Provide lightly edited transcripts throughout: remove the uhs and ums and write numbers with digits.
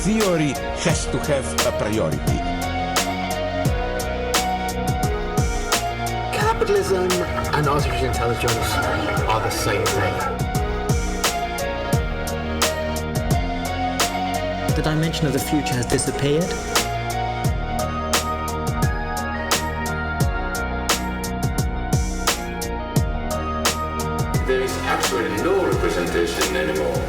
theory has to have a priority. Capitalism and artificial intelligence are the same thing. The dimension of the future has disappeared. There is actually no representation anymore.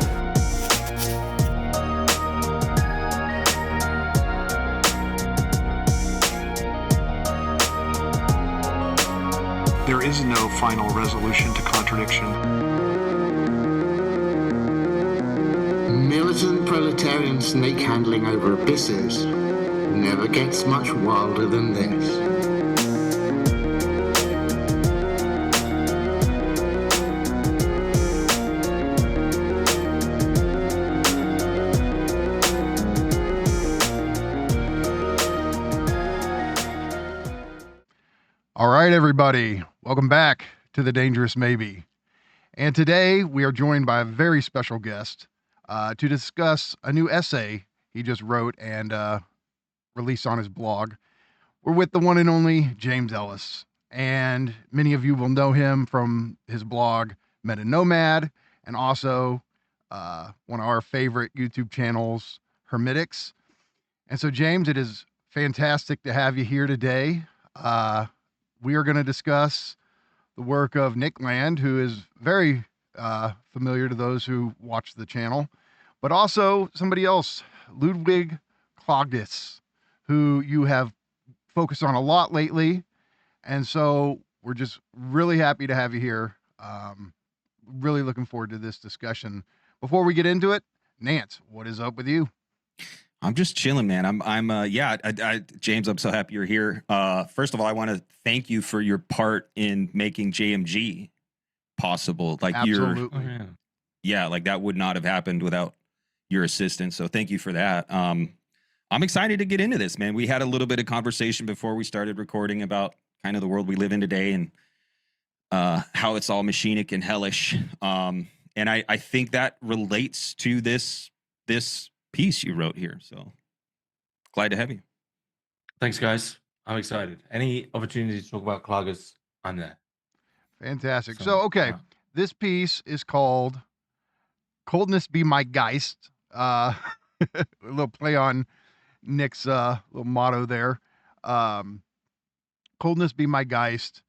There is no final resolution to contradiction. Militant proletarian snake handling over abysses never gets much wilder than this. All right, everybody, welcome back to The Dangerous Maybe. And today we are joined by a very special guest to discuss a new essay he just wrote and released on his blog. We're with the one and only James Ellis. And many of you will know him from his blog, Metanomad, and also one of our favorite YouTube channels, Hermitix. And so, James, it is fantastic to have you here today. We are going to discuss the work of Nick Land, who is very familiar to those who watch the channel, but also somebody else, Ludwig Klages, who you have focused on a lot lately. And so we're just really happy to have you here. Really looking forward to this discussion. Before we get into it, Nance, what is up with you? I'm just chilling, man. James, I'm so happy you're here. First of all, I want to thank you for your part in making JMG possible. Like Absolutely. like that would not have happened without your assistance. So thank you for that. I'm excited to get into this, man. We had a little bit of conversation before we started recording about kind of the world we live in today and how it's all machinic and hellish. And I think that relates to this piece you wrote here, so glad to have you. Thanks, guys. I'm excited. Any opportunity to talk about Klages, I'm there. Fantastic. So okay, this piece is called "Coldness Be My Geist." A little play on Nick's little motto there. "Coldness Be My Geist,"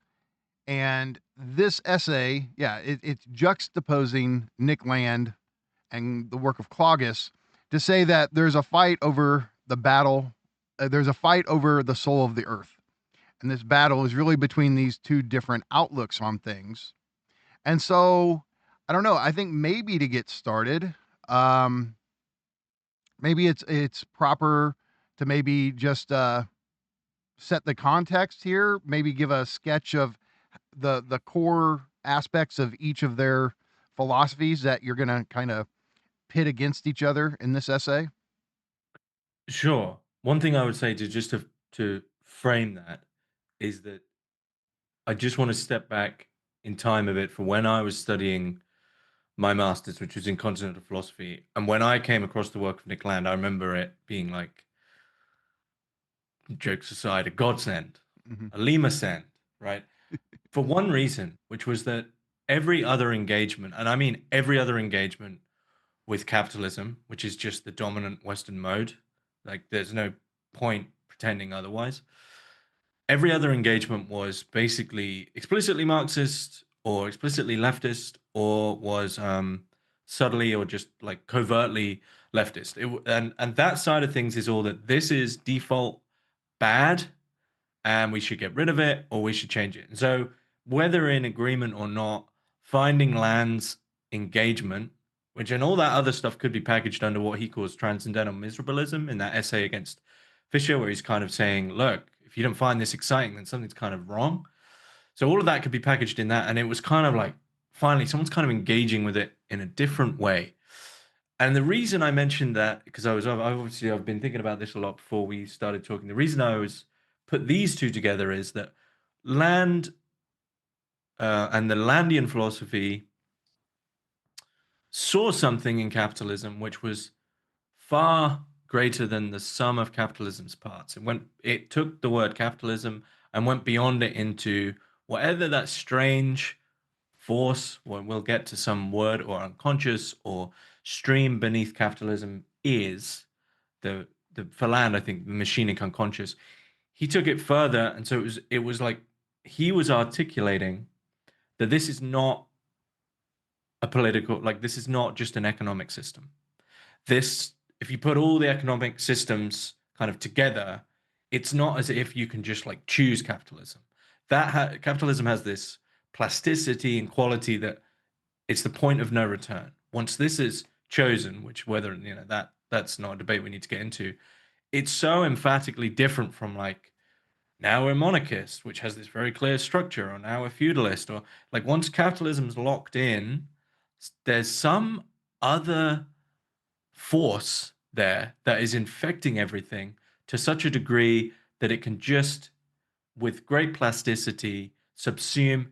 and this essay, it's juxtaposing Nick Land and the work of Klages, to say that there's a fight over the battle, there's a fight over the soul of the earth. And this battle is really between these two different outlooks on things. And so, I don't know, I think maybe to get started, maybe it's proper to maybe just set the context here, maybe give a sketch of the core aspects of each of their philosophies that you're going to kind of pit against each other in this essay. Sure. One thing I would say to frame that is that I just want to step back in time a bit for when I was studying my master's, which was in continental philosophy. And when I came across the work of Nick Land, I remember it being like, jokes aside, a godsend, a Lima send, right? For one reason, which was that every other engagement, and I mean every other engagement with capitalism, which is just the dominant Western mode, like there's no point pretending otherwise. Every other engagement was basically explicitly Marxist or explicitly leftist, or was subtly or just like covertly leftist. And that side of things is all that this is default bad and we should get rid of it or we should change it. And so whether in agreement or not, finding Land's engagement, which and all that other stuff could be packaged under what he calls transcendental miserabilism in that essay against Fisher, where he's kind of saying, look, if you don't find this exciting, then something's kind of wrong. So all of that could be packaged in that. And it was kind of like, finally, someone's kind of engaging with it in a different way. And the reason I mentioned that, because I've been thinking about this a lot before we started talking. The reason I was put these two together is that Land and the Landian philosophy saw something in capitalism which was far greater than the sum of capitalism's parts. It took the word capitalism and went beyond it into whatever that strange force, or we'll get to some word or unconscious or stream beneath capitalism is. For Land, I think the machinic unconscious. He took it further, and so it was like he was articulating that this is not a political, like this is not just an economic system. This, if you put all the economic systems kind of together, it's not as if you can just like choose capitalism. Capitalism has this plasticity and quality that it's the point of no return. Once this is chosen, which whether that's not a debate we need to get into, it's so emphatically different from like now we're monarchist, which has this very clear structure, or now we're feudalist, or like once capitalism's locked in, there's some other force there that is infecting everything to such a degree that it can just, with great plasticity, subsume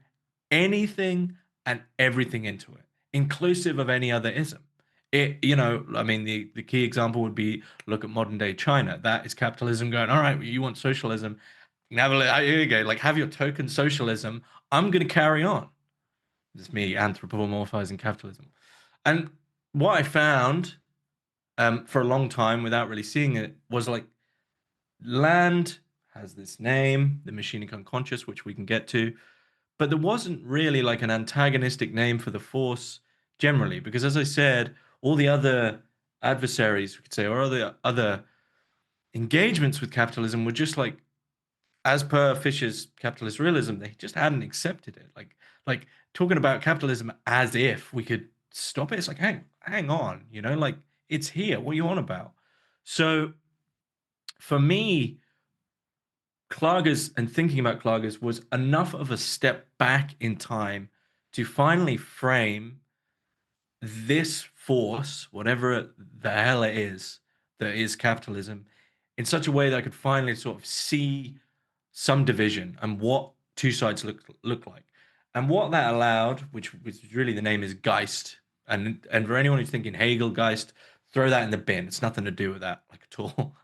anything and everything into it, inclusive of any other ism. The key example would be look at modern day China. That is capitalism going, all right, you want socialism. Here you go, like have your token socialism. I'm going to carry on. It's me anthropomorphizing capitalism. And what I found for a long time without really seeing it was like Land has this name, the machinic unconscious, which we can get to, but there wasn't really like an antagonistic name for the force generally, because as I said, all the other adversaries, we could say, or other engagements with capitalism were just like, as per Fisher's capitalist realism, they just hadn't accepted it. Like talking about capitalism as if we could stop it. It's like, hang on, like it's here. What are you on about? So for me, Klages and thinking about Klages was enough of a step back in time to finally frame this force, whatever the hell it is, that is capitalism, in such a way that I could finally sort of see some division and what two sides look like. And what that allowed, which really the name is Geist, and for anyone who's thinking Hegel Geist, throw that in the bin. It's nothing to do with that, like at all.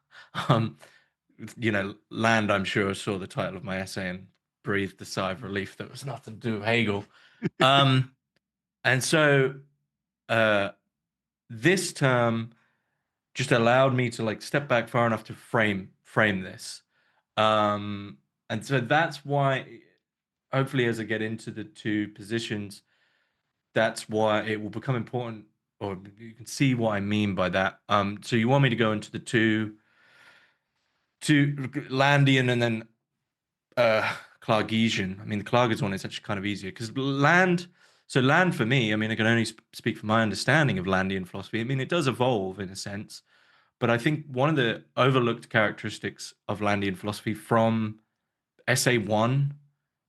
Land, I'm sure, saw the title of my essay and breathed a sigh of relief that was nothing to do with Hegel. And so this term just allowed me to like step back far enough to frame this. And so that's why, hopefully, as I get into the two positions, that's why it will become important, or you can see what I mean by that. So you want me to go into the two Landian and then Klagesian. I mean, the Klages one is actually kind of easier because Land for me, I mean, I can only speak from my understanding of Landian philosophy. I mean, it does evolve in a sense, but I think one of the overlooked characteristics of Landian philosophy from essay 1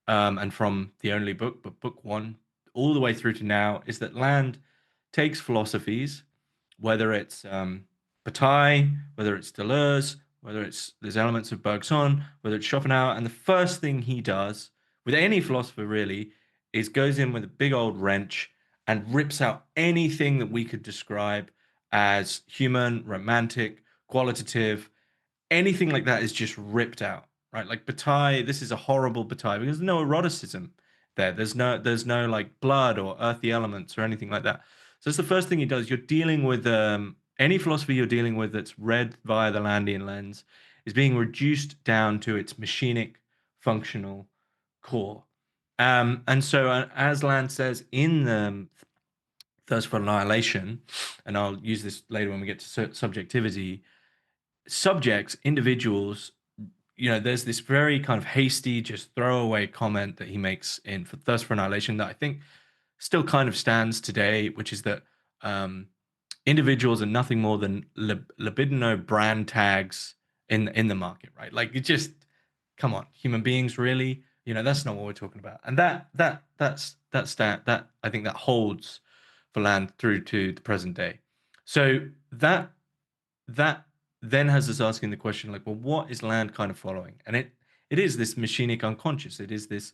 and from the only book, but book 1, all the way through to now, is that Land takes philosophies, whether it's Bataille, whether it's Deleuze, whether there's elements of Bergson, whether it's Schopenhauer, and the first thing he does with any philosopher really is goes in with a big old wrench and rips out anything that we could describe as human, romantic, qualitative. Anything like that is just ripped out, right? Like Bataille, this is a horrible Bataille because there's no eroticism there. There's no like blood or earthy elements or anything like that. So that's the first thing he does. You're dealing with any philosophy you're dealing with that's read via the Landian lens is being reduced down to its machinic functional core. And so as Land says in the Thirst for Annihilation, and I'll use this later when we get to subjectivity, subjects, individuals, there's this very kind of hasty, just throwaway comment that he makes in for Thirst for Annihilation that I think still kind of stands today, which is that individuals are nothing more than libidino brand tags in the market, right? Like, it just, come on, human beings, really? That's not what we're talking about. And that I think that holds for Land through to the present day. So that then has us asking the question, like, well, what is Land kind of following? And it is this machinic unconscious. It is this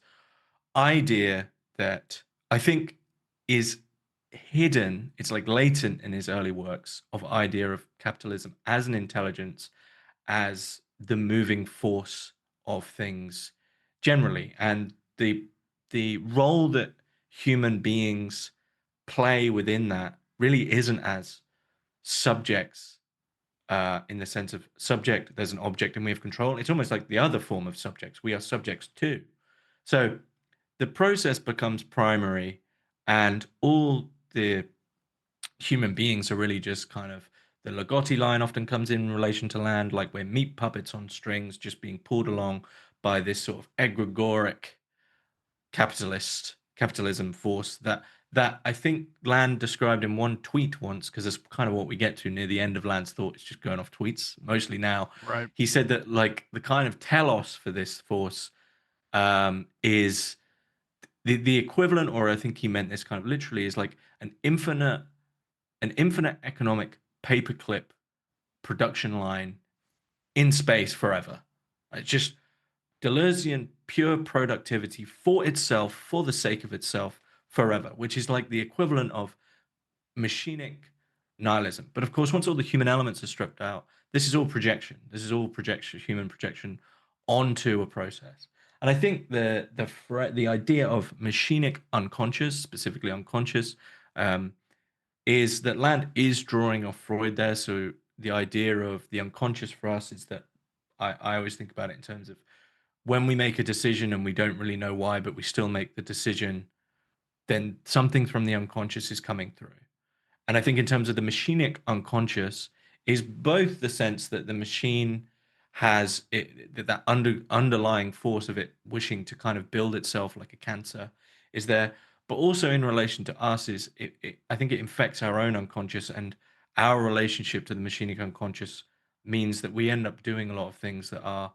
idea that I think is hidden, it's like latent in his early works of idea of capitalism as an intelligence, as the moving force of things generally, and the role that human beings play within that really isn't as subjects, in the sense of subject, there's an object and we have control. It's almost like the other form of subjects. We are subjects too. So the process becomes primary, and all the human beings are really just kind of, the Ligotti line often comes in relation to land, like we're meat puppets on strings, just being pulled along by this sort of egregoric capitalism force that I think Land described in one tweet once, because it's kind of what we get to near the end of Land's thought. It's just going off tweets mostly now. Right. He said that like the kind of telos for this force is the equivalent, or I think he meant this kind of literally, is like an infinite economic paperclip production line in space forever. It's just Deleuzian pure productivity for itself, for the sake of itself, forever, which is like the equivalent of machinic nihilism. But of course, once all the human elements are stripped out, this is all projection. This is all projection, human projection onto a process. And I think the idea of machinic unconscious, specifically unconscious, is that Land is drawing off Freud there. So the idea of the unconscious for us is that I always think about it in terms of when we make a decision and we don't really know why, but we still make the decision, then something from the unconscious is coming through. And I think in terms of the machinic unconscious is both the sense that the machine has that underlying force of it wishing to kind of build itself like a cancer is there, but also in relation to us is I think it infects our own unconscious, and our relationship to the machinic unconscious means that we end up doing a lot of things that are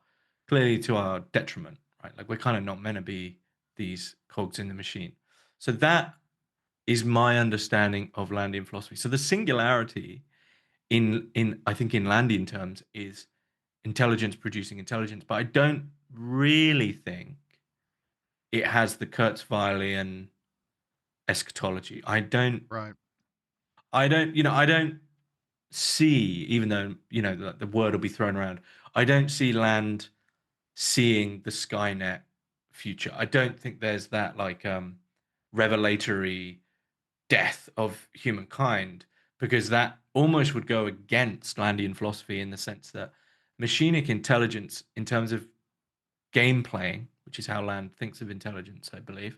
clearly to our detriment, right? Like we're kind of not meant to be these cogs in the machine. So that is my understanding of Landian philosophy. So the singularity in I think in Landian terms is intelligence producing intelligence, but I don't really think it has the Kurzweilian eschatology. Right. I don't see, even though the word will be thrown around, I don't see Land seeing the Skynet future. I don't think there's that like revelatory death of humankind, because that almost would go against Landian philosophy in the sense that machinic intelligence, in terms of game playing, which is how Land thinks of intelligence, I believe,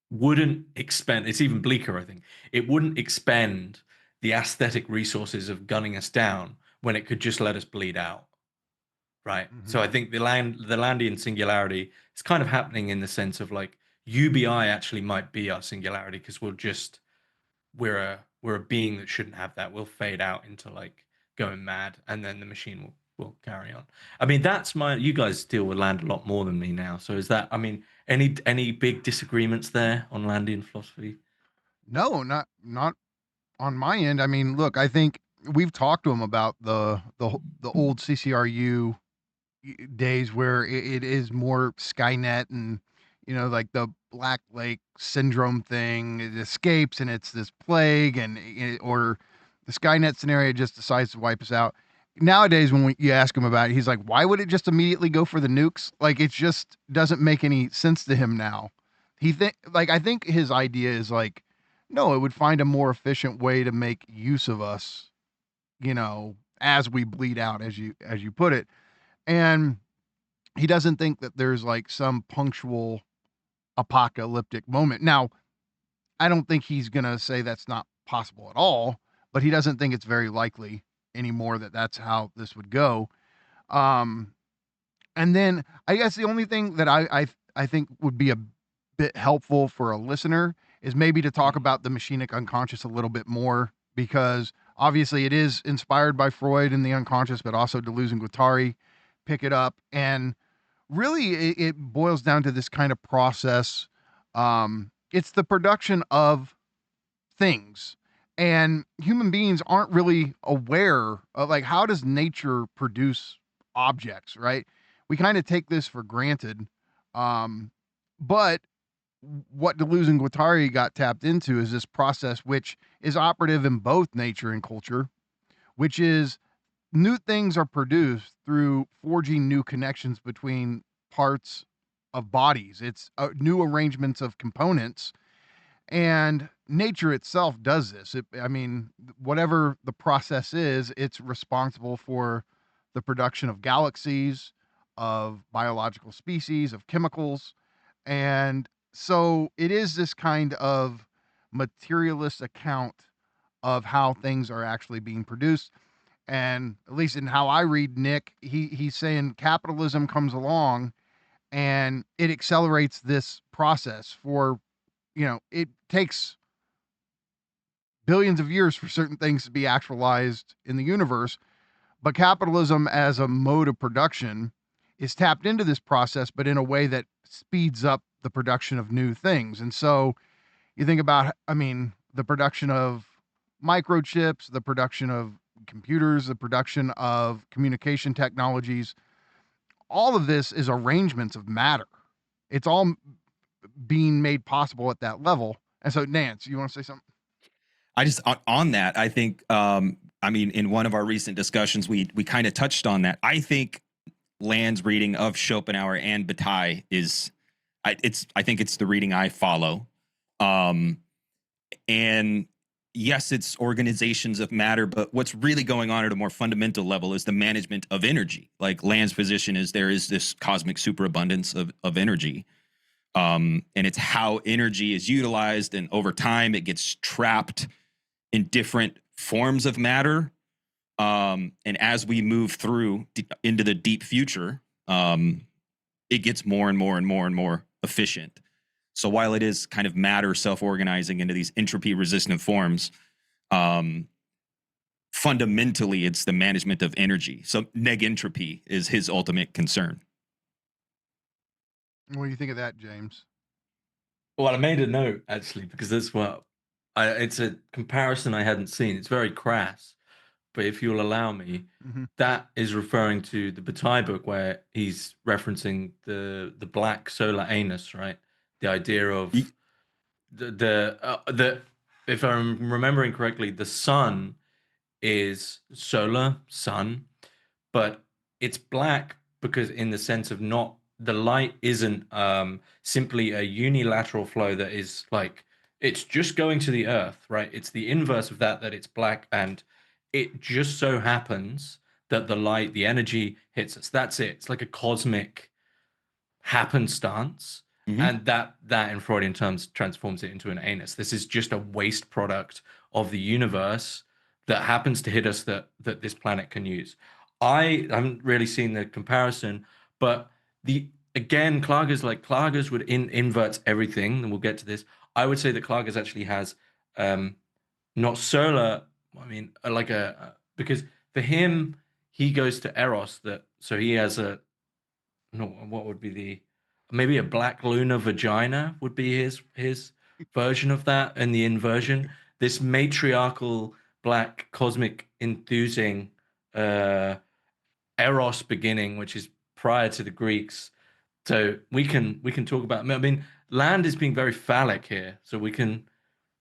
wouldn't expend, it's even bleaker, I think, it wouldn't expend the aesthetic resources of gunning us down when it could just let us bleed out. Right. Mm-hmm. So I think the Landian singularity is kind of happening in the sense of like UBI actually might be our singularity, because we're a being that shouldn't have that. We'll fade out into like going mad, and then the machine will carry on. I mean, you guys deal with Land a lot more than me now. So is that, I mean, any big disagreements there on Landian philosophy? No, not on my end. I mean, look, I think we've talked to him about the old CCRU days where it is more Skynet and like the Black Lake syndrome thing. It escapes and it's this plague, or the Skynet scenario just decides to wipe us out. Nowadays, when you ask him about it, he's like, why would it just immediately go for the nukes? Like, it just doesn't make any sense to him now. I think his idea is like, no, it would find a more efficient way to make use of us, as we bleed out, as you put it. And he doesn't think that there's like some punctual apocalyptic moment. Now, I don't think he's going to say that's not possible at all, but he doesn't think it's very likely anymore that that's how this would go. And then I guess the only thing that I think would be a bit helpful for a listener is maybe to talk about the machinic unconscious a little bit more, because obviously it is inspired by Freud and the unconscious, but also Deleuze and Guattari pick it up. And really it boils down to this kind of process. It's the production of things, and human beings aren't really aware of like, how does nature produce objects, right? We kind of take this for granted. But what Deleuze and Guattari got tapped into is this process, which is operative in both nature and culture, which is new things are produced through forging new connections between parts of bodies. It's new arrangements of components, and nature itself does this. I mean, whatever the process is, it's responsible for the production of galaxies, of biological species, of chemicals. And so it is this kind of materialist account of how things are actually being produced. And at least in how I read Nick, he's saying capitalism comes along and it accelerates this process for, it takes billions of years for certain things to be actualized in the universe. But capitalism as a mode of production is tapped into this process, but in a way that speeds up the production of new things. And so you think about, the production of microchips, the production of computers, the production of communication technologies, all of this is arrangements of matter. It's all being made possible at that level. And so, Nance, you want to say something? I just on that, I think, in one of our recent discussions, we kind of touched on that. I think Land's reading of Schopenhauer and Bataille is, I think it's the reading I follow. And yes, it's organizations of matter, but what's really going on at a more fundamental level is the management of energy. Like Land's position is there is this cosmic superabundance of energy. And it's how energy is utilized, and over time it gets trapped in different forms of matter. And as we move through into the deep future, it gets more and more and more and more efficient. So while it is kind of matter self-organizing into these entropy-resistant forms, fundamentally it's the management of energy. So negentropy is his ultimate concern. What do you think of that, James? Well, I made a note actually because that's what it's a comparison I hadn't seen. It's very crass, but if you'll allow me, that is referring to the Bataille book where he's referencing the black solar anus, right? The idea of the if I'm remembering correctly, the sun is solar sun, but it's black because in the sense of not the light isn't simply a unilateral flow that is like it's just going to the earth, right? It's the inverse of that it's black, and it just so happens that the light, the energy hits us. That's it. It's like a cosmic happenstance. And that in Freudian terms transforms it into an anus. This is just a waste product of the universe that happens to hit us that this planet can use. I haven't really seen the comparison, but Klages would inverts everything, and we'll get to this. I would say that Klages actually has not solar. Because for him, he goes to Eros. So he has what would be maybe a black lunar vagina would be his version of that, and the inversion. This matriarchal black cosmic enthusing Eros beginning, which is prior to the Greeks. So we can talk about. Land is being very phallic here, so we can,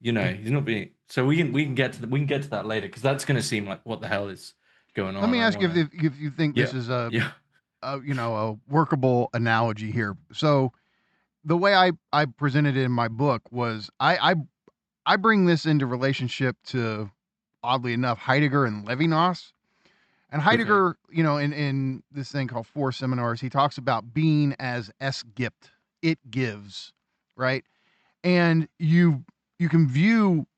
he's not being. So we can get to that later, because that's going to seem like what the hell is going on. Let me ask you if you think this is a workable analogy here. So the way I presented it in my book was I bring this into relationship to, oddly enough, Heidegger and Levinas. And Heidegger, in this thing called Four Seminars, he talks about being as es gibt, it gives, right? And you can view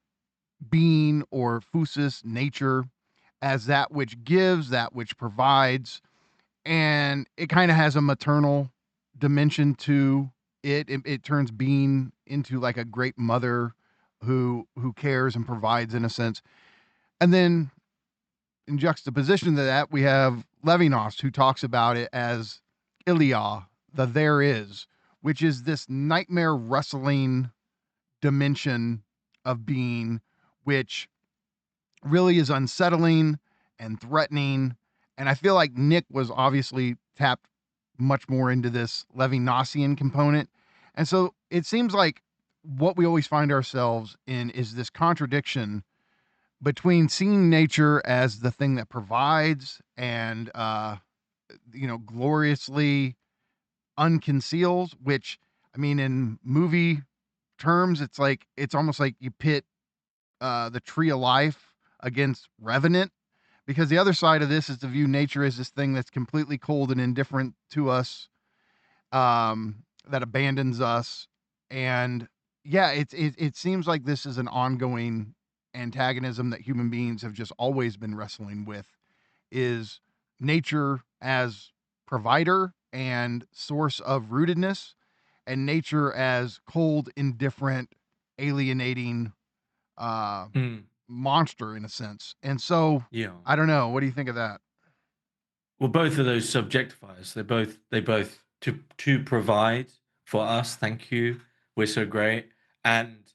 being, or physis, nature, as that which gives, that which provides, and it kind of has a maternal dimension to it. It turns being into like a great mother who cares and provides, in a sense. And then in juxtaposition to that, we have Levinas, who talks about it as ilia, the there is, which is this nightmare wrestling dimension of being, which really is unsettling and threatening. And I feel like Nick was obviously tapped much more into this Levinasian component. And so it seems like what we always find ourselves in is this contradiction between seeing nature as the thing that provides and, gloriously unconceals, which, I mean, in movie terms, it's almost like you pit the tree of life against Revenant, because the other side of this is to view nature as this thing that's completely cold and indifferent to us, that abandons us. And yeah, it seems like this is an ongoing antagonism that human beings have just always been wrestling with, is nature as provider and source of rootedness, and nature as cold, indifferent, alienating monster in a sense. And so Yeah. I don't know, what do you think of that? Well, both of those subjectifiers, they both to provide for us. Thank you. We're so great. And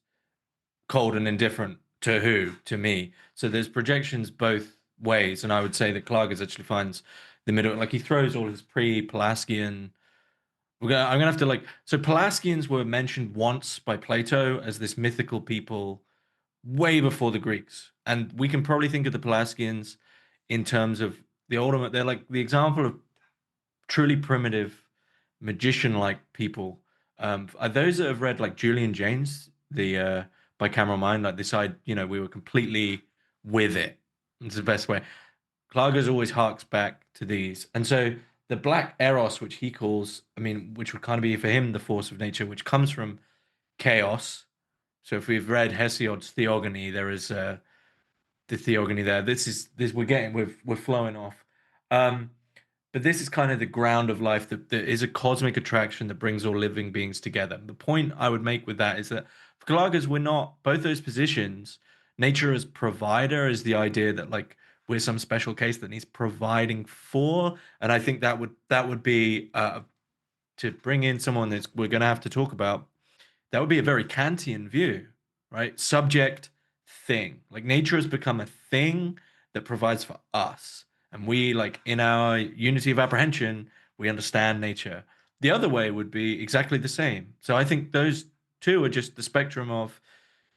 cold and indifferent to who? To me. So there's projections both ways, and I would say that Klages actually finds the middle. Like he throws all his pre-Pelagian. I'm gonna have to like. So Pelasgians were mentioned once by Plato as this mythical people way before the Greeks, and we can probably think of the Pelasgians in terms of the ultimate. They're like the example of truly primitive magician-like people. Those that have read like Julian James, the bicameral mind, like decide, we were completely with it. It's the best way. Klages always harks back to these. And so the black eros, which he calls, which would kind of be for him the force of nature, which comes from chaos. So if we've read Hesiod's Theogony, there is the Theogony there. We're flowing off. But this is kind of the ground of life that is a cosmic attraction that brings all living beings together. The point I would make with that is that for Klages, we're not both those positions. Nature as provider is the idea that like we're some special case that needs providing for, and I think that would be to bring in someone that we're going to have to talk about. That would be a very Kantian view, right? Subject, thing. Like nature has become a thing that provides for us. And we, like in our unity of apprehension, we understand nature. The other way would be exactly the same. So I think those two are just the spectrum of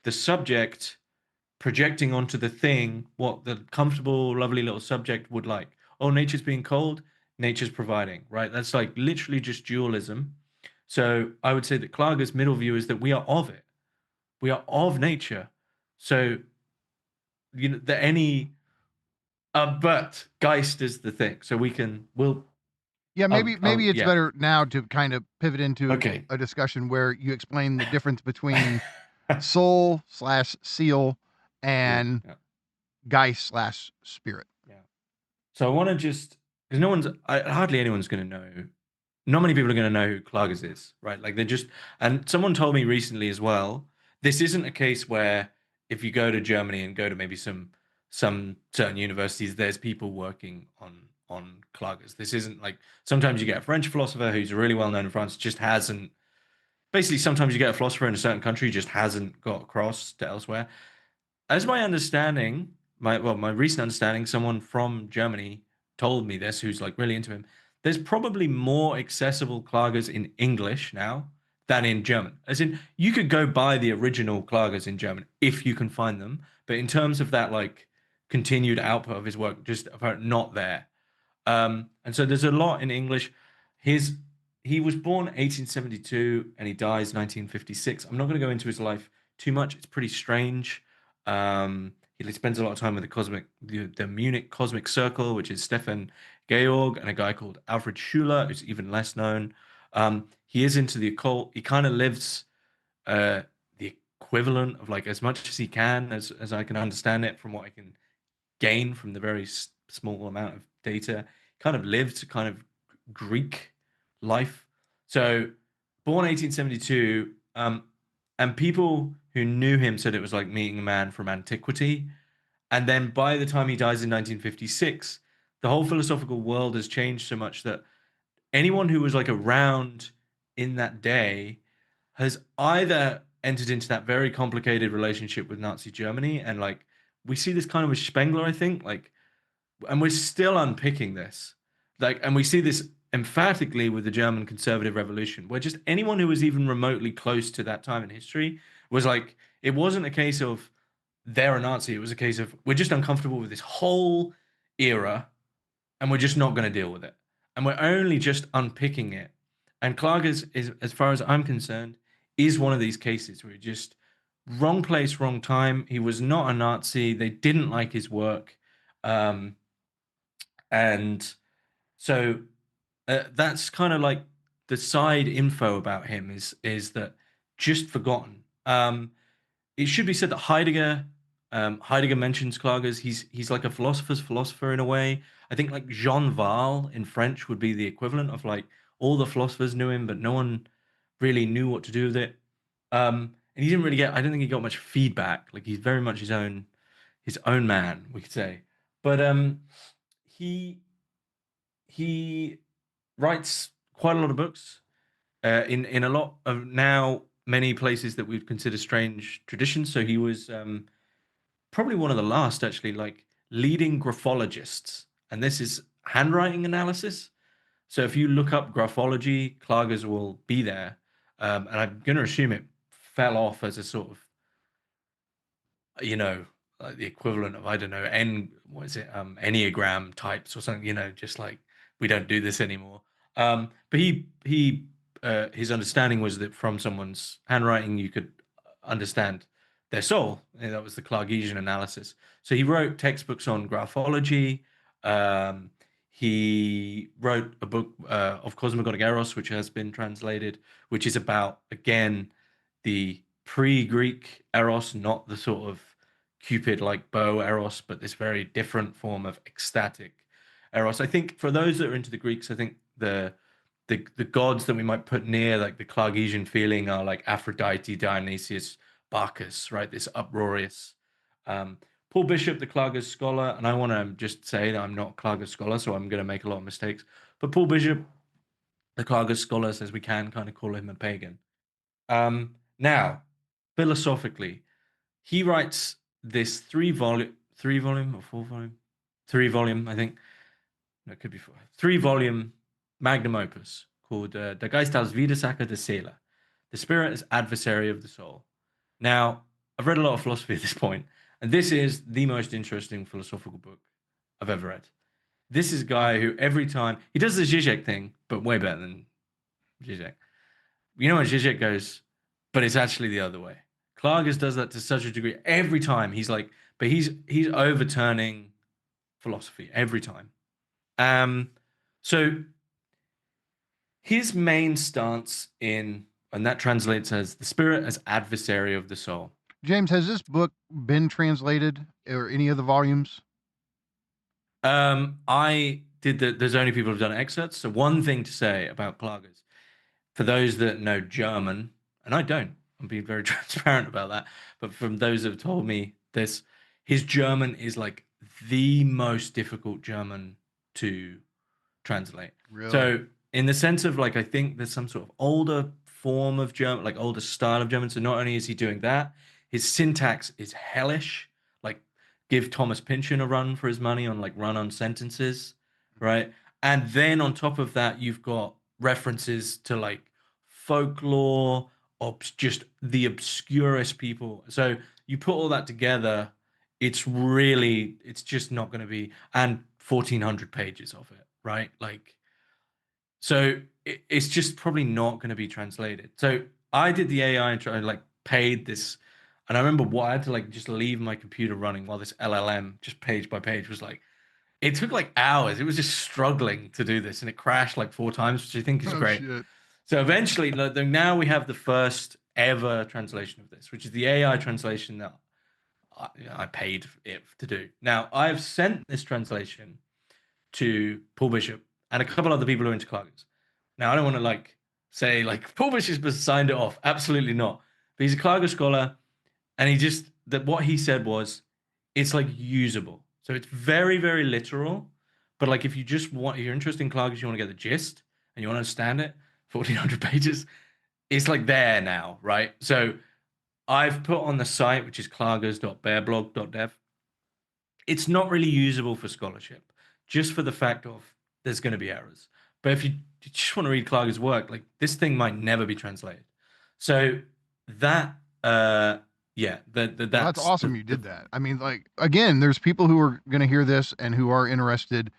the subject projecting onto the thing what the comfortable, lovely little subject would like. Oh, nature's being cold, nature's providing, right? That's like literally just dualism. So I would say that Klages' middle view is that we are of it. We are of nature. So, that any but Geist is the thing. So Yeah, maybe it's yeah. better now to kind of pivot into Okay. a discussion where you explain the difference between soul / seal and Yeah. Geist / spirit. Yeah. So I want to just, because hardly anyone's going to know, not many people are going to know who Klages is, right? Like and someone told me recently as well, this isn't a case where if you go to Germany and go to maybe some certain universities, there's people working on Klages. This isn't like, sometimes you get a French philosopher who's really well known in France, just hasn't, basically sometimes you get a philosopher in a certain country, just hasn't got across to elsewhere. As my understanding, my recent understanding, someone from Germany told me this, who's like really into him. There's probably more accessible Klages in English now than in German. As in, you could go buy the original Klages in German if you can find them. But in terms of that, like continued output of his work, just apparently not there. And so there's a lot in English. He was born 1872 and he dies 1956. I'm not going to go into his life too much. It's pretty strange. He spends a lot of time with the Munich Cosmic Circle, which is Stefan Georg and a guy called Alfred Schuler, who's even less known. He is into the occult. He kind of lives the equivalent of like as much as he can, as I can understand it from what I can gain from the very small amount of data. Kind of lived kind of Greek life. So born 1872, and people who knew him said it was like meeting a man from antiquity. And then by the time he dies in 1956, the whole philosophical world has changed so much that anyone who was like around in that day has either entered into that very complicated relationship with Nazi Germany, and like we see this kind of with Spengler, I think, like, and we're still unpicking this, like, and we see this emphatically with the German conservative revolution, where just anyone who was even remotely close to that time in history was like, it wasn't a case of they're a Nazi. It was a case of we're just uncomfortable with this whole era and we're just not going to deal with it. And we're only just unpicking it. And Klages is, as far as I'm concerned, is one of these cases where just wrong place, wrong time. He was not a Nazi. They didn't like his work. And so that's kind of like the side info about him is that just forgotten. It should be said that Heidegger mentions Klages. He's like a philosopher's philosopher in a way. I think like Jean Val in French would be the equivalent of like all the philosophers knew him, but no one really knew what to do with it. And he didn't really I don't think he got much feedback. Like he's very much his own man, we could say. But he writes quite a lot of books in a lot of now many places that we'd consider strange traditions. So he was probably one of the last actually like leading graphologists, and this is handwriting analysis. So if you look up graphology, Klages will be there, and I'm going to assume it fell off as a sort of, like the equivalent of, I don't know, Enneagram types or something, just like we don't do this anymore. But his understanding was that from someone's handwriting, you could understand their soul. And that was the Klagesian analysis. So he wrote textbooks on graphology. He wrote a book of cosmogonic eros, which has been translated, which is about, again, the pre-Greek eros, not the sort of Cupid-like bow eros, but this very different form of ecstatic eros. I think for those that are into the Greeks, I think the gods that we might put near like the Klagesian feeling are like Aphrodite, Dionysius, Bacchus, right? This uproarious. Paul Bishop, the Klages scholar, and I want to just say that I'm not a Klages scholar, so I'm going to make a lot of mistakes. But Paul Bishop, the Klages scholar, says we can kind of call him a pagan. Now, philosophically, he writes this three-volume, I think. No, it could be 4. 3-volume magnum opus called Der Geist als Widersacher der Seele, the spirit as adversary of the soul. Now, I've read a lot of philosophy at this point, and this is the most interesting philosophical book I've ever read. This is a guy who every time, he does the Žižek thing, but way better than Žižek. You know when Žižek goes, but it's actually the other way. Klages does that to such a degree. Every time he's like, but he's overturning philosophy every time. So his main stance and that translates as the spirit as adversary of the soul. James, has this book been translated or any of the volumes? I did there's only people who've done excerpts. So one thing to say about Klages, for those that know German, and I don't, I'm being very transparent about that, but from those that have told me this, his German is like the most difficult German to translate. Really? So in the sense of like, I think there's some sort of older form of German, like older style of German. So not only is he doing that, his syntax is hellish. Like give Thomas Pynchon a run for his money on like run-on sentences, right? And then on top of that, you've got references to like folklore, just the obscurest people. So you put all that together, it's just not going to be, and 1,400 pages of it, right? Like, so it's just probably not going to be translated. So I did the AI and like paid this, and I remember I had to like just leave my computer running while this LLM just page by page was like, it took like hours. It was just struggling to do this, and it crashed like 4 times, which I think is great. Shit. So eventually, now we have the first ever translation of this, which is the AI translation that I paid it to do. Now, I've sent this translation to Paul Bishop and a couple other people who are into Klages. Now, I don't want to like say like Paul Bishop has signed it off. Absolutely not. But he's a Klages scholar, and what he said was, it's like usable. So it's very, very literal. But like if you're interested in Klages, you want to get the gist and you want to understand it, 1,400 pages, it's like there now, right? So I've put on the site, which is klages.bearblog.dev. It's not really usable for scholarship, just for the fact of there's going to be errors. But if you just want to read Klages' work, like this thing might never be translated. So that, That's awesome you did that. I mean, like, again, there's people who are going to hear this and who are interested,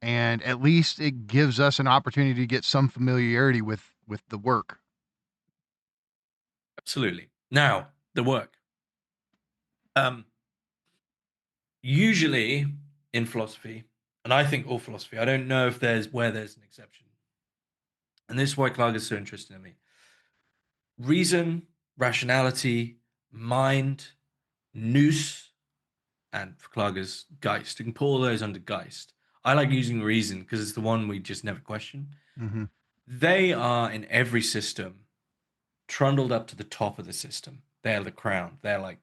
and at least it gives us an opportunity to get some familiarity with the work. Absolutely. Now, the work. Usually in philosophy, and I think all philosophy, I don't know if there's an exception. And this is why Klages is so interesting to me. Reason, rationality, mind, nous, and for Klages, Geist. You can put all those under Geist. I like using reason because it's the one we just never question. Mm-hmm. They are in every system trundled up to the top of the system. They're the crown. They're like,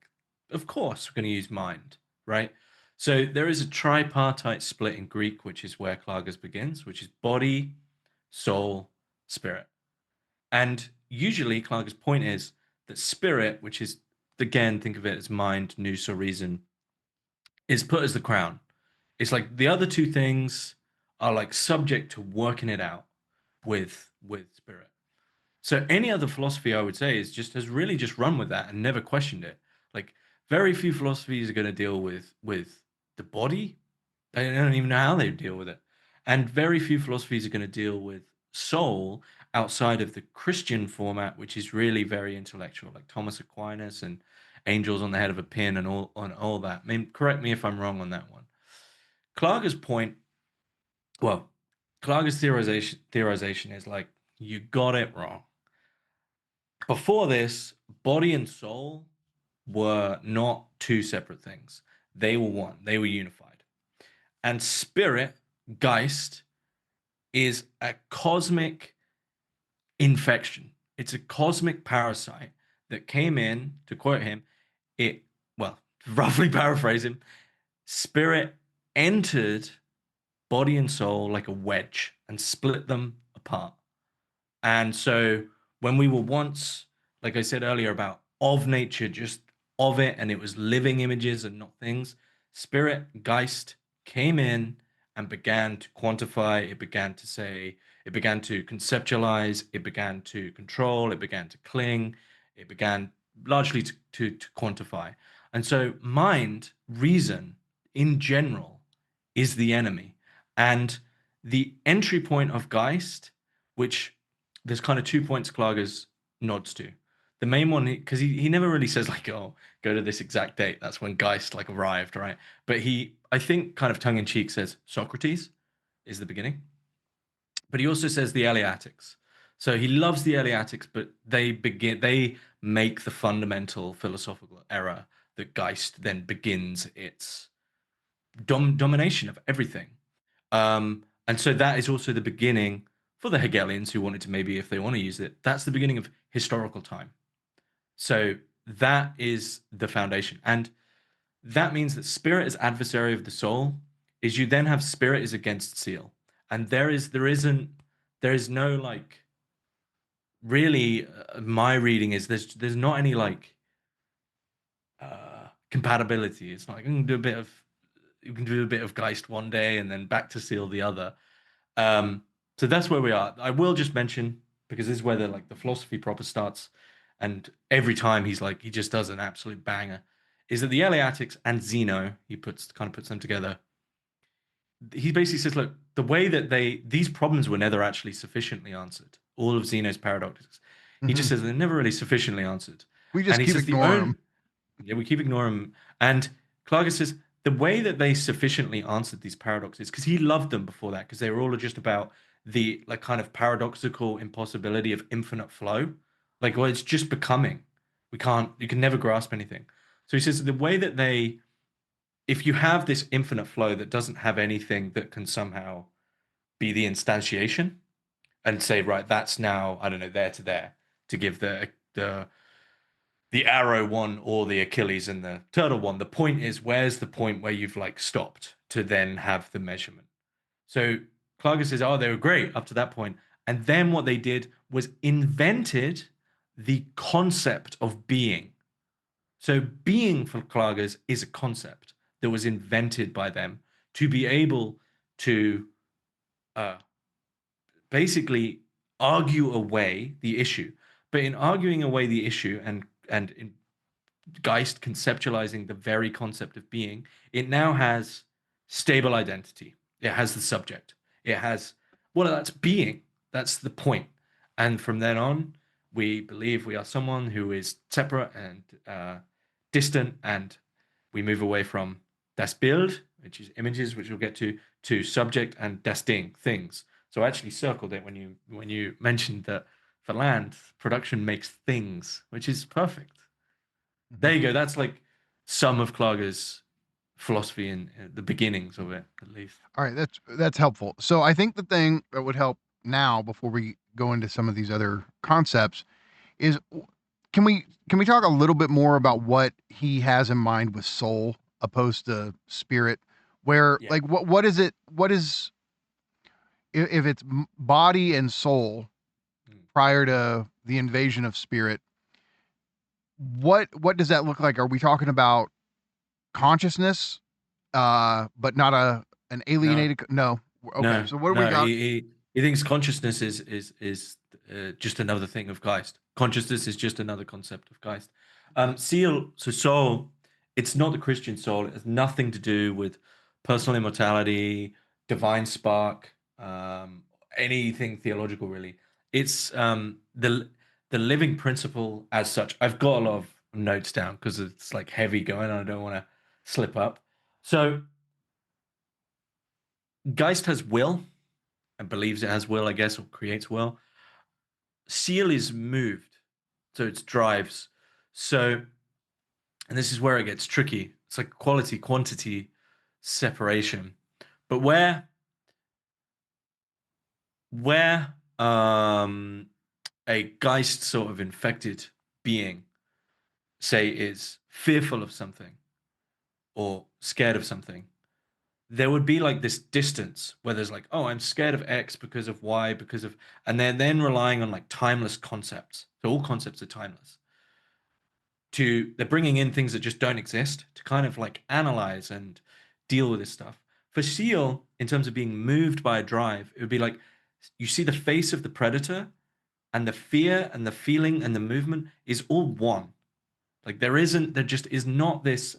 of course, we're going to use mind, right? So there is a tripartite split in Greek, which is where Klages begins, which is body, soul, spirit. And usually Klages' point is that spirit, which is, again, think of it as mind, nous, or reason, is put as the crown. It's like the other two things are like subject to working it out with spirit. So any other philosophy, I would say, has really just run with that and never questioned it. Like very few philosophies are going to deal with the body. They don't even know how they deal with it. And very few philosophies are going to deal with soul outside of the Christian format, which is really very intellectual, like Thomas Aquinas and angels on the head of a pin and all that. I mean, correct me if I'm wrong on that one. Klages' point, well, Klages' theorization is like, you got it wrong. Before this, body and soul were not two separate things. They were one. They were unified. And spirit, Geist, is a cosmic infection. It's a cosmic parasite that came in, to quote him, roughly paraphrase him, spirit entered body and soul like a wedge and split them apart. And so when we were once, like I said earlier, about of nature, just of it, and it was living images and not things, spirit, Geist, came in and began to quantify, it began to say, it began to conceptualize, it began to control, it began to cling, it began largely to quantify. And so mind, reason, in general, is the enemy. And the entry point of Geist, which there's kind of 2 points Klages nods to. The main one, because he never really says like, oh, go to this exact date. That's when Geist like arrived, right? But he, I think, kind of tongue in cheek says Socrates is the beginning. But he also says the Eleatics. So he loves the Eleatics, but they make the fundamental philosophical error that Geist then begins its domination of everything. And so that is also the beginning for the Hegelians who wanted to, maybe if they want to use it, that's the beginning of historical time. So that is the foundation. And that means that spirit is adversary of the soul, is you then have spirit is against Seele. And there is no like, really, my reading is there's not any like compatibility. It's not like you can do a bit of Geist one day and then back to Seele the other. So that's where we are. I will just mention, because this is where the philosophy proper starts, and every time he just does an absolute banger, is that the Eleatics and Zeno, he puts them together. He basically says, look, the way that these problems were never actually sufficiently answered. All of Zeno's paradoxes. He just says they're never really sufficiently answered. We just keep ignoring them. Yeah, we keep ignoring them. And Klages says the way that they sufficiently answered these paradoxes, because he loved them before that, because they were all just about the like kind of paradoxical impossibility of infinite flow. Like, well, it's just becoming. You can never grasp anything. So he says the way that if you have this infinite flow that doesn't have anything that can somehow be the instantiation and say, right, that's now, I don't know, there to there, to give the arrow one or the Achilles and the turtle one. The point is, where's the point where you've like stopped to then have the measurement? So Klages says, oh, they were great up to that point. And then what they did was invented the concept of being. So being for Klages is a concept that was invented by them to be able to basically argue away the issue. But in arguing away the issue and in Geist conceptualizing the very concept of being, it now has stable identity. It has the subject. It has, well, that's being. That's the point. And from then on, we believe we are someone who is separate and distant, and we move away from das Bild, which is images, which we'll get to subject, and das Ding, things. So I actually circled it when you mentioned that for Land, production makes things, which is perfect. There you go. That's like some of Klages' philosophy and the beginnings of it, at least. All right, that's helpful. So I think the thing that would help now, before we go into some of these other concepts, is can we talk a little bit more about what he has in mind with soul opposed to spirit? Where like what is it? What is, if it's body and soul prior to the invasion of spirit? What does that look like? Are we talking about consciousness, but not an alienated? No. Okay. No, So what do we got? He thinks consciousness is just another thing of Geist. Consciousness is just another concept of Geist. Seele, so soul, it's not the Christian soul. It has nothing to do with personal immortality, divine spark, anything theological, really. It's the living principle as such. I've got a lot of notes down because it's like heavy going on. I don't want to slip up. So Geist has will and believes it has will, I guess, or creates will. Seele is moved, so it's drives. So, and this is where it gets tricky. It's like quality, quantity separation. But where a Geist sort of infected being, say, is fearful of something or scared of something, there would be like this distance where there's like, oh, I'm scared of X because of Y, because of, and they're then relying on like timeless concepts. So all concepts are timeless. They're bringing in things that just don't exist to kind of like analyze and deal with this stuff. For Seele, in terms of being moved by a drive, it would be like, you see the face of the predator, and the fear and the feeling and the movement is all one. Like there just is not this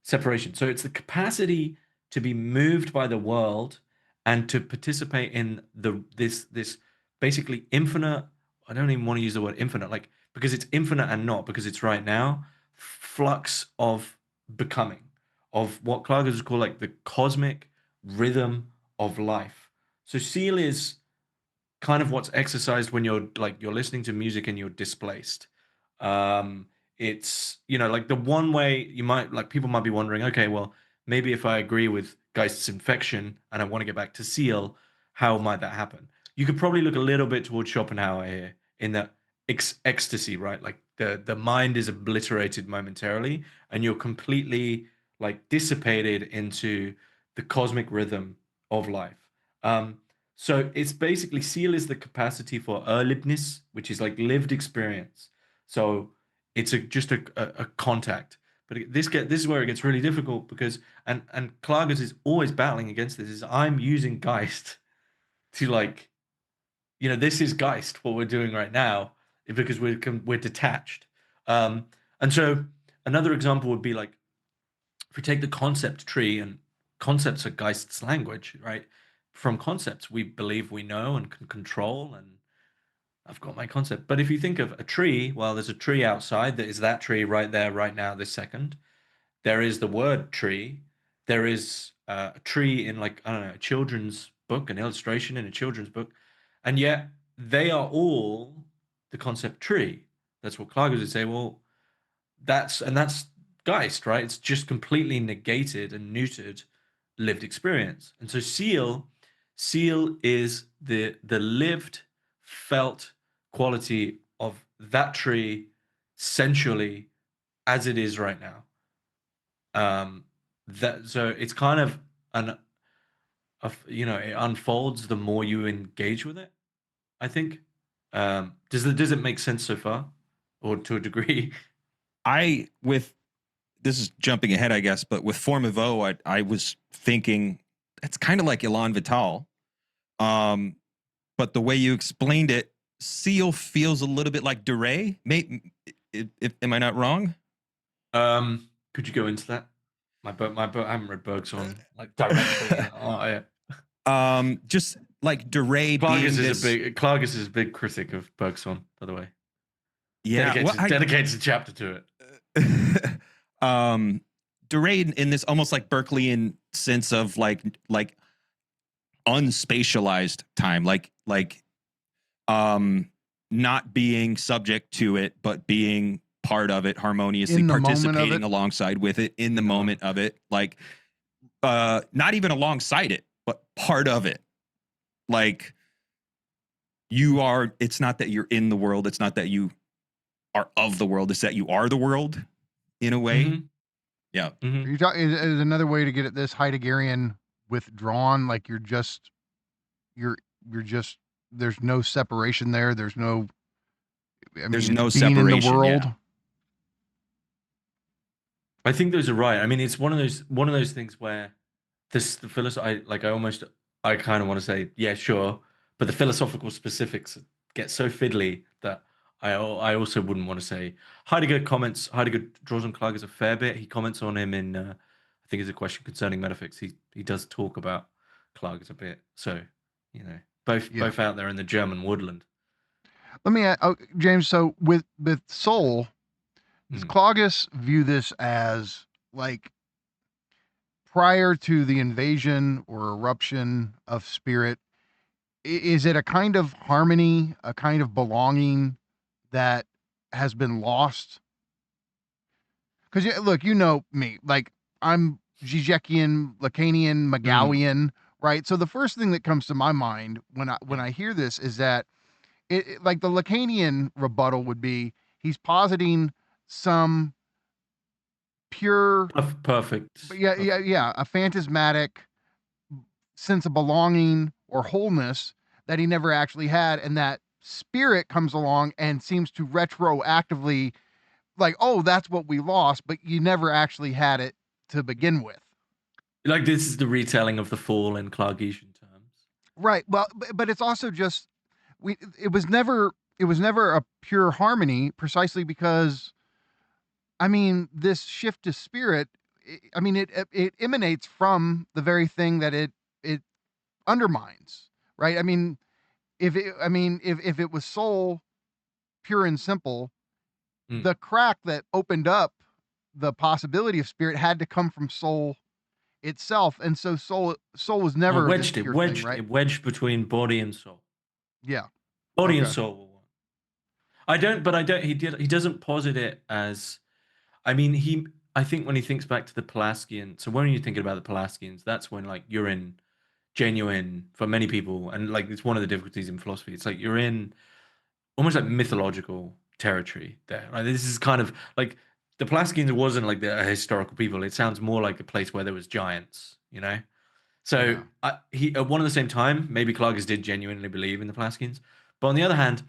separation. So it's the capacity to be moved by the world and to participate in this basically infinite, I don't even want to use the word infinite, like, because it's infinite and not, because it's right now, flux of becoming, of what Klages would call like the cosmic rhythm of life. So Seele is kind of what's exercised when you're listening to music and you're displaced. It's, like the one way you might, like, people might be wondering, okay, well, maybe if I agree with Geist's infection and I want to get back to Seele, how might that happen? You could probably look a little bit towards Schopenhauer here in that ecstasy, right? Like the mind is obliterated momentarily and you're completely like dissipated into the cosmic rhythm of life. So it's basically, Seele is the capacity for Erlebnis, which is like lived experience. So it's just a contact. But this is where it gets really difficult, because and Klages is always battling against this. Is I'm using Geist to like, this is Geist, what we're doing right now, because we're detached. And so another example would be like, if we take the concept tree, and concepts are Geist's language, right? From concepts, we believe we know and can control, and I've got my concept. But if you think of a tree, well, there's a tree outside that is that tree right there, right now, this second. There is the word tree. There is a tree in, like, I don't know, a children's book, an illustration in a children's book. And yet they are all the concept tree. That's what Klages would say. Well, that's Geist, right? It's just completely negated and neutered lived experience. And so Seele is the lived, felt quality of that tree sensually as it is right now. So it's kind of it unfolds the more you engage with it, I think. Does it make sense so far, or to a degree? This is jumping ahead, I guess, but with Form of O, I was thinking it's kind of like Elan Vital. but the way you explained it, Seele feels a little bit like Duray. Am I not wrong? Could you go into that? My book. I haven't read Bergson like directly. Just like Duray being this. Klages is a big critic of Bergson, by the way. Yeah, dedicates a chapter to it. Duray in this almost like Berkeleyan sense of like unspatialized time, like not being subject to it, but being part of it, harmoniously participating alongside with it in the moment of it, like not even alongside it, but part of it. Like it's not that you're in the world, it's not that you are of the world, it's that you are the world in a way. Mm-hmm. Yeah. Mm-hmm. Is another way to get at this Heideggerian withdrawn, like you're just there's no separation there. There's no no being separation in the world. Yeah. I think those are right. I mean, it's one of those things where the philosophy, I kind of want to say, yeah, sure, but the philosophical specifics get so fiddly that I also wouldn't want to say. Heidegger draws on Klages a fair bit. He comments on him in, I think it's a question concerning metaphysics. He does talk about Klages a bit. So, both out there in the German woodland. Let me ask, James, so with soul, does Klages view this as like prior to the invasion or eruption of spirit? Is it a kind of harmony, a kind of belonging that has been lost? Because look, you know me, like I'm Žižekian, Lacanian, Magawian, right? So the first thing that comes to my mind when I hear this is that it like the Lacanian rebuttal would be he's positing some pure perfect, a phantasmatic sense of belonging or wholeness that he never actually had, and that spirit comes along and seems to retroactively like, oh, that's what we lost, but you never actually had it to begin with. Like this is the retelling of the fall in Klagesian terms, right? Well, but it's also just it was never a pure harmony, precisely because I mean this shift to spirit, I mean it emanates from the very thing that it undermines, right? I mean if it was soul pure and simple, the crack that opened up the possibility of spirit had to come from soul itself, and so soul was never wedged between body and soul. Yeah, body and soul. He doesn't posit it as. I mean, I think when he thinks back to the Palaskian, so when you're thinking about the Palaskians, that's when like you're in genuine, for many people, and like it's one of the difficulties in philosophy. It's like you're in almost like mythological territory there. Like this is kind of like the Palaskians wasn't like the historical people. It sounds more like a place where there was giants, So he at one and the same time, maybe Klages did genuinely believe in the Palaskians, but on the other hand,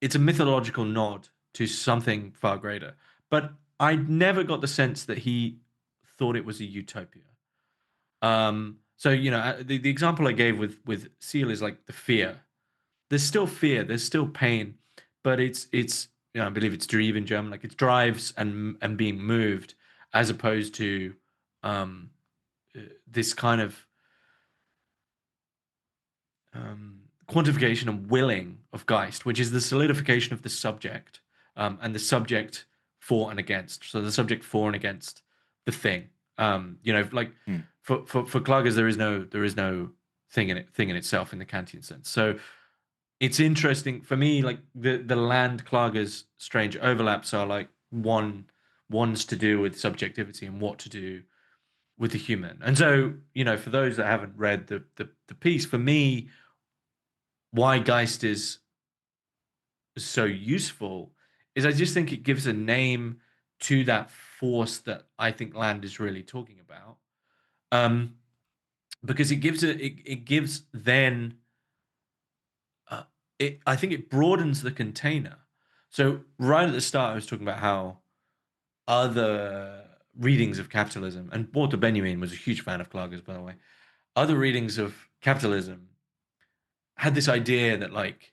it's a mythological nod to something far greater. But I never got the sense that he thought it was a utopia. So the example I gave with Seele is like the fear. There's still fear, there's still pain, but it's I believe it's drive in German, like it drives and being moved, as opposed to this kind of quantification and willing of Geist, which is the solidification of the subject and the subject for and against. So the subject for and against the thing. For Klages, there is no thing in itself in the Kantian sense. So it's interesting for me, like the Land Klages strange overlaps are like one's to do with subjectivity and what to do with the human. And so, for those that haven't read the piece, for me, why Geist is so useful is I just think it gives a name to that force that I think Land is really talking about. Because it gives I think it broadens the container. So right at the start, I was talking about how other readings of capitalism, and Walter Benjamin was a huge fan of Klages, by the way, other readings of capitalism had this idea that like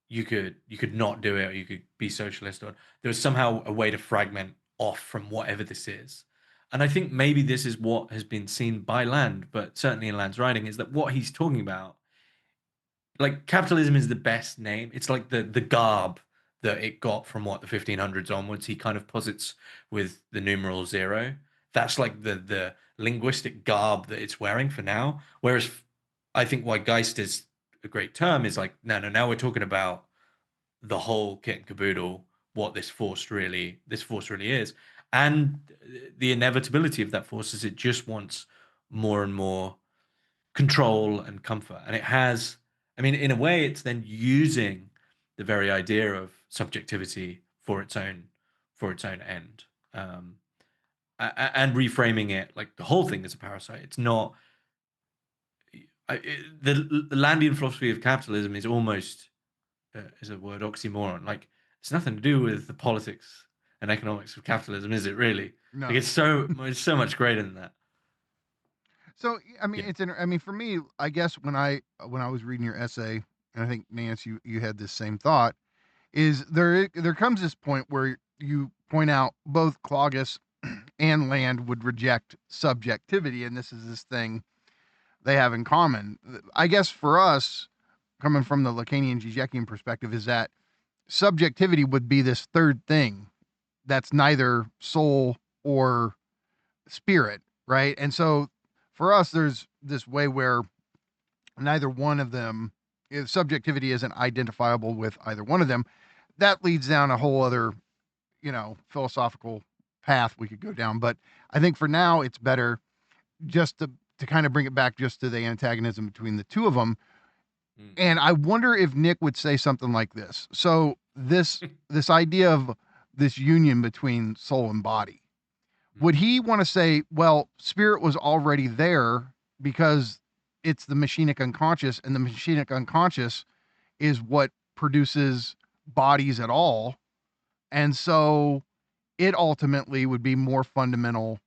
you could not do it, or you could be socialist, or there was somehow a way to fragment off from whatever this is. And I think maybe this is what has been seen by Land, but certainly in Land's writing, is that what he's talking about, like capitalism is the best name. It's like the garb that it got from what the 1500s onwards. He kind of posits with the numeral 0. That's like the linguistic garb that it's wearing for now. Whereas I think why Geist is a great term is like, no, now we're talking about the whole kit and caboodle, what this force really is, and the inevitability of that force is it just wants more and more control and comfort. And it has, I mean, in a way, it's then using the very idea of subjectivity for its own end, and reframing it like the whole thing is a parasite. It's not. The Landian philosophy of capitalism is almost is a word oxymoron. Like it's nothing to do with the politics and economics of capitalism, is it really? No. Like it's so much greater than that. So I mean, I mean, for me, I guess when I was reading your essay, and I think Nance, you had this same thought, is there comes this point where you point out both Klages and Land would reject subjectivity, and this is this thing they have in common. I guess for us, coming from the Lacanian Žižekian perspective, is that subjectivity would be this third thing that's neither soul or spirit, right? And so for us, there's this way where neither one of them, if subjectivity isn't identifiable with either one of them, that leads down a whole other, philosophical path we could go down. But I think for now, it's better just to kind of bring it back just to the antagonism between the two of them. And I wonder if Nick would say something like this. So this idea of this union between soul and body, would he want to say, well, spirit was already there because it's the machinic unconscious, and the machinic unconscious is what produces bodies at all. And so it ultimately would be more fundamental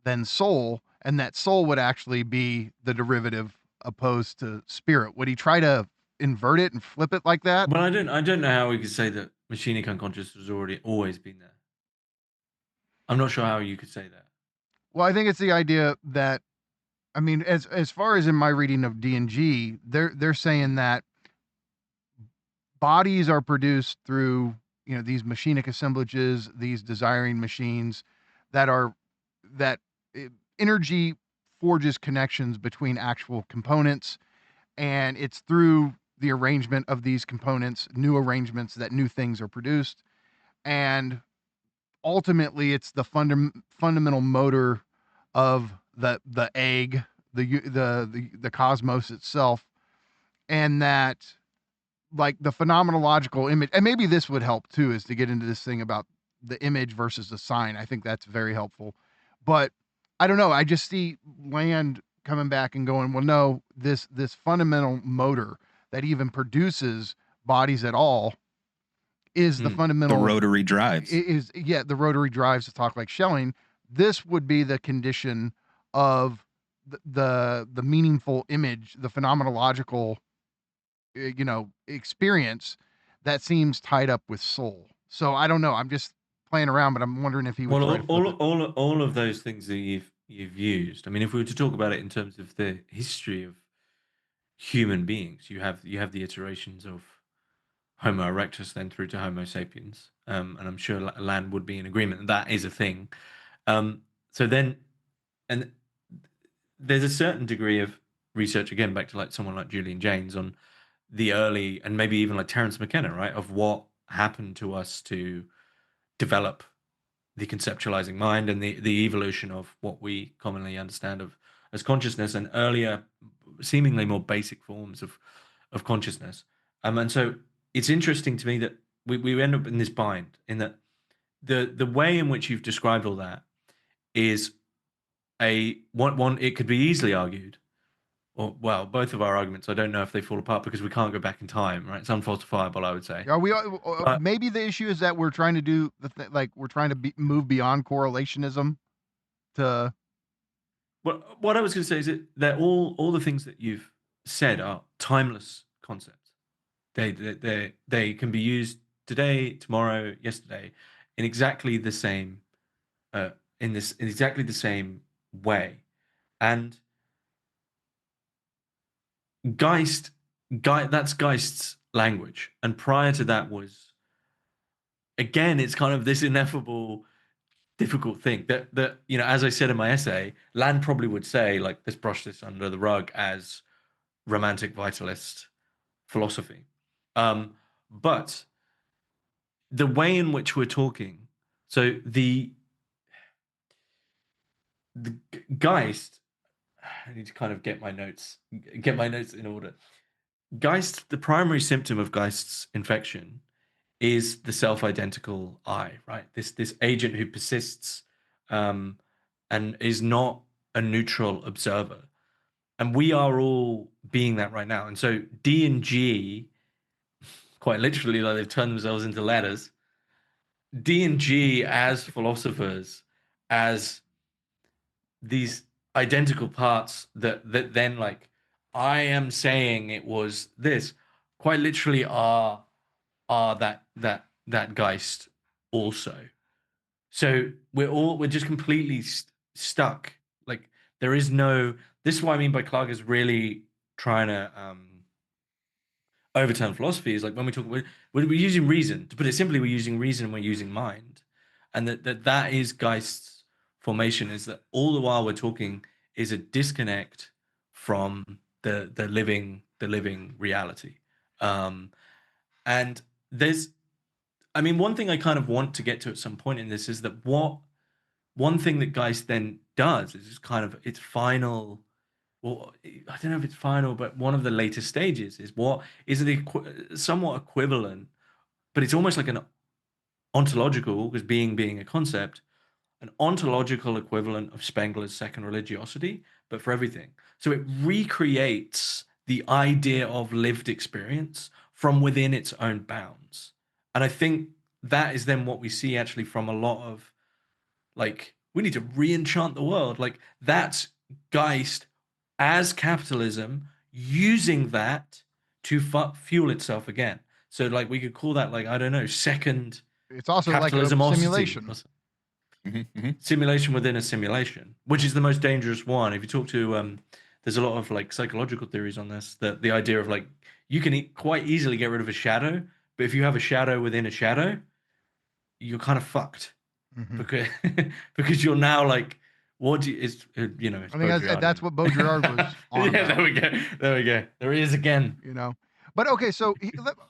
than soul, and that soul would actually be the derivative opposed to spirit. Would he try to invert it and flip it like that? But I don't know how we could say that machinic unconscious has always been there. I'm not sure how you could say that. Well, I think it's the idea that, I mean, as far as in my reading of D&G, they're saying that bodies are produced through, these machinic assemblages, these desiring machines that energy forges connections between actual components, and it's through the arrangement of these components, new arrangements, that new things are produced. And ultimately it's the fundamental motor of the egg, the cosmos itself, and that like the phenomenological image, and maybe this would help too, is to get into this thing about the image versus the sign. I think that's very helpful. But I don't know, I just see Land coming back and going, well, no, this fundamental motor that even produces bodies at all is the fundamental, the rotary drives. The rotary drives, to talk like Schelling. This would be the condition of the meaningful image, the phenomenological experience that seems tied up with soul. So I don't know, I'm just playing around, but I'm wondering if he would all of those things that you've used. I mean, if we were to talk about it in terms of the history of human beings, you have the iterations of Homo erectus then through to Homo sapiens, and I'm sure Land would be in agreement that is a thing. So then, and there's a certain degree of research, again back to like someone like Julian Jaynes, on the early, and maybe even like Terence McKenna, right, of what happened to us to develop the conceptualizing mind and the evolution of what we commonly understand as consciousness, and earlier, seemingly more basic forms of consciousness. And so it's interesting to me that we end up in this bind, in that the way in which you've described all that is one. It could be easily argued, or well, both of our arguments, I don't know if they fall apart because we can't go back in time, right? It's unfalsifiable, I would say. Are we? Maybe the issue is that we're trying to do we're trying to move beyond correlationism to. What I was going to say is that all the things that you've said are timeless concepts. They can be used today, tomorrow, yesterday, in exactly the same in exactly the same way. And that's Geist's language. And prior to that was, again, it's kind of this ineffable, difficult thing that as I said in my essay, Land probably would say, like, let's brush this under the rug as romantic vitalist philosophy. But the way in which we're talking, so the Geist, I need to kind of get my notes in order. Geist, the primary symptom of Geist's infection is the self-identical I, right? This agent who persists and is not a neutral observer. And we are all being that right now. And so D and G, quite literally, like, they've turned themselves into letters. D and G as philosophers, as these identical parts that then, like, I am saying it was this, quite literally are that Geist also. So we're just completely stuck. Like, there is no. This is what I mean by Klages really trying to overturn philosophy. Is like, when we talk, we're using reason. To put it simply, we're using reason and we're using mind, and that is Geist's formation. Is that all the while we're talking is a disconnect from the living reality. And there's, I mean, one thing I kind of want to get to at some point in this is that one thing that Geist then does is just kind of its final, well, I don't know if it's final, but one of the later stages is what is somewhat equivalent, but it's almost like an ontological, because being a concept, an ontological equivalent of Spengler's second religiosity, but for everything. So it recreates the idea of lived experience from within its own bounds. And I think that is then what we see actually from a lot of, like, we need to re-enchant the world. Like, that's Geist as capitalism using that to fuel itself again. So, like, we could call that, like, I don't know, second. It's also like a simulation. Simulation within a simulation, which is the most dangerous one. If you talk to, there's a lot of, like, psychological theories on this, that the idea of, like, you can quite easily get rid of a shadow, but if you have a shadow within a shadow, you're kind of fucked. Because you're now, like, what do you, is you know? I mean, that's what Baudrillard was on. Yeah, about. There we go. There he is again. But okay, so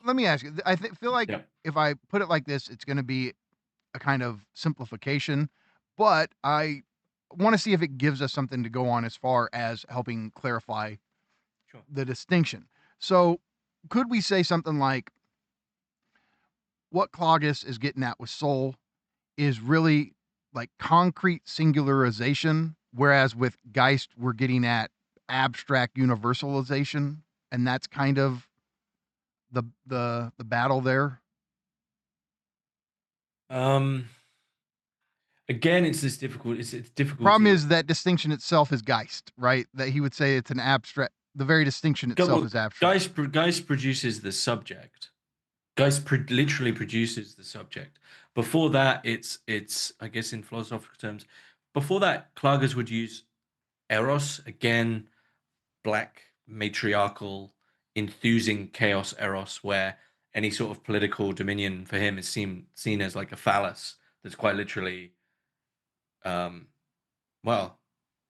let me ask you. I feel like if I put it like this, it's going to be a kind of simplification, but I want to see if it gives us something to go on as far as helping clarify the distinction. So could we say something like what Klages is getting at with soul is really like concrete singularization, whereas with Geist we're getting at abstract universalization, and that's kind of the battle there? Again, it's this difficult. It's difficult. Problem is that distinction itself is Geist, right? That he would say it's an abstract. The very distinction itself is abstract. Geist produces the subject. Geist literally produces the subject. Before that, it's I guess in philosophical terms. Before that, Klages would use eros, again, black matriarchal enthusing chaos eros, where any sort of political dominion for him is seen as like a phallus that's quite literally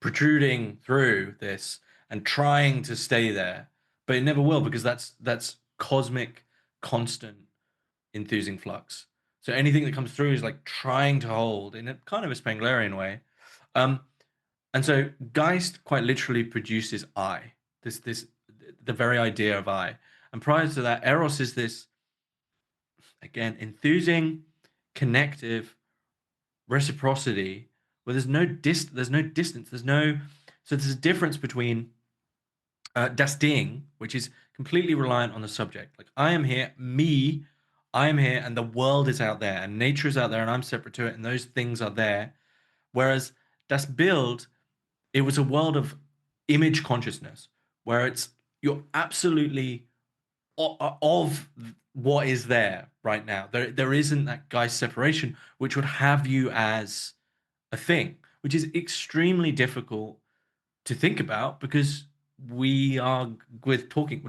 protruding through this and trying to stay there, but it never will, because that's cosmic constant enthusing flux. So anything that comes through is like trying to hold in a kind of a Spenglerian way. And so Geist quite literally produces I, the very idea of I. And prior to that, eros is this, again, enthusing, connective reciprocity, where there's no distance, so there's a difference between das Ding, which is completely reliant on the subject. Like, I am here, I am here, and the world is out there, and nature is out there, and I'm separate to it, and those things are there. Whereas das Bild, it was a world of image consciousness, where you're absolutely of what is there right now. There isn't that Geist separation, which would have you as a thing, which is extremely difficult to think about because we're talking,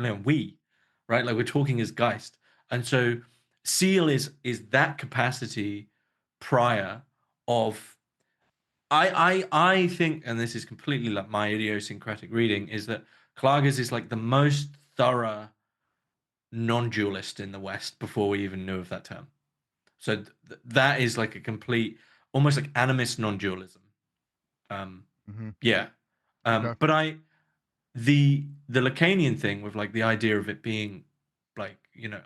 right? Like we're talking as Geist. And so Seele is that capacity prior of, I think, and this is completely like my idiosyncratic reading, is that Klages is like the most thorough non-dualist in the West before we even knew of that term. So that is like a complete, almost like animist non-dualism. Yeah. Okay. But the Lacanian thing with like the idea of it being like,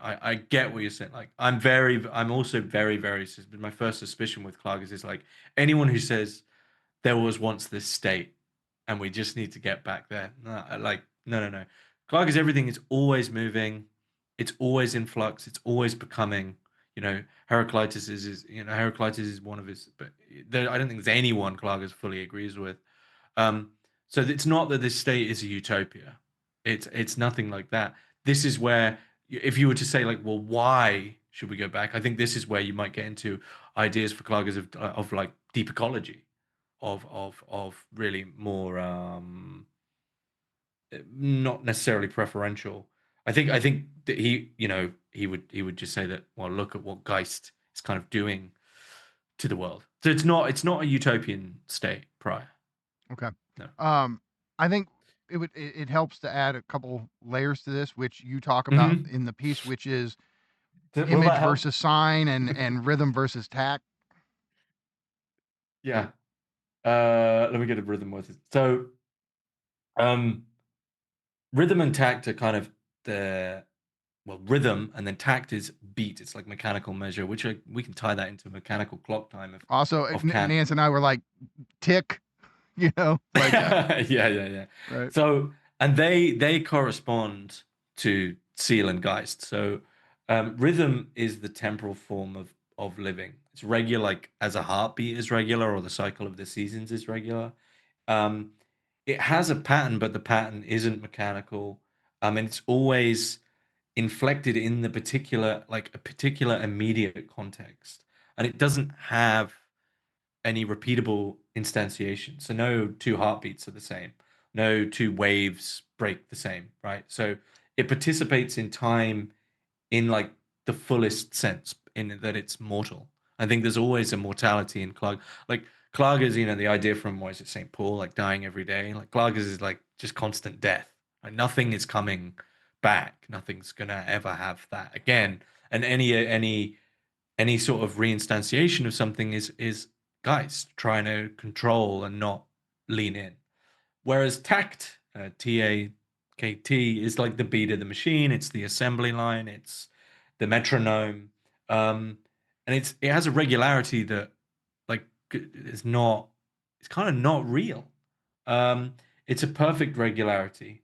I get what you're saying. Like I'm also very, very, my first suspicion with Klages is like anyone who says there was once this state and we just need to get back there. No. Klages, everything is always moving. It's always in flux. It's always becoming, Heraclitus is one of his, but I don't think there's anyone Klages fully agrees with. So it's not that this state is a utopia. It's nothing like that. This is where, if you were to say like, well, why should we go back? I think this is where you might get into ideas for Klages of like deep ecology, of really more not necessarily preferential. I think that he would just say that, well, look at what Geist is kind of doing to the world. So it's not a utopian state prior. Okay. No. I think it helps to add a couple layers to this, which you talk about in the piece, which is image versus sign and rhythm versus tact. Yeah. Let me get a rhythm with it. So, rhythm and tact are kind of rhythm, and then tact is beat. It's like mechanical measure, which we can tie that into mechanical clock time. Also, Kant. Nance and I were like, tick, like yeah. Right. So, and they correspond to Seele and Geist. So, rhythm is the temporal form of living. It's regular, like as a heartbeat is regular, or the cycle of the seasons is regular. It has a pattern, but the pattern isn't mechanical. And it's always inflected in a particular immediate context, and it doesn't have any repeatable instantiation. So no two heartbeats are the same. No two waves break the same, right? So it participates in time in like the fullest sense, in that it's mortal. I think there's always a mortality in Klages. Like Klages, the idea from, what is it, St. Paul, like dying every day. Like Klages is like just constant death. Like nothing is coming back. Nothing's gonna ever have that again. And any sort of reinstantiation of something is Geist trying to control and not lean in. Whereas tact, T-A-K-T, is like the beat of the machine. It's the assembly line. It's the metronome, and it has a regularity that like is not. It's kind of not real. It's a perfect regularity.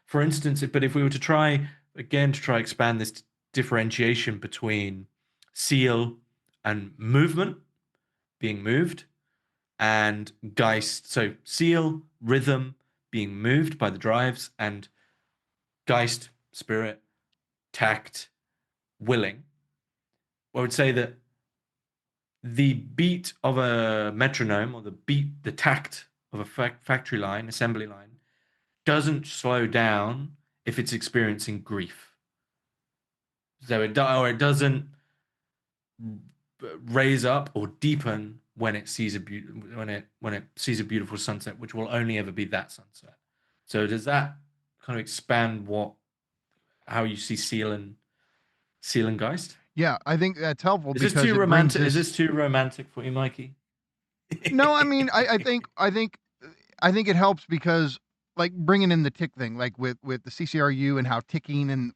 For instance, but if we were to try expand this differentiation between Seele and movement, being moved, and Geist. So Seele, rhythm, being moved by the drives, and Geist, spirit, tact, willing. I would say that the beat of a metronome, or the tact of a factory line, assembly line, doesn't slow down if it's experiencing grief. So it doesn't raise up or deepen when it sees a beautiful sunset, which will only ever be that sunset. So does that kind of expand how you see Seele and Geist? Yeah, I think that's helpful. Is this too romantic? Is this too romantic for you, Mikey? No, I mean, I think it helps because, like, bringing in the tick thing, like with the CCRU and how ticking and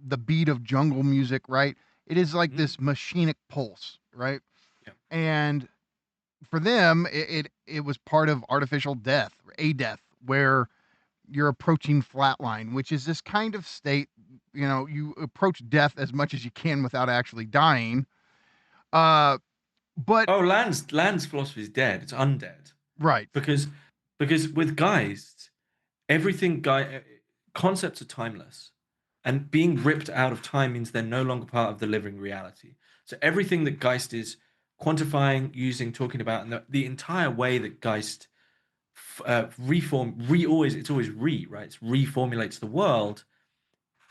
the beat of jungle music, right? It is like this machinic pulse, right? Yeah. And for them, it was part of artificial death, a death, where you're approaching flatline, which is this kind of state, you approach death as much as you can without actually dying. But Land's philosophy is dead. It's undead. Right. Because with Geist, everything concepts are timeless. And being ripped out of time means they're no longer part of the living reality. So everything that Geist is quantifying, using, talking about, and the entire way that Geist it's always right? It reformulates the world,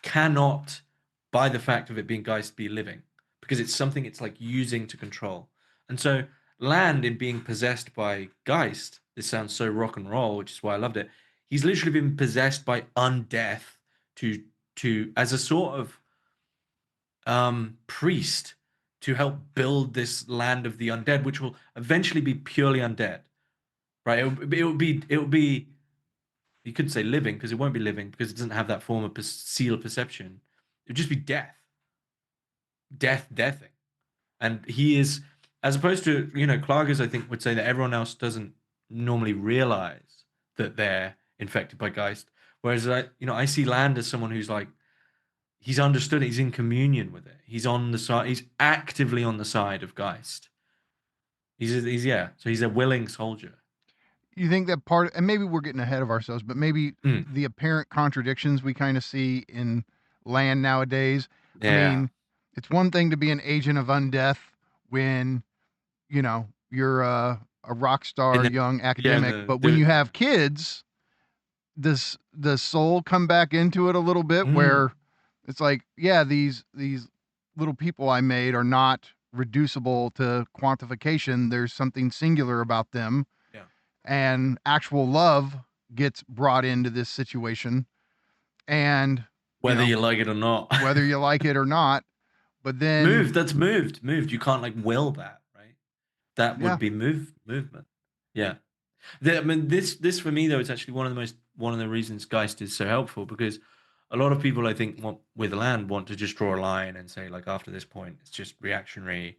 cannot, by the fact of it being Geist, be living, because it's something it's like using to control. And so Land, in being possessed by Geist, this sounds so rock and roll, which is why I loved it. He's literally been possessed by undeath to as a sort of priest to help build this land of the undead, which will eventually be purely undead, right? It will be. You couldn't say living, because it won't be living, because it doesn't have that form of Seele perception. It would just be deathing. And he is, as opposed to, Klages, I think, would say that everyone else doesn't normally realize that they're infected by Geist. Whereas, I see Land as someone who's like, he's understood it, he's in communion with it. He's on the side, he's actively on the side of Geist. So he's a willing soldier. You think that part, and maybe we're getting ahead of ourselves, but maybe the apparent contradictions we kind of see in Land nowadays. Yeah. I mean, it's one thing to be an agent of undeath when, you're a rock star, young academic, but when you have kids, does the soul come back into it a little bit where it's like, yeah, these little people I made are not reducible to quantification. There's something singular about them. And actual love gets brought into this situation, and whether you like it or not, but then that's moved. You can't like will that, right? That would be movement. Yeah. I mean, this for me though, it's actually one of the reasons Geist is so helpful, because a lot of people, I think, with Land want to just draw a line and say, like, after this point, it's just reactionary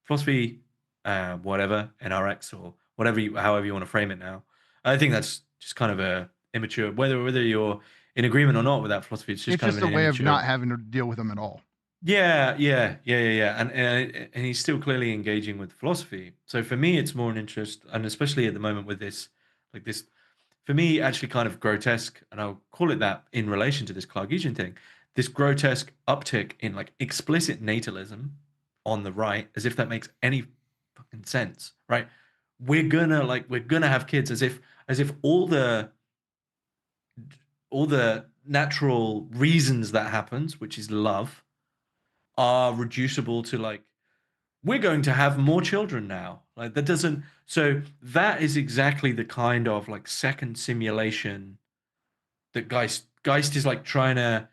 philosophy, whatever, NRX or whatever, however you want to frame it now. I think that's just kind of a immature, whether you're in agreement or not with that philosophy, it's just kind of a way of not having to deal with them at all. Yeah. And he's still clearly engaging with philosophy. So for me, it's more an interest, and especially at the moment with this, for me, actually kind of grotesque, and I'll call it that in relation to this Klagesian thing, this grotesque uptick in like explicit natalism on the right, as if that makes any fucking sense, right? We're gonna have kids as if all the natural reasons that happens, which is love, are reducible to like, we're going to have more children now. Like that doesn't, so that is exactly the kind of like second simulation that Geist is like trying to,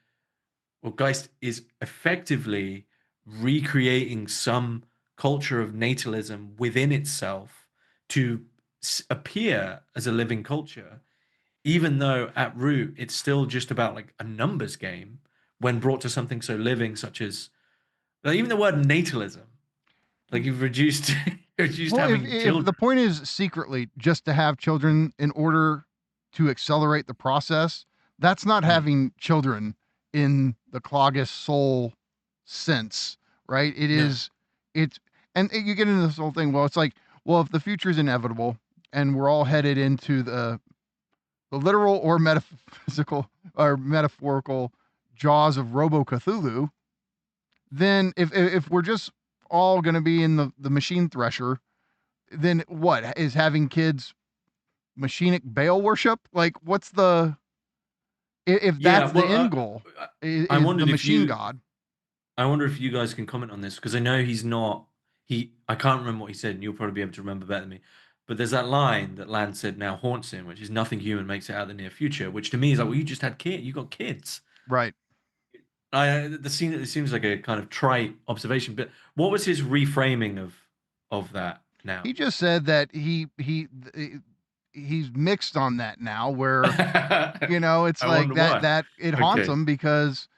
well, Geist is effectively recreating some culture of natalism within itself to appear as a living culture, even though at root it's still just about like a numbers game when brought to something so living, such as like, even the word natalism, like you've reduced having children. If the point is secretly just to have children in order to accelerate the process, that's not having children in the Klages soul sense, right? And you get into this whole thing. Well, it's like, well, if the future is inevitable and we're all headed into the literal or metaphysical or metaphorical jaws of Robo Cthulhu, then if we're just all going to be in the machine thresher, then what is having kids machinic Baal worship? Like, what's the, if that's the end goal, is the machine god? I wonder if you guys can comment on this, because I know I can't remember what he said, and you'll probably be able to remember better than me. But there's that line that Land said now haunts him, which is nothing human makes it out of the near future, which to me is like, well, you just had kids, you got kids. Right. It seems like a kind of trite observation, but what was his reframing of that now? He just said that he's mixed on that now, where it's like that it haunts him because,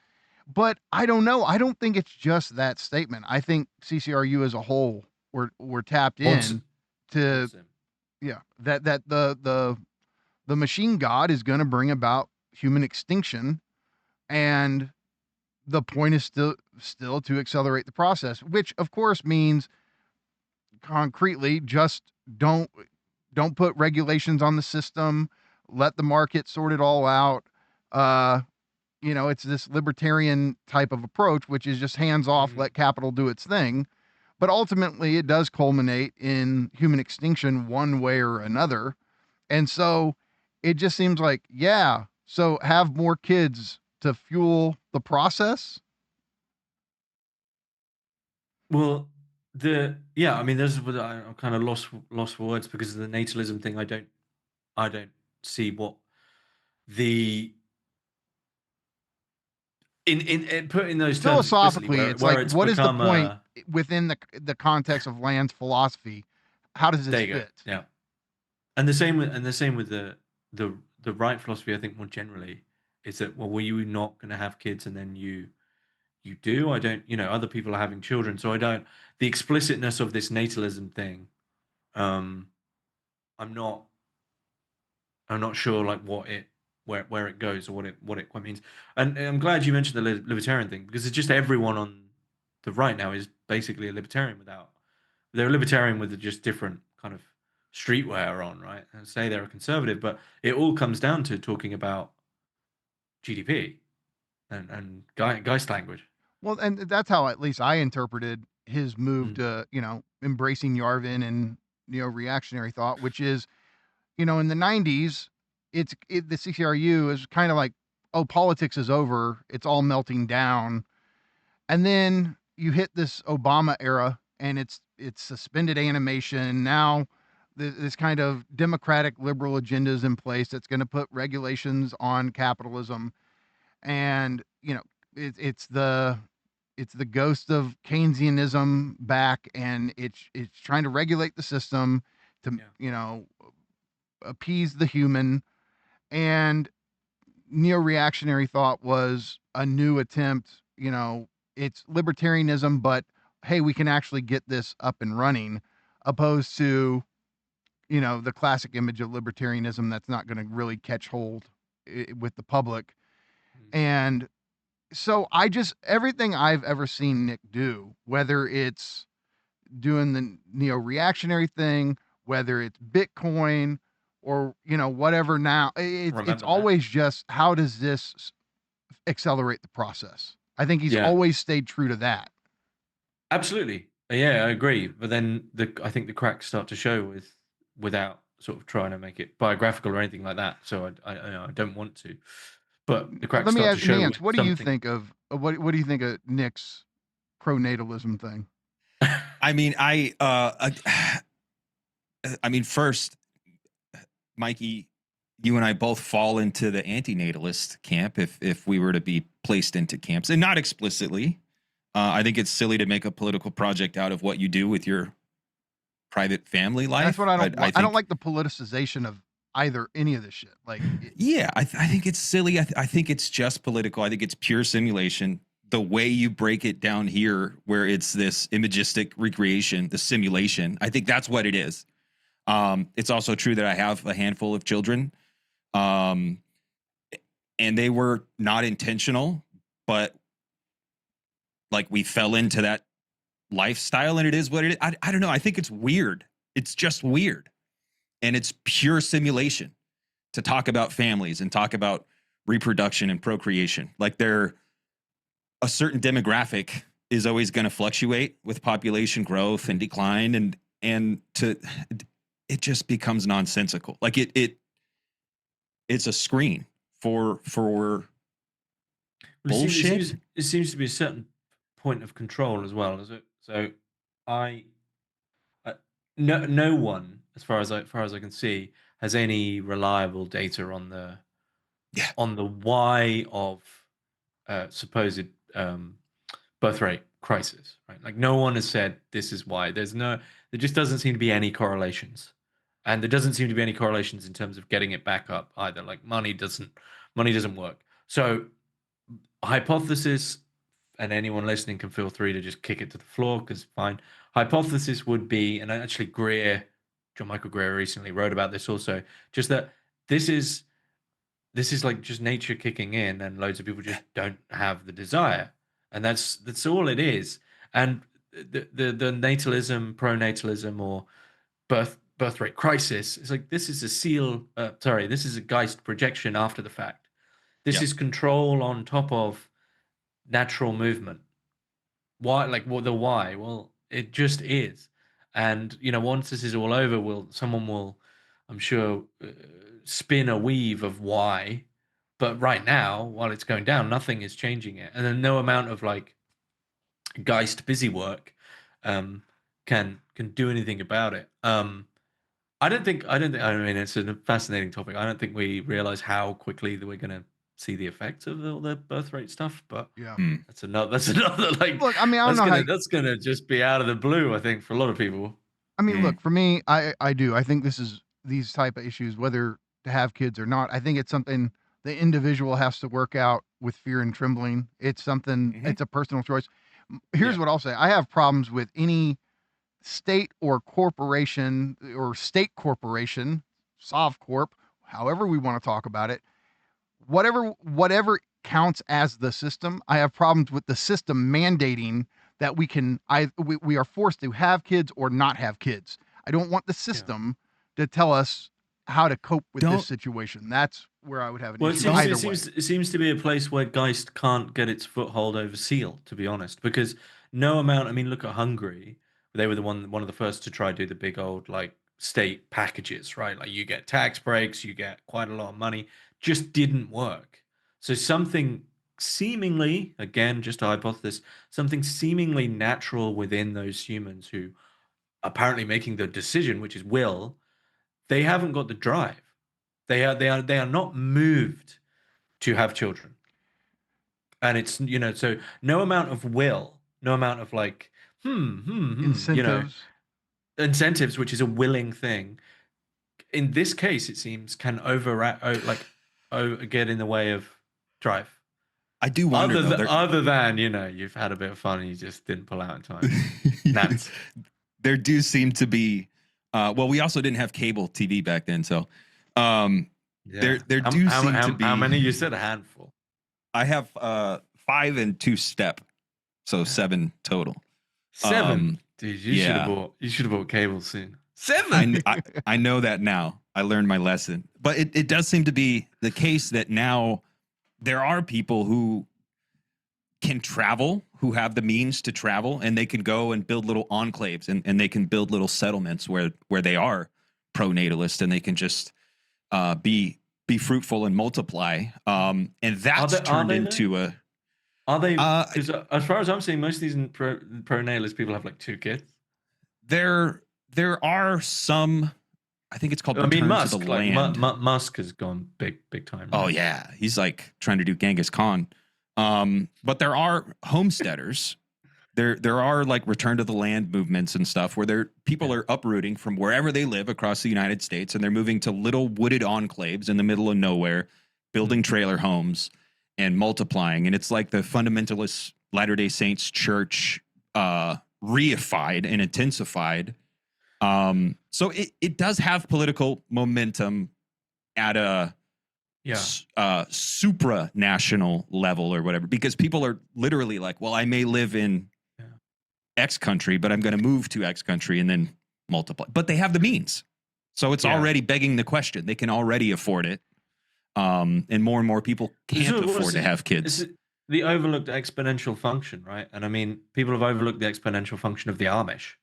but I don't know. I don't think it's just that statement. I think CCRU as a whole we're tapped in to that the machine god is going to bring about human extinction, and the point is still to accelerate the process, which of course means concretely just don't put regulations on the system, let the market sort it all out. it's this libertarian type of approach, which is just hands off, let capital do its thing. But ultimately, it does culminate in human extinction one way or another. And so it just seems like, yeah, so have more kids to fuel the process. Well, I mean, I'm kind of lost for words because of the natalism thing. I don't see what the in putting those terms explicitly, Philosophically, where it's like, it's what is the become point within the context of Land's philosophy? How does this there you go. fit? Yeah, and the same with the right philosophy. I think more generally is that, well, were you not going to have kids and then you do? I don't. Other people are having children, so I don't. The explicitness of this natalism thing, I'm not sure like what it where it goes or what it quite means. And I'm glad you mentioned the libertarian thing, because it's just everyone on the right now is basically a libertarian they're a libertarian with just different kind of streetwear on, right? And say they're a conservative, but it all comes down to talking about GDP and Geist language. Well, and that's how at least I interpreted his move Mm. to, embracing Yarvin and neo-reactionary thought, which is, in the 90s, the CCRU is kind of like, oh, politics is over, it's all melting down. And then you hit this Obama era and it's suspended animation. Now this kind of democratic liberal agendas in place that's going to put regulations on capitalism. And, it's the ghost of Keynesianism back, and it's trying to regulate the system to, appease the human. And neo-reactionary thought was a new attempt, it's libertarianism, but hey, we can actually get this up and running, opposed to, the classic image of libertarianism that's not going to really catch hold with the public. And so everything I've ever seen Nick do, whether it's doing the neo-reactionary thing, whether it's Bitcoin or, whatever now, it's Remember that. always just, how does this accelerate the process? I think he's Yeah. always stayed true to that. Absolutely. Yeah, I agree. But then I think the cracks start to show without sort of trying to make it biographical or anything like that. So I don't want to. But the cracks Let me start ask to show Nance, what do you something. think of what do you think of Nick's pro-natalism thing? I mean, first, Mikey, you and I both fall into the anti-natalist camp if we were to be placed into camps, and not explicitly. I think it's silly to make a political project out of what you do with your private family life. That's what I don't. I think, don't like the politicization of any of this shit. Like, yeah, I think it's silly. I think it's just political. I think it's pure simulation. The way you break it down here, where it's this imagistic recreation, the simulation, I think that's what it is. It's also true that I have a handful of children, and they were not intentional, but like we fell into that lifestyle, and it is what it is. I don't know. I think it's weird. It's just weird. And it's pure simulation to talk about families and talk about reproduction and procreation. Like a certain demographic is always going to fluctuate with population growth and decline, and it just becomes nonsensical. Like it's a screen for bullshit. It seems to be a certain point of control as well, is it? So no one, as far as I can see, has any reliable data on the why of supposed birth rate crisis, right? Like, no one has said this is why. There just doesn't seem to be any correlations, and there doesn't seem to be any correlations in terms of getting it back up either. Like, money doesn't work. So hypothesis, and anyone listening can feel free to just kick it to the floor, because fine. Hypothesis would be, and actually John Michael Greer recently wrote about this also, just that this is like just nature kicking in, and loads of people just don't have the desire, and that's all it is. And the natalism, pro-natalism, or birth rate crisis, it's like, this is a this is a Geist projection after the fact. This is control on top of natural movement. Why? Like, what the why? Well, it just is. And once this is all over, someone will, I'm sure, spin a weave of why. But right now, while it's going down, nothing is changing it, and then no amount of like Geist busy work can do anything about it. I don't think. I mean, it's a fascinating topic. I don't think we realize how quickly that we're going to see the effects of all the birth rate stuff. But Yeah. that's another like. Look, I mean, I don't know that's gonna just be out of the blue, I think, for a lot of people. I mean, look, for me, I do. I think these type of issues, whether to have kids or not, I think it's something the individual has to work out with fear and trembling. It's something, it's a personal choice. Here's what I'll say. I have problems with any state or corporation or state corporation, Sovcorp, however we want to talk about it, whatever counts as the system. I have problems with the system mandating that we are forced to have kids or not have kids. I don't want the system to tell us how to cope with this situation. That's where I would have an issue. It seems to be a place where Geist can't get its foothold over Seele, to be honest, because no amount. I mean, look at Hungary. They were one of the first to try to do the big old like state packages, right? Like you get tax breaks, you get quite a lot of money. Just didn't work. So something seemingly, again, just a hypothesis, something seemingly natural within those humans who apparently making the decision, which is will, they haven't got the drive. They are not moved to have children. And it's, so no amount of will, no amount of like, incentives, incentives, which is a willing thing. In this case, it seems can get in the way of drive. I do wonder, other than you've had a bit of fun and you just didn't pull out in time. Nance. There do seem to be. Well, we also didn't have cable TV back then, so there do seem to be. How many? You said a handful. I have 5 and 2 step, so 7 total. 7, dude. You should have bought cable soon. 7. I know that now. I learned my lesson, but it does seem to be the case that now there are people who can travel, who have the means to travel, and they can go and build little enclaves and they can build little settlements where they are pro-natalist and they can just be fruitful and multiply. And that's turned into a. Are they? Because as far as I'm seeing, most of these pro-natalist people have like 2 kids. There are some. I think it's called. Musk. To the Land. Musk has gone big time. Right? Oh yeah, he's like trying to do Genghis Khan. But there are homesteaders. There are like return to the land movements and stuff where people are uprooting from wherever they live across the United States and they're moving to little wooded enclaves in the middle of nowhere, building trailer homes and multiplying. And it's like the fundamentalist Latter-day Saints church reified and intensified. So it does have political momentum at a supranational level or whatever, because people are literally like, well, I may live in X country, but I'm going to move to X country and then multiply. But they have the means. So it's already begging the question. They can already afford it. And more people can't afford to have kids. It's the overlooked exponential function, right? And I mean, people have overlooked the exponential function of the Amish.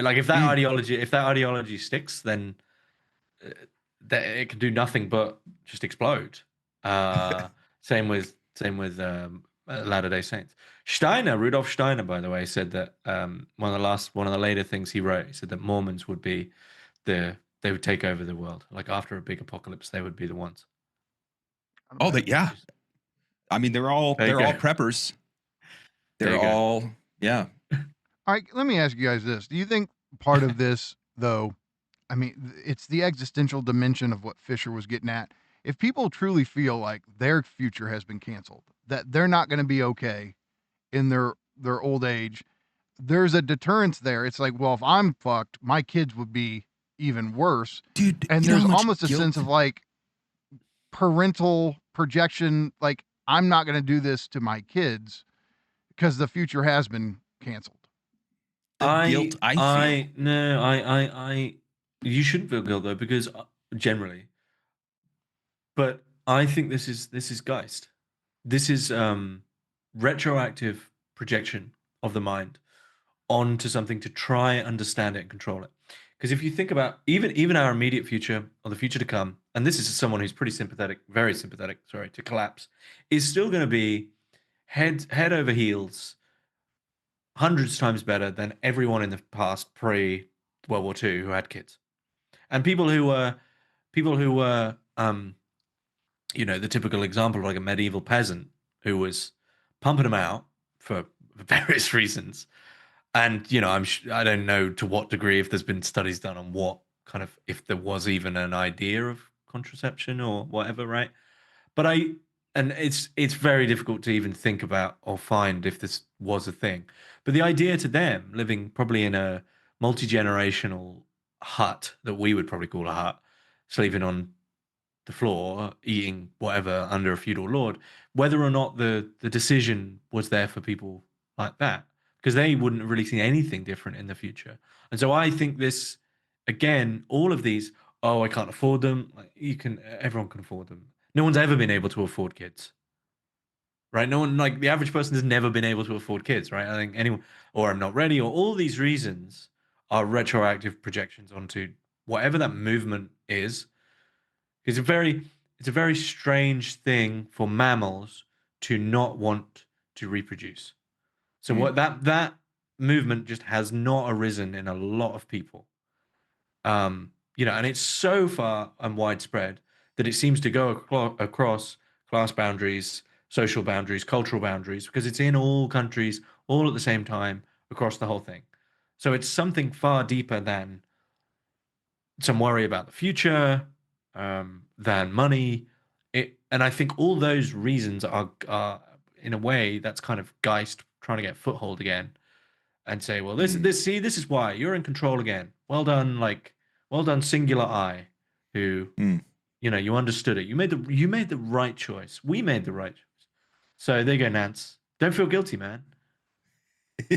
Like if that ideology sticks, then it can do nothing but just explode. Same with Latter-day Saints. Rudolf Steiner, by the way, said that one of the later things he wrote, he said that Mormons would be they would take over the world. Like after a big apocalypse, they would be the ones. Oh, I mean, they're all preppers. They're all All right, let me ask you guys this. Do you think part of this, though, I mean, it's the existential dimension of what Fisher was getting at. If people truly feel like their future has been canceled, that they're not going to be okay in their old age, there's a deterrence there. It's like, well, if I'm fucked, my kids would be even worse. Dude, and there's almost a sense of like parental projection, like I'm not going to do this to my kids because the future has been canceled. You shouldn't feel guilt though, because generally, but I think this is Geist. This is retroactive projection of the mind onto something to try and understand it and control it. Because if you think about even our immediate future or the future to come, and this is someone who's pretty sympathetic, very sympathetic, sorry, to collapse, is still going to be head over heels, hundreds times better than everyone in the past pre World War II who had kids, and people who were the typical example of like a medieval peasant who was pumping them out for various reasons. And I don't know to what degree, if there's been studies done on what kind of, if there was even an idea of contraception or whatever, right? But it's very difficult to even think about or find if this was a thing. But the idea to them, living probably in a multi-generational hut that we would probably call a hut, sleeping on the floor, eating whatever under a feudal lord, whether or not the decision was there for people like that, because they wouldn't really see anything different in the future. And so I think this, again, all of these, oh, I can't afford them. Like everyone can afford them. No one's ever been able to afford kids, right? No one, like the average person has never been able to afford kids, right? I think anyone, or I'm not ready, or all these reasons are retroactive projections onto whatever that movement is. It's a very strange thing for mammals to not want to reproduce. So what that movement just has not arisen in a lot of people. And it's so far and widespread that it seems to go across class boundaries, social boundaries, cultural boundaries, because it's in all countries, all at the same time, across the whole thing. So it's something far deeper than some worry about the future, than money. And I think all those reasons are in a way that's kind of Geist trying to get foothold again and say, well, this is why you're in control again. Well done, Singular I, who you understood it. You made the right choice. We made the right choice. So there you go, Nance. Don't feel guilty, man.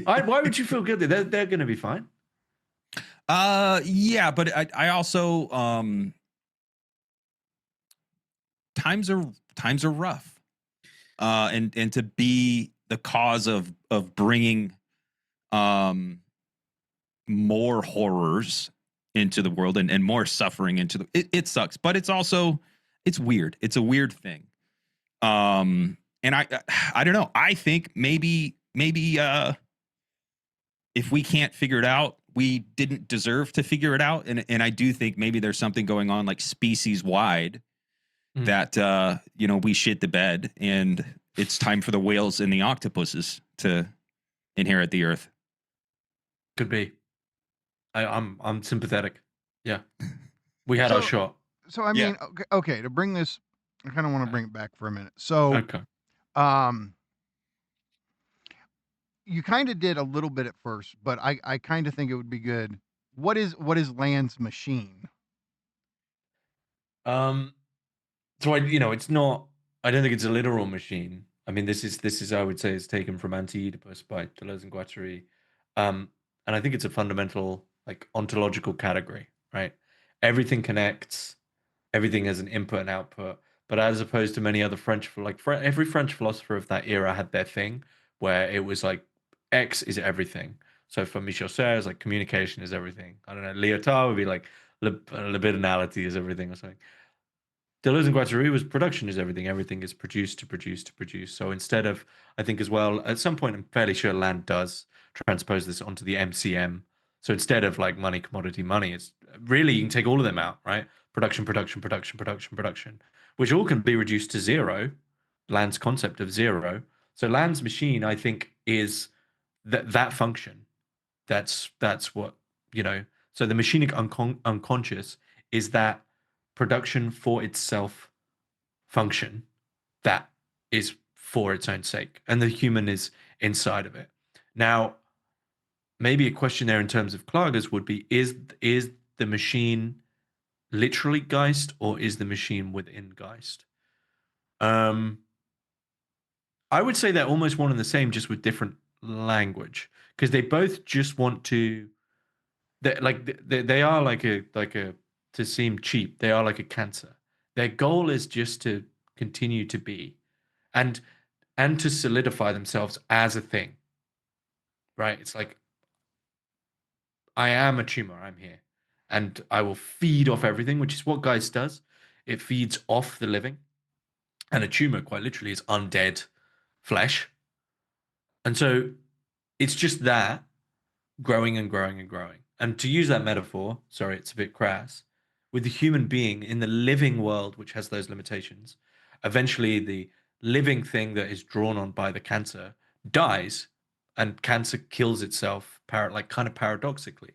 Why would you feel guilty? They're going to be fine. Yeah, but I also times are rough, and to be the cause of bringing more horrors into the world and more suffering into it sucks, but it's weird. It's a weird thing. And I don't know. I think maybe if we can't figure it out, we didn't deserve to figure it out. And I do think maybe there's something going on like species wide that, we shit the bed and it's time for the whales and the octopuses to inherit the earth. Could be. I'm sympathetic. Yeah. We had our shot. So, I mean, okay, to bring this, I kind of want to bring it back for a minute. So, Okay. You kind of did a little bit at first, but I kind of think it would be good. What is Land's machine? So it's not. I don't think it's a literal machine. I mean, this is I would say is taken from Anti-Oedipus by Deleuze and Guattari, and I think it's a fundamental like ontological category, right? Everything connects, everything has an input and output. But as opposed to many other every French philosopher of that era had their thing where it was like X is everything. So for Michel Serres, like communication is everything. I don't know. Lyotard would be like libidinality is everything or something. Deleuze and Guattari was production is everything. Everything is produced to produce to produce. So instead of, I think as well, at some point, I'm fairly sure Land does transpose this onto the MCM. So instead of like money, commodity, money, it's really, you can take all of them out, right? Production, production, production, production, production, which all can be reduced to zero. Land's concept of zero. So Land's machine, I think, is that function. That's what, so the machinic unconscious is that production for itself function that is for its own sake, and the human is inside of it. Now, maybe a question there in terms of Klages would be: is the machine literally Geist, or is the machine within Geist? I would say they're almost one and the same, just with different language, because they both just want to. They are like a to seem cheap. They are like a cancer. Their goal is just to continue to be, and to solidify themselves as a thing, right? It's like, I am a tumor, I'm here, and I will feed off everything, which is what Geist does. It feeds off the living, and a tumor, quite literally, is undead flesh. And so it's just that growing and growing and growing. And to use that metaphor, sorry, it's a bit crass, with the human being in the living world, which has those limitations, eventually the living thing that is drawn on by the cancer dies, and cancer kills itself, kind of paradoxically.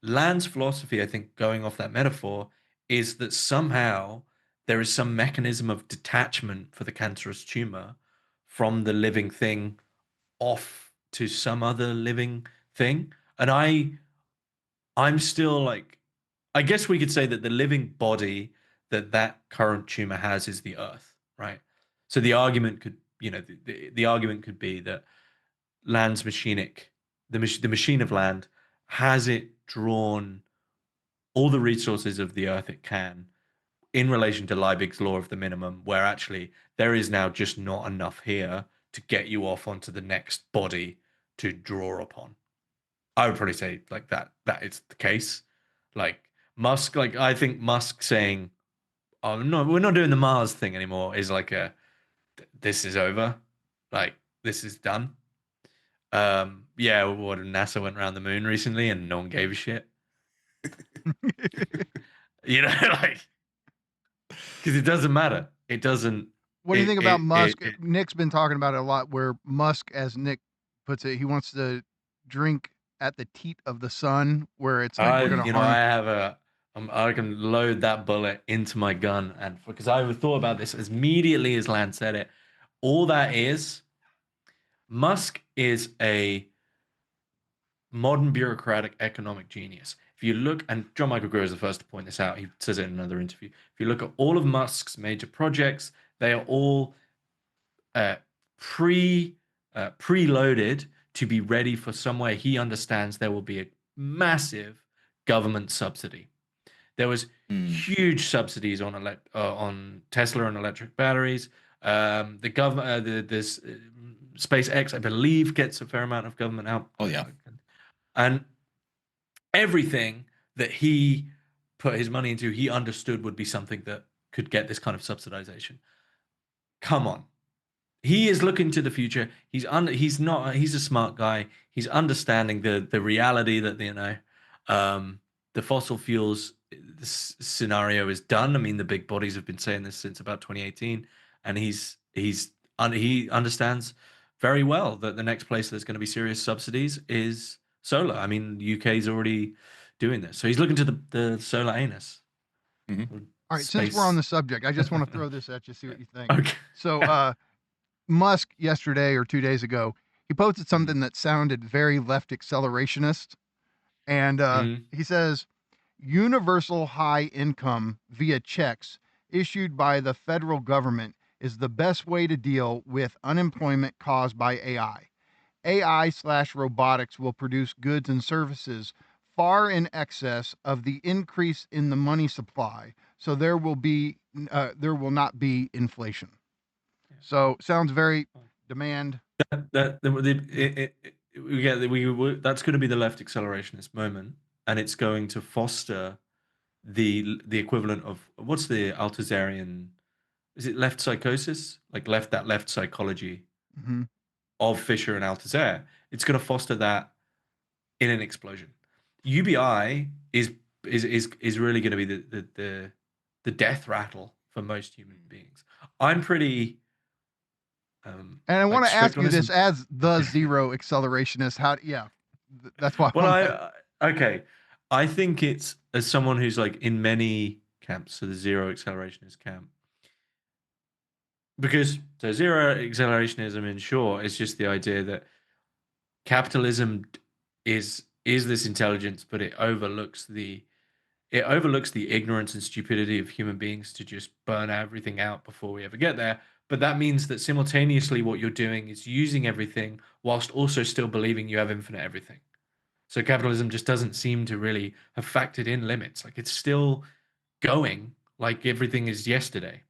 Land's philosophy, I think, going off that metaphor, is that somehow there is some mechanism of detachment for the cancerous tumor from the living thing off to some other living thing. And I'm still like, I guess we could say that the living body that current tumor has is the earth, right? So the argument could, the argument could be that Land's machinic, the machine of Land, has it drawn all the resources of the earth it can in relation to Liebig's law of the minimum, where actually there is now just not enough here to get you off onto the next body to draw upon. I would probably say like that is the case. Like Musk, I think Musk saying, "Oh no, we're not doing the Mars thing anymore," is like this is over, like this is done. Yeah, what NASA went around the moon recently and no one gave a shit. Like, because it doesn't matter. It doesn't. What do you think about Musk? Nick's been talking about it a lot, where Musk, as Nick puts it, he wants to drink at the teat of the sun, where it's like we're going to harm. I can load that bullet into my gun, and because I thought about this as immediately as Land said it. All that is, Musk is a modern bureaucratic economic genius. If you look, and John Michael Greer is the first to point this out, he says it in another interview. If you look at all of Musk's major projects, they are all preloaded to be ready for somewhere he understands there will be a massive government subsidy. There was huge subsidies on Tesla and electric batteries. The government, this SpaceX, I believe, gets a fair amount of government help. Oh yeah, and everything that he put his money into, he understood would be something that could get this kind of subsidization. Come on. He is looking to the future. He's a smart guy. He's understanding the reality that, the fossil fuels scenario is done. I mean, the big bodies have been saying this since about 2018, and he understands very well that the next place there's going to be serious subsidies is solar. I mean, the UK is already doing this. So he's looking to the solar anus. Mm-hmm. All right, since we're on the subject, I just want to throw this at you, see what you think. Okay. So Musk yesterday or 2 days ago, he posted something that sounded very left accelerationist. And he says, universal high income via checks issued by the federal government is the best way to deal with unemployment caused by AI. AI/robotics will produce goods and services far in excess of the increase in the money supply, so there will not be inflation. So sounds very demand. That's going to be the left accelerationist moment, and it's going to foster the equivalent of, what's the Althusserian? Is it left psychosis? Like left psychology of Fisher and Althusser. It's going to foster that in an explosion. UBI is really going to be the death rattle for most human beings. I'm pretty. And I want to ask you this as the zero accelerationist. That's why. Well, I think it's, as someone who's like in many camps, so the zero accelerationist camp. Because so zero accelerationism, in short, is just the idea that capitalism is this intelligence, but it overlooks the ignorance and stupidity of human beings to just burn everything out before we ever get there. But that means that simultaneously what you're doing is using everything whilst also still believing you have infinite everything. So capitalism just doesn't seem to really have factored in limits. Like, it's still going like everything is yesterday.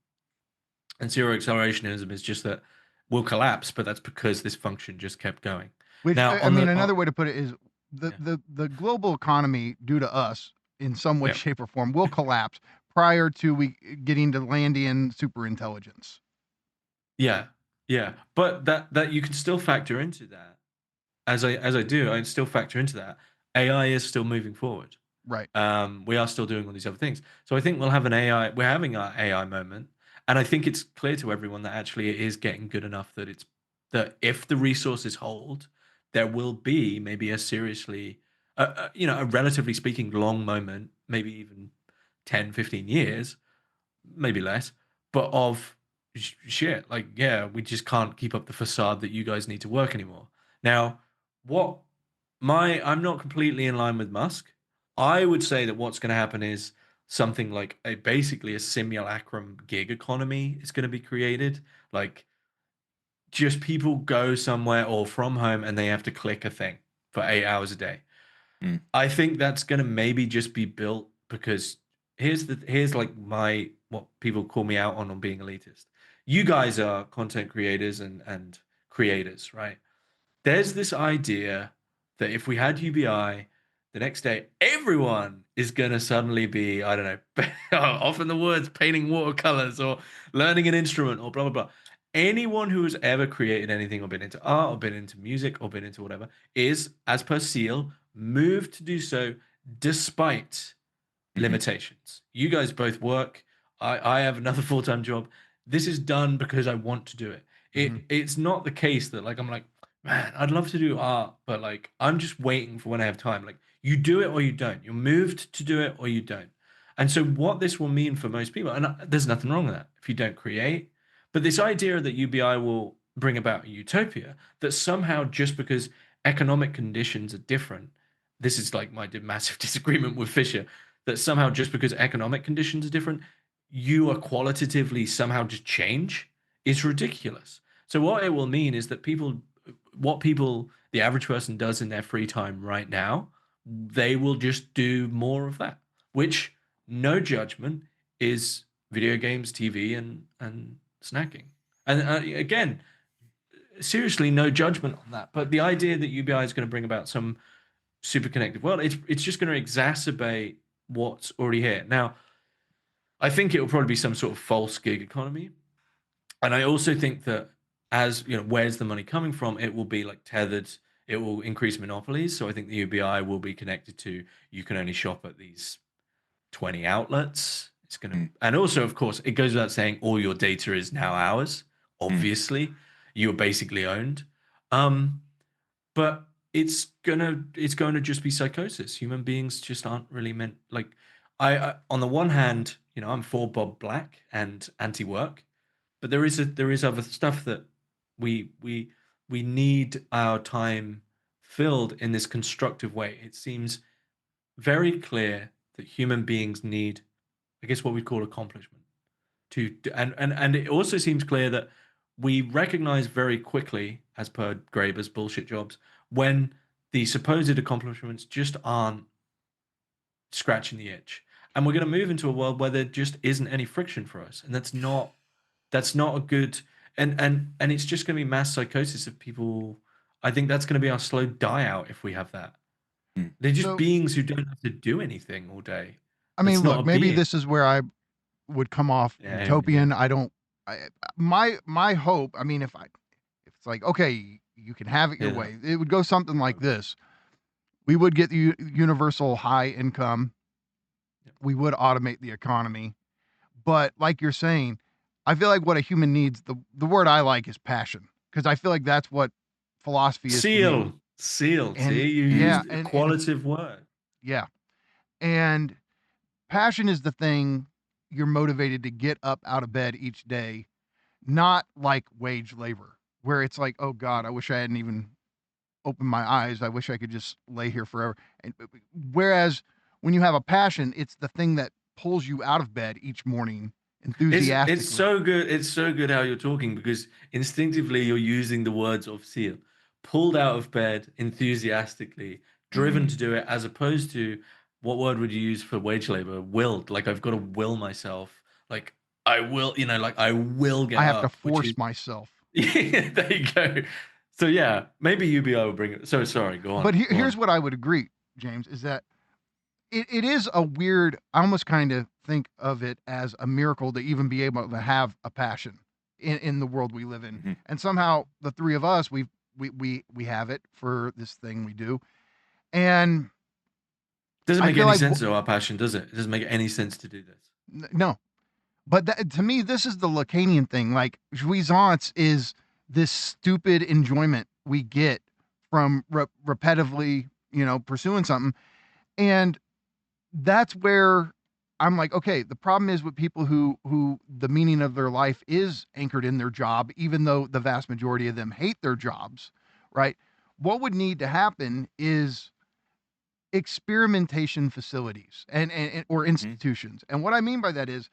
And zero accelerationism is just that we'll collapse, but that's because this function just kept going. Which Now, I mean, another way to put it is the global economy, due to us in some way, Yeah. shape, or form, will collapse prior to we getting to Landian superintelligence. Yeah, yeah, but that you can still factor into that. As I do, I still factor into that. AI is still moving forward. Right. We are still doing all these other things. So I think we'll have an AI. We're having our AI moment, and I think it's clear to everyone that actually it is getting good enough that it's that if the resources hold, there will be maybe a seriously, a relatively speaking, long moment, maybe even 10, 15 years, maybe less, but of shit, like, yeah, we just can't keep up the facade that you guys need to work anymore. Now, what I'm not completely in line with Musk. I would say that what's going to happen is something like basically a simulacrum gig economy is going to be created. Like, just people go somewhere or from home and they have to click a thing for 8 hours a day. I think that's going to maybe just be built because here's like what people call me out on being elitist. You guys are content creators and creators, right? There's this idea that if we had UBI, the next day everyone is going to suddenly be, I don't know, often the words painting watercolors or learning an instrument or blah blah blah. Anyone who has ever created anything or been into art or been into music or been into whatever is, as per Seele, moved to do so despite limitations. You guys both work. I have another full-time job. This is done because I want to do it. It's not the case that like I'm like, man, I'd love to do art, but like I'm just waiting for when I have time. Like you do it or you don't. You're moved to do it or you don't. And so what this will mean for most people, and there's nothing wrong with that if you don't create, but this idea that UBI will bring about a utopia that somehow just because economic conditions are different, this is like my massive disagreement with Fisher, that somehow just because economic conditions are different, you are qualitatively somehow just change is ridiculous. So what it will mean is that the average person does in their free time right now, they will just do more of that, which no judgment is video games, TV, and snacking. And again, seriously, no judgment on that. But the idea that UBI is going to bring about some super connected world, it's just going to exacerbate what's already here. Now, I think it will probably be some sort of false gig economy. And I also think that as you know, where's the money coming from? It will be like tethered. It will increase monopolies. So I think the UBI will be connected to you can only shop at these 20 outlets. It's going to, and also, of course, it goes without saying, all your data is now ours. Obviously, you're basically owned. But it's gonna just be psychosis. Human beings just aren't really meant like. I on the one hand, you know, I'm for Bob Black and anti-work, but there is other stuff that we need our time filled in this constructive way. It seems very clear that human beings need, I guess, what we call accomplishment. And it also seems clear that we recognize very quickly, as per Graeber's bullshit jobs, when the supposed accomplishments just aren't scratching the itch. And we're going to move into a world where there just isn't any friction for us, and that's not a good. And it's just going to be mass psychosis of people. I think that's going to be our slow die out if we have that. They're just beings who don't have to do anything all day. I mean, look, maybe this is where I would come off utopian. I don't. My hope. I mean, if it's like, okay, you can have it your way, it would go something like this. We would get the universal high income. We would automate the economy, but like you're saying, I feel like what a human needs, the word I like is passion, because I feel like that's what philosophy is. Seele. And, See, you used a qualitative word. Yeah, and passion is the thing you're motivated to get up out of bed each day, not like wage labor, where it's like, oh God, I wish I hadn't even opened my eyes. I wish I could just lay here forever. And whereas when you have a passion, it's the thing that pulls you out of bed each morning enthusiastically. It's so good. It's so good how you're talking, because instinctively you're using the words of Seele. Pulled out of bed enthusiastically, driven to do it, as opposed to what word would you use for wage labor? Willed. Like, I've got to will myself. Like, I will, like I will get I have to up, which force is myself. yeah, there you go. So yeah, maybe UBI will bring it. So sorry, go on. But go here's on. what I would agree, James, is that it is a weird, I almost kind of think of it as a miracle to even be able to have a passion in the world we live in. Mhm. And somehow the three of us, we have it for this thing we do. And Doesn't I make feel any like sense to our passion, does it? It doesn't make any sense to do this. no, but to me, this is the Lacanian thing. Like jouissance is this stupid enjoyment we get from repetitively, pursuing something. And that's where I'm like, okay, the problem is with people who the meaning of their life is anchored in their job, even though the vast majority of them hate their jobs, right? What would need to happen is experimentation facilities and or institutions. And what I mean by that is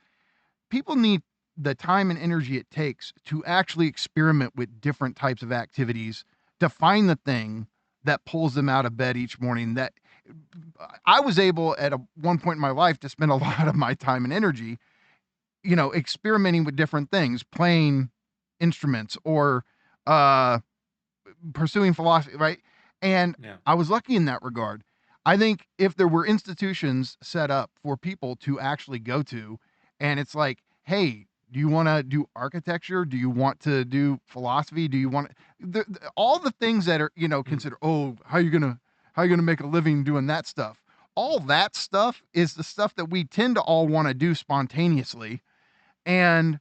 people need the time and energy it takes to actually experiment with different types of activities to find the thing that pulls them out of bed each morning. That I was able at one point in my life to spend a lot of my time and energy, experimenting with different things, playing instruments or pursuing philosophy, right? And Yeah. I was lucky in that regard. I think if there were institutions set up for people to actually go to, and it's like, hey, do you want to do architecture? Do you want to do philosophy? Do you want all the things that are, consider, oh, how you gonna make a living doing that stuff? All that stuff is the stuff that we tend to all want to do spontaneously. And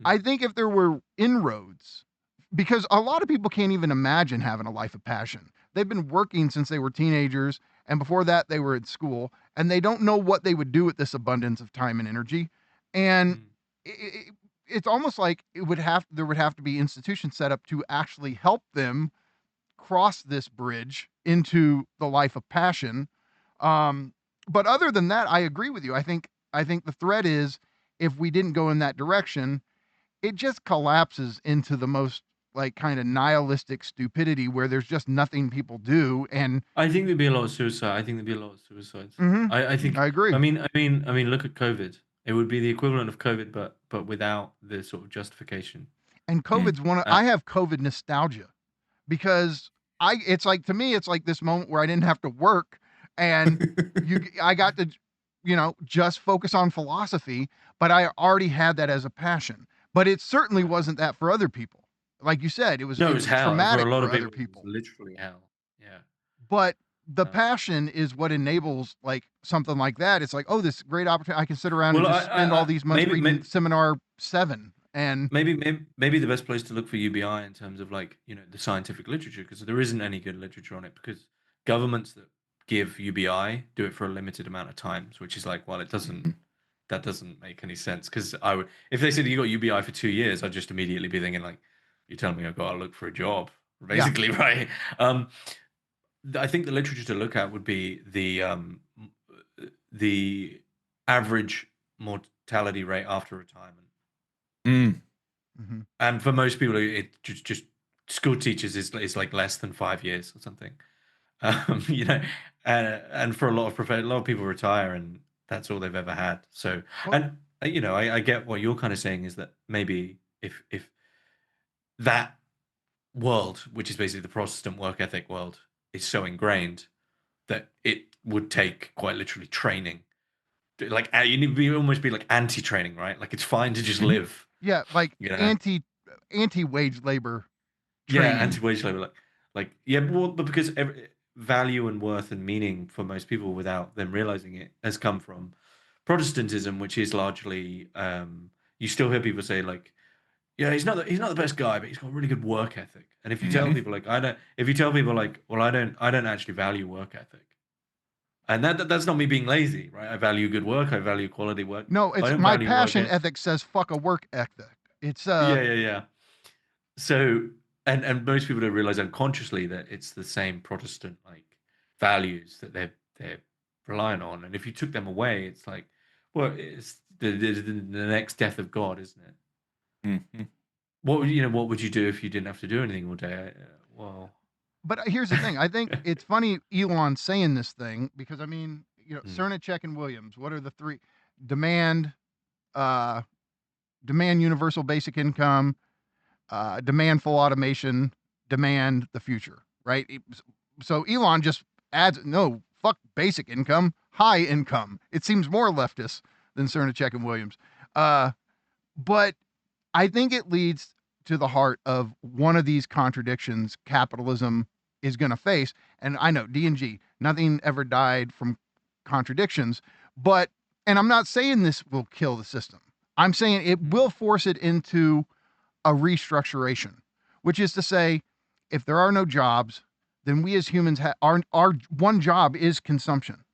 I think if there were inroads, because a lot of people can't even imagine having a life of passion. They've been working since they were teenagers, and before that, they were at school, and they don't know what they would do with this abundance of time and energy. And it's almost like there would have to be institutions set up to actually help them cross this bridge into the life of passion. But other than that, I agree with you. I think the threat is if we didn't go in that direction, it just collapses into the most like kind of nihilistic stupidity where there's just nothing people do. And I think there'd be a lot of suicide. I think there'd be a lot of suicides. I think. I agree. I mean, look at COVID. It would be the equivalent of COVID, but without the sort of justification. And COVID's I have COVID nostalgia because it's like, to me, it's like this moment where I didn't have to work and I got to, just focus on philosophy, but I already had that as a passion. But it certainly wasn't that for other people. Like you said, it was hell traumatic for a lot of other people. people. Literally hell. Yeah. But the passion is what enables like something like that. It's like, oh, this great opportunity. I can sit around and just spend all these months reading Seminar 7. And maybe the best place to look for UBI in terms of like, the scientific literature, because there isn't any good literature on it, because governments that give UBI do it for a limited amount of times, which is like, well, that doesn't make any sense. Because if they said you got UBI for 2 years, I'd just immediately be thinking like, you're telling me I've got to look for a job, basically, right? I think the literature to look at would be the average mortality rate after retirement. And for most people, it just school teachers is like less than 5 years or something. And for a lot of people retire and that's all they've ever had. So, and I get what you're kind of saying is that maybe if that world, which is basically the Protestant work ethic world, is so ingrained that it would take quite literally training. Like you almost be like anti-training, right? Like it's fine to just live. Yeah, like anti-wage labor training. Yeah, anti-wage labor. Like but because value and worth and meaning for most people without them realizing it has come from Protestantism, which is largely you still hear people say like, yeah, he's not the best guy, but he's got a really good work ethic. And if you tell people like well, I don't actually value work ethic. And that's not me being lazy, right? I value good work. I value quality work. No, it's my passion ethic says fuck a work ethic. It's yeah. So and most people don't realize unconsciously that it's the same Protestant like values that they're relying on. And if you took them away, it's like, well, it's the next death of God, isn't it? What would you do if you didn't have to do anything all day? But here's the thing. I think it's funny Elon saying this thing because I mean, Cernicek and Williams. What are the three? Demand, demand universal basic income, demand full automation, demand the future, right? So Elon just adds, no, fuck basic income, high income. It seems more leftist than Cernicek and Williams. But I think it leads to the heart of one of these contradictions capitalism is going to face. And I know D&G, nothing ever died from contradictions, but, and I'm not saying this will kill the system. I'm saying it will force it into a restructuration, which is to say, if there are no jobs, then we as humans our one job is consumption.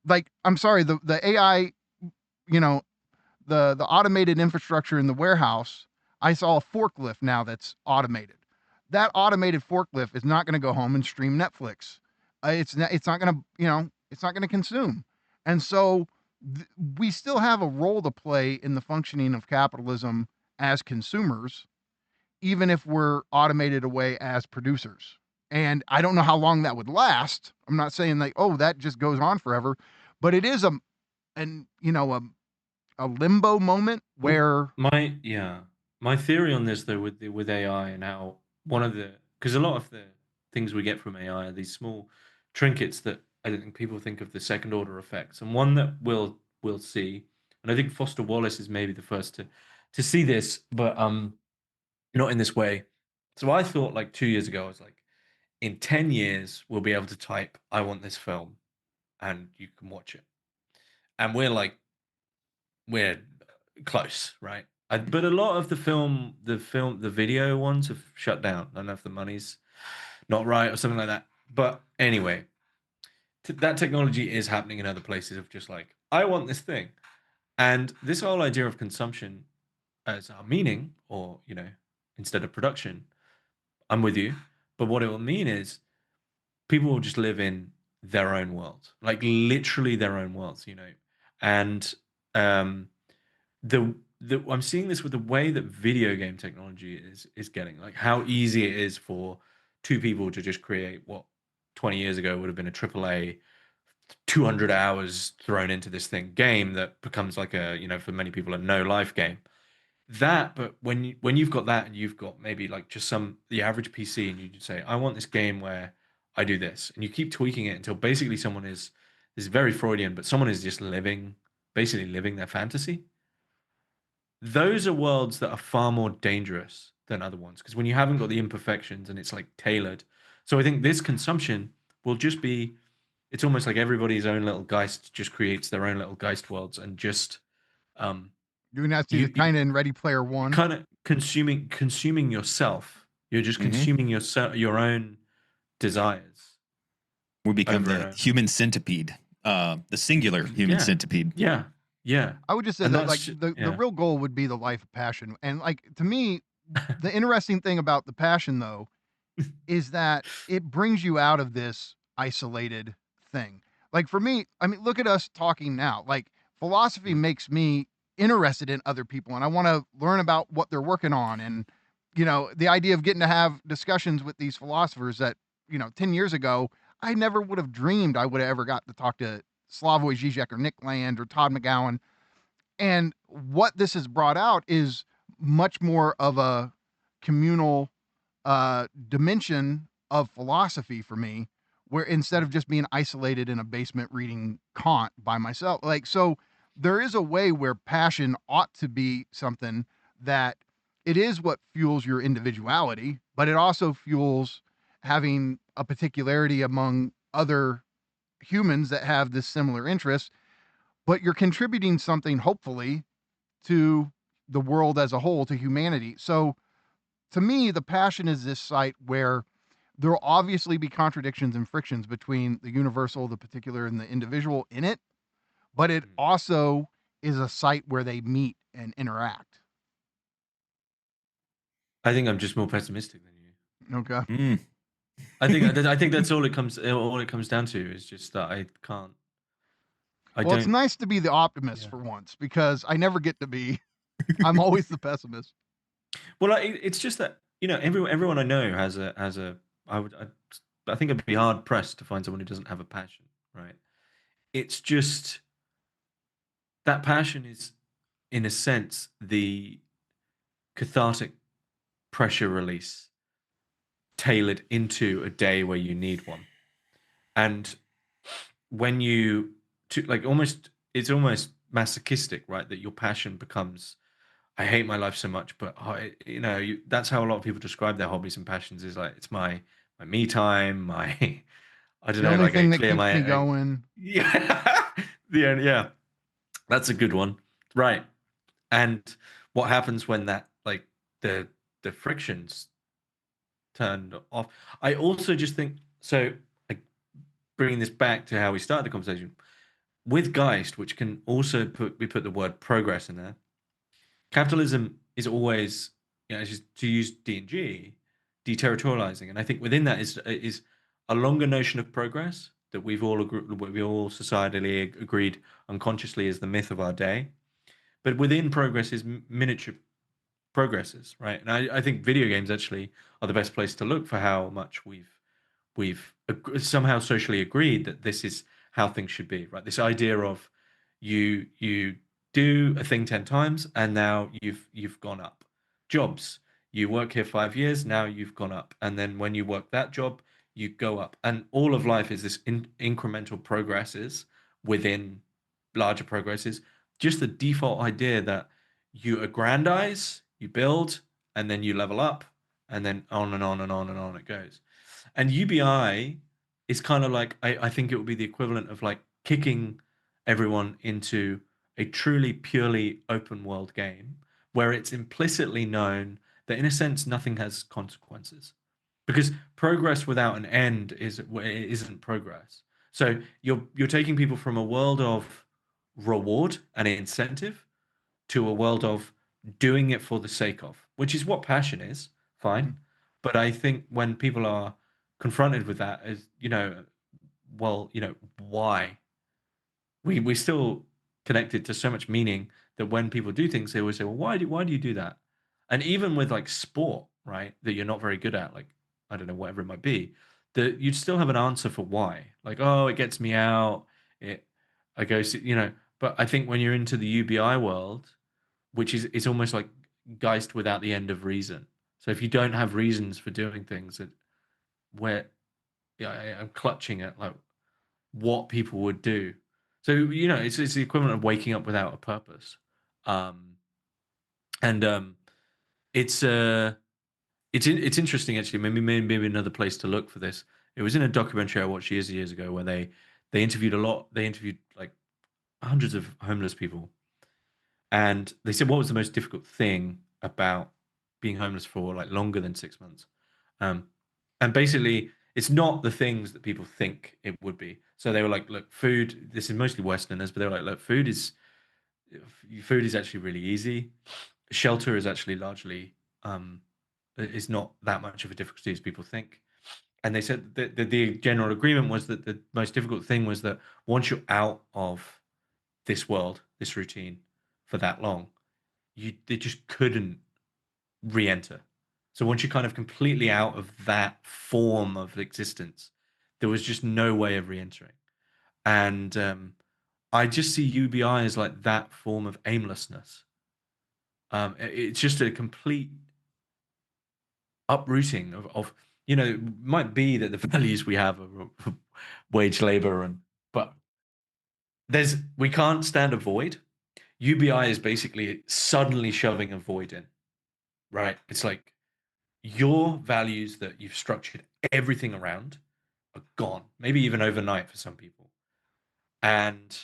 Like, I'm sorry, the AI, the automated infrastructure in the warehouse, I saw a forklift now that's automated. That automated forklift is not going to go home and stream Netflix. It's not going to, it's not going to consume. And so we still have a role to play in the functioning of capitalism as consumers, even if we're automated away as producers. And I don't know how long that would last. I'm not saying like, oh, that just goes on forever, but it is a limbo moment where my theory on this though with AI and how because a lot of the things we get from AI are these small trinkets that I don't think people think of the second order effects, and one that we'll see, and I think Foster Wallace is maybe the first to see this, but not in this way. So I thought like 2 years ago, I was like, in 10 years we'll be able to type I want this film and you can watch it, and we're close, right? But a lot of the video ones have shut down. I don't know if the money's not right or something like that. But anyway, that technology is happening in other places of just like, I want this thing. And this whole idea of consumption as our meaning, or, instead of production, I'm with you. But what it will mean is people will just live in their own world, like literally their own worlds, and I'm seeing this with the way that video game technology is getting, like how easy it is for two people to just create what 20 years ago would have been a AAA 200 hours thrown into this game that becomes like for many people a no life game. But when you've got that and you've got maybe like just the average PC, and you just say, I want this game where I do this, and you keep tweaking it until basically someone is very Freudian, but someone is just basically living their fantasy. Those are worlds that are far more dangerous than other ones, because when you haven't got the imperfections and it's like tailored. So I think this consumption will just be, it's almost like everybody's own little Geist just creates their own little Geist worlds, and just doing that kind of in Ready Player One, kind of consuming yourself. You're just consuming your own desires. We become the human centipede, the singular human centipede. Yeah. I would just say that the real goal would be the life of passion. And like, to me, the interesting thing about the passion though, is that it brings you out of this isolated thing. Like for me, I mean, look at us talking now. Like, philosophy makes me interested in other people, and I want to learn about what they're working on. And, the idea of getting to have discussions with these philosophers that, 10 years ago, I never would have dreamed I would have ever got to talk to Slavoj Žižek or Nick Land or Todd McGowan. And what this has brought out is much more of a communal dimension of philosophy for me, where instead of just being isolated in a basement reading Kant by myself, like, so there is a way where passion ought to be something that it is what fuels your individuality, but it also fuels having a particularity among other humans that have this similar interest, but you're contributing something, hopefully, to the world as a whole, to humanity. So to me, the passion is this site where there will obviously be contradictions and frictions between the universal, the particular, and the individual in it, but it also is a site where they meet and interact. I think I'm just more pessimistic than you. Okay. I think that's all it comes down to, is just that I can't. It's nice to be the optimist for once, because I never get to be. I'm always the pessimist. Well, it's just that everyone I know has a. I think I'd be hard pressed to find someone who doesn't have a passion, right? It's just that passion is in a sense, the cathartic pressure release tailored into a day where you need one. And when you it's almost masochistic, right? That your passion becomes, I hate my life so much, but that's how a lot of people describe their hobbies and passions, is like, it's my me time, my I don't The know, only like I thing that clear keeps me my going. yeah, yeah, that's a good one, right? And what happens when that, like, the frictions turned off? I also just think so. Like, bringing this back to how we started the conversation with Geist, which can also put the word progress in there. Capitalism is always, to use D&G, deterritorializing, and I think within that is a longer notion of progress that we all societally agreed unconsciously is the myth of our day. But within progress is miniature progresses, right? And I think video games actually are the best place to look for how much we've somehow socially agreed that this is how things should be, right? This idea of you do a thing 10 times and now you've gone up. Jobs, you work here 5 years, now you've gone up, and then when you work that job, you go up. And all of life is this incremental progresses within larger progresses. Just the default idea that you aggrandize, you build, and then you level up, and then on and on and on and on it goes. And UBI is kind of like, I think it would be the equivalent of like kicking everyone into a truly purely open world game where it's implicitly known that in a sense nothing has consequences, because progress without an end isn't progress. So you're taking people from a world of reward and incentive to a world of doing it for the sake of, which is what passion is, fine. But I think when people are confronted with that, as why? We still connected to so much meaning that when people do things, they always say, well, why do you do that? And even with like sport, right, that you're not very good at, like, I don't know, whatever it might be, that you'd still have an answer for why. Like, oh, it gets me out. I go, but I think when you're into the UBI world, which is, it's almost like Geist without the end of reason. So if you don't have reasons for doing things, I'm clutching at like what people would do. So it's the equivalent of waking up without a purpose, and it's interesting actually. Maybe another place to look for this. It was in a documentary I watched years ago where they interviewed like hundreds of homeless people. And they said, what was the most difficult thing about being homeless for like longer than 6 months? And basically, it's not the things that people think it would be. So they were like, look, food, this is mostly Westerners, but they were like, look, food is actually really easy. Shelter is actually largely, is not that much of a difficulty as people think. And they said that the general agreement was that the most difficult thing was that once you're out of this world, this routine, for that long, they just couldn't re-enter. So once you're kind of completely out of that form of existence, there was just no way of re-entering. And I just see UBI as like that form of aimlessness. It's just a complete uprooting of it might be that the values we have are wage labor, but we can't stand a void. UBI is basically suddenly shoving a void in, right? It's like your values that you've structured everything around are gone, maybe even overnight for some people. And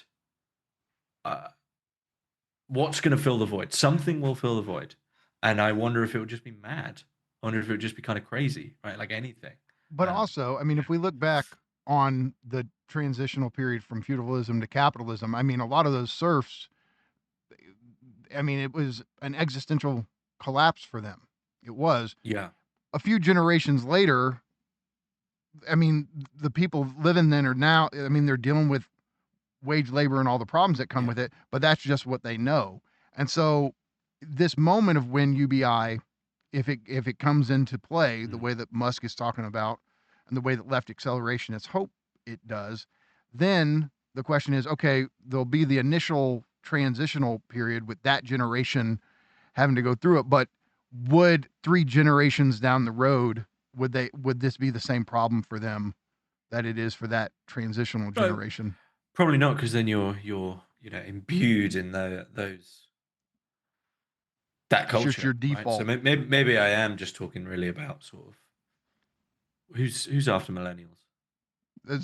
what's going to fill the void? Something will fill the void. And I wonder if it would just be mad. I wonder if it would just be kind of crazy, right? Like anything. But also, I mean, if we look back on the transitional period from feudalism to capitalism, I mean, a lot of those serfs, I mean, it was an existential collapse for them. It was. Yeah. A few generations later, I mean, the people living then are now, I mean, they're dealing with wage labor and all the problems that come with it, but that's just what they know. And so this moment of when UBI, if it comes into play the way that Musk is talking about and the way that left accelerationists hope it does, then the question is, okay, there'll be the initial transitional period with that generation having to go through it. But would 3 generations down the road, would this be the same problem for them that it is for that transitional generation? Probably not, because then you're imbued in that It's culture. just your right? default. So maybe I am just talking really about sort of who's after millennials. The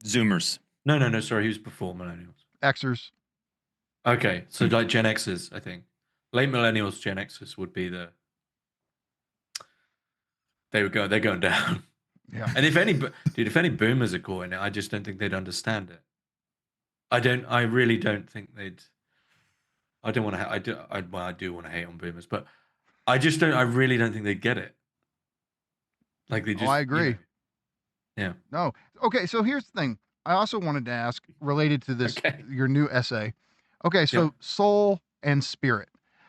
Zoomers, No. Sorry, who's before millennials? Xers. Okay, so like Gen Xers, I think. Late millennials, Gen Xers would be they're going down. Yeah. And if any boomers are caught in it, I just don't think they'd understand it. I really don't think they'd. I don't want to. I do want to hate on boomers, but I just don't. I really don't think they'd get it. Like they just. I agree. Yeah. No. Okay. So here's the thing. I also wanted to ask, related to this, your new essay. Okay. So soul and spirit.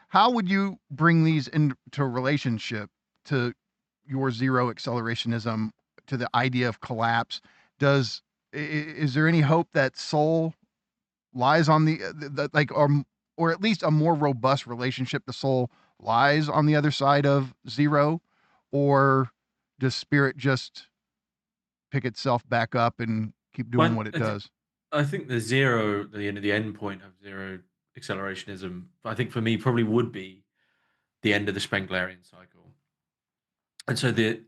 How would you bring these into a relationship to your zero accelerationism, to the idea of collapse? Is there any hope that soul lies on the like, or at least a more robust relationship? The soul lies on the other side of zero, or does spirit just pick itself back up and keep doing what it does? I think the end point of zero accelerationism, I think for me probably would be the end of the Spenglerian cycle. And so the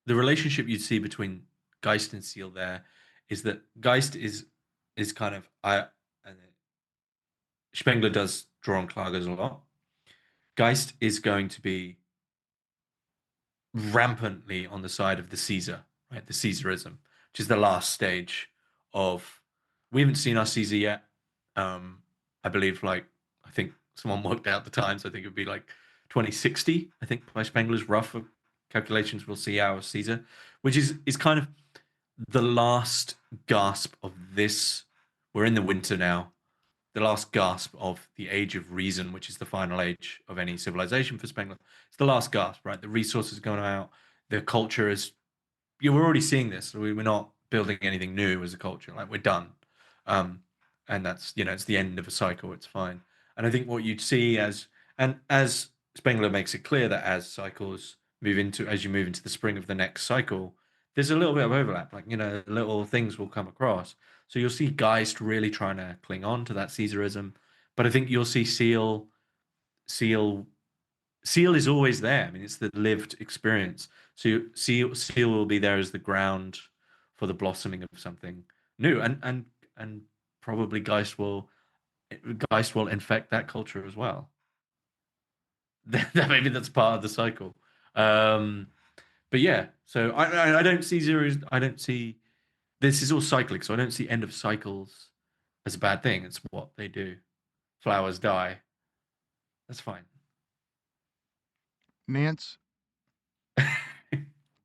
relationship you'd see between Geist and Seele there is that Geist is kind of Spengler does draw on Klages a lot. Geist is going to be rampantly on the side of the Caesar, right? The Caesarism, which is the last stage of. We haven't seen our Caesar yet. I believe, I think someone worked out the times. I think it would be like 2060. I think by Spengler's rough calculations, we'll see our Caesar, which is kind of the last gasp of this. We're in the winter now. The last gasp of the age of reason, which is the final age of any civilization for Spengler. It's the last gasp, right? The resources are going out. The culture is. We're already seeing this. We're not building anything new as a culture. Like, we're done. And that's, it's the end of a cycle. It's fine. And I think what you'd see as Spengler makes it clear that as you move into the spring of the next cycle, there's a little bit of overlap. Little things will come across. So you'll see Geist really trying to cling on to that Caesarism, but I think you'll see Seele is always there. I mean, it's the lived experience. So Seele will be there as the ground for the blossoming of something new, and probably Geist will infect that culture as well. Maybe that's part of the cycle. But yeah, so I don't see zeros. I don't see. This is all cyclic, so I don't see end of cycles as a bad thing. It's what they do. Flowers die. That's fine. Nance, I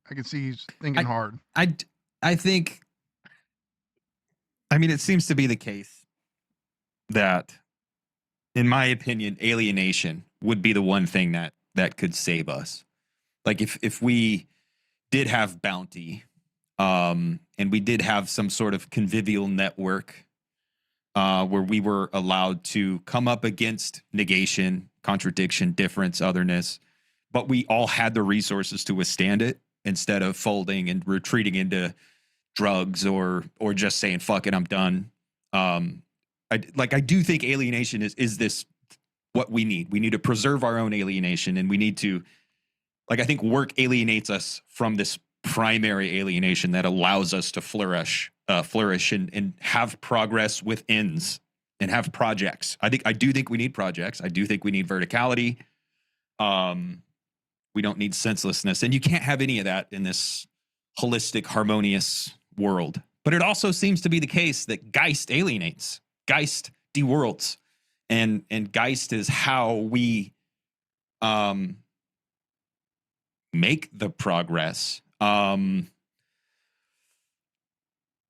can see he's thinking hard. I think. I mean, it seems to be the case that, in my opinion, alienation would be the one thing that could save us. Like, if we did have bounty, and we did have some sort of convivial network where we were allowed to come up against negation, contradiction, difference, otherness, but we all had the resources to withstand it instead of folding and retreating into drugs or just saying, fuck it, I'm done. I do think alienation is this what we need. We need to preserve our own alienation, and we need to, I think work alienates us from this primary alienation that allows us to flourish and have progress with ends and have projects. I do think we need projects. I do think we need verticality. We don't need senselessness, and you can't have any of that in this holistic, harmonious world. But it also seems to be the case that Geist alienates, Geist deworlds, and Geist is how we make the progress.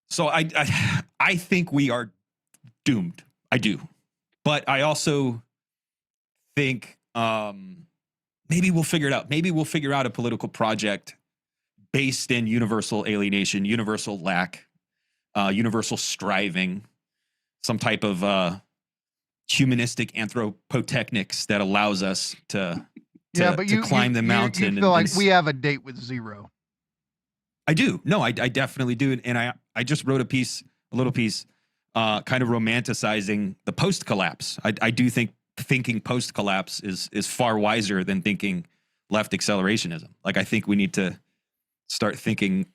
So I think we are doomed. I do. But I also think maybe we'll figure it out. Maybe we'll figure out a political project based in universal alienation, universal lack, universal striving, some type of humanistic anthropotechnics that allows us to climb the mountain. You feel like we have a date with zero. I do. No, I definitely do. And I just wrote a little piece, kind of romanticizing the post-collapse. I do think thinking post-collapse is far wiser than thinking left accelerationism. Like, I think we need to start thinking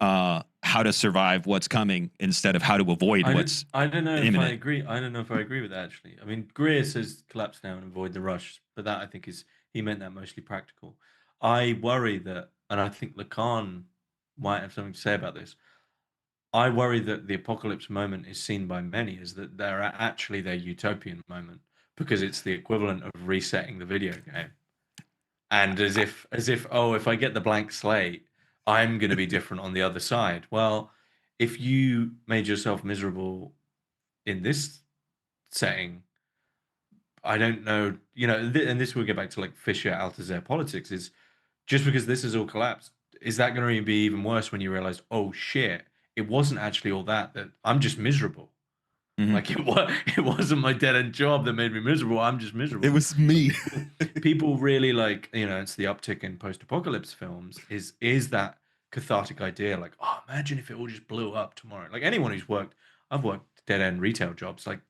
how to survive what's coming instead of how to avoid what's I don't know imminent. if I agree. I don't know if I agree with that, actually. I mean, Greer says collapse now and avoid the rush, but that, I think, he meant that mostly practical. I worry that, and I think Lacan might have something to say about this, I worry that the apocalypse moment is seen by many as that they're actually their utopian moment, because it's the equivalent of resetting the video game. And as if, oh, if I get the blank slate, I'm going to be different on the other side. Well, if you made yourself miserable in this setting, I don't know, and this will get back to like Fisher, Althusser politics, is just because this has all collapsed, is that going to be even worse when you realize, oh shit, it wasn't actually all that I'm just miserable. Mm-hmm. Like it wasn't my dead end job that made me miserable. I'm just miserable. It was me. People really like, it's the uptick in post-apocalypse films is that cathartic idea. Like, oh, imagine if it all just blew up tomorrow. Like, anyone who's I've worked dead end retail jobs. Like,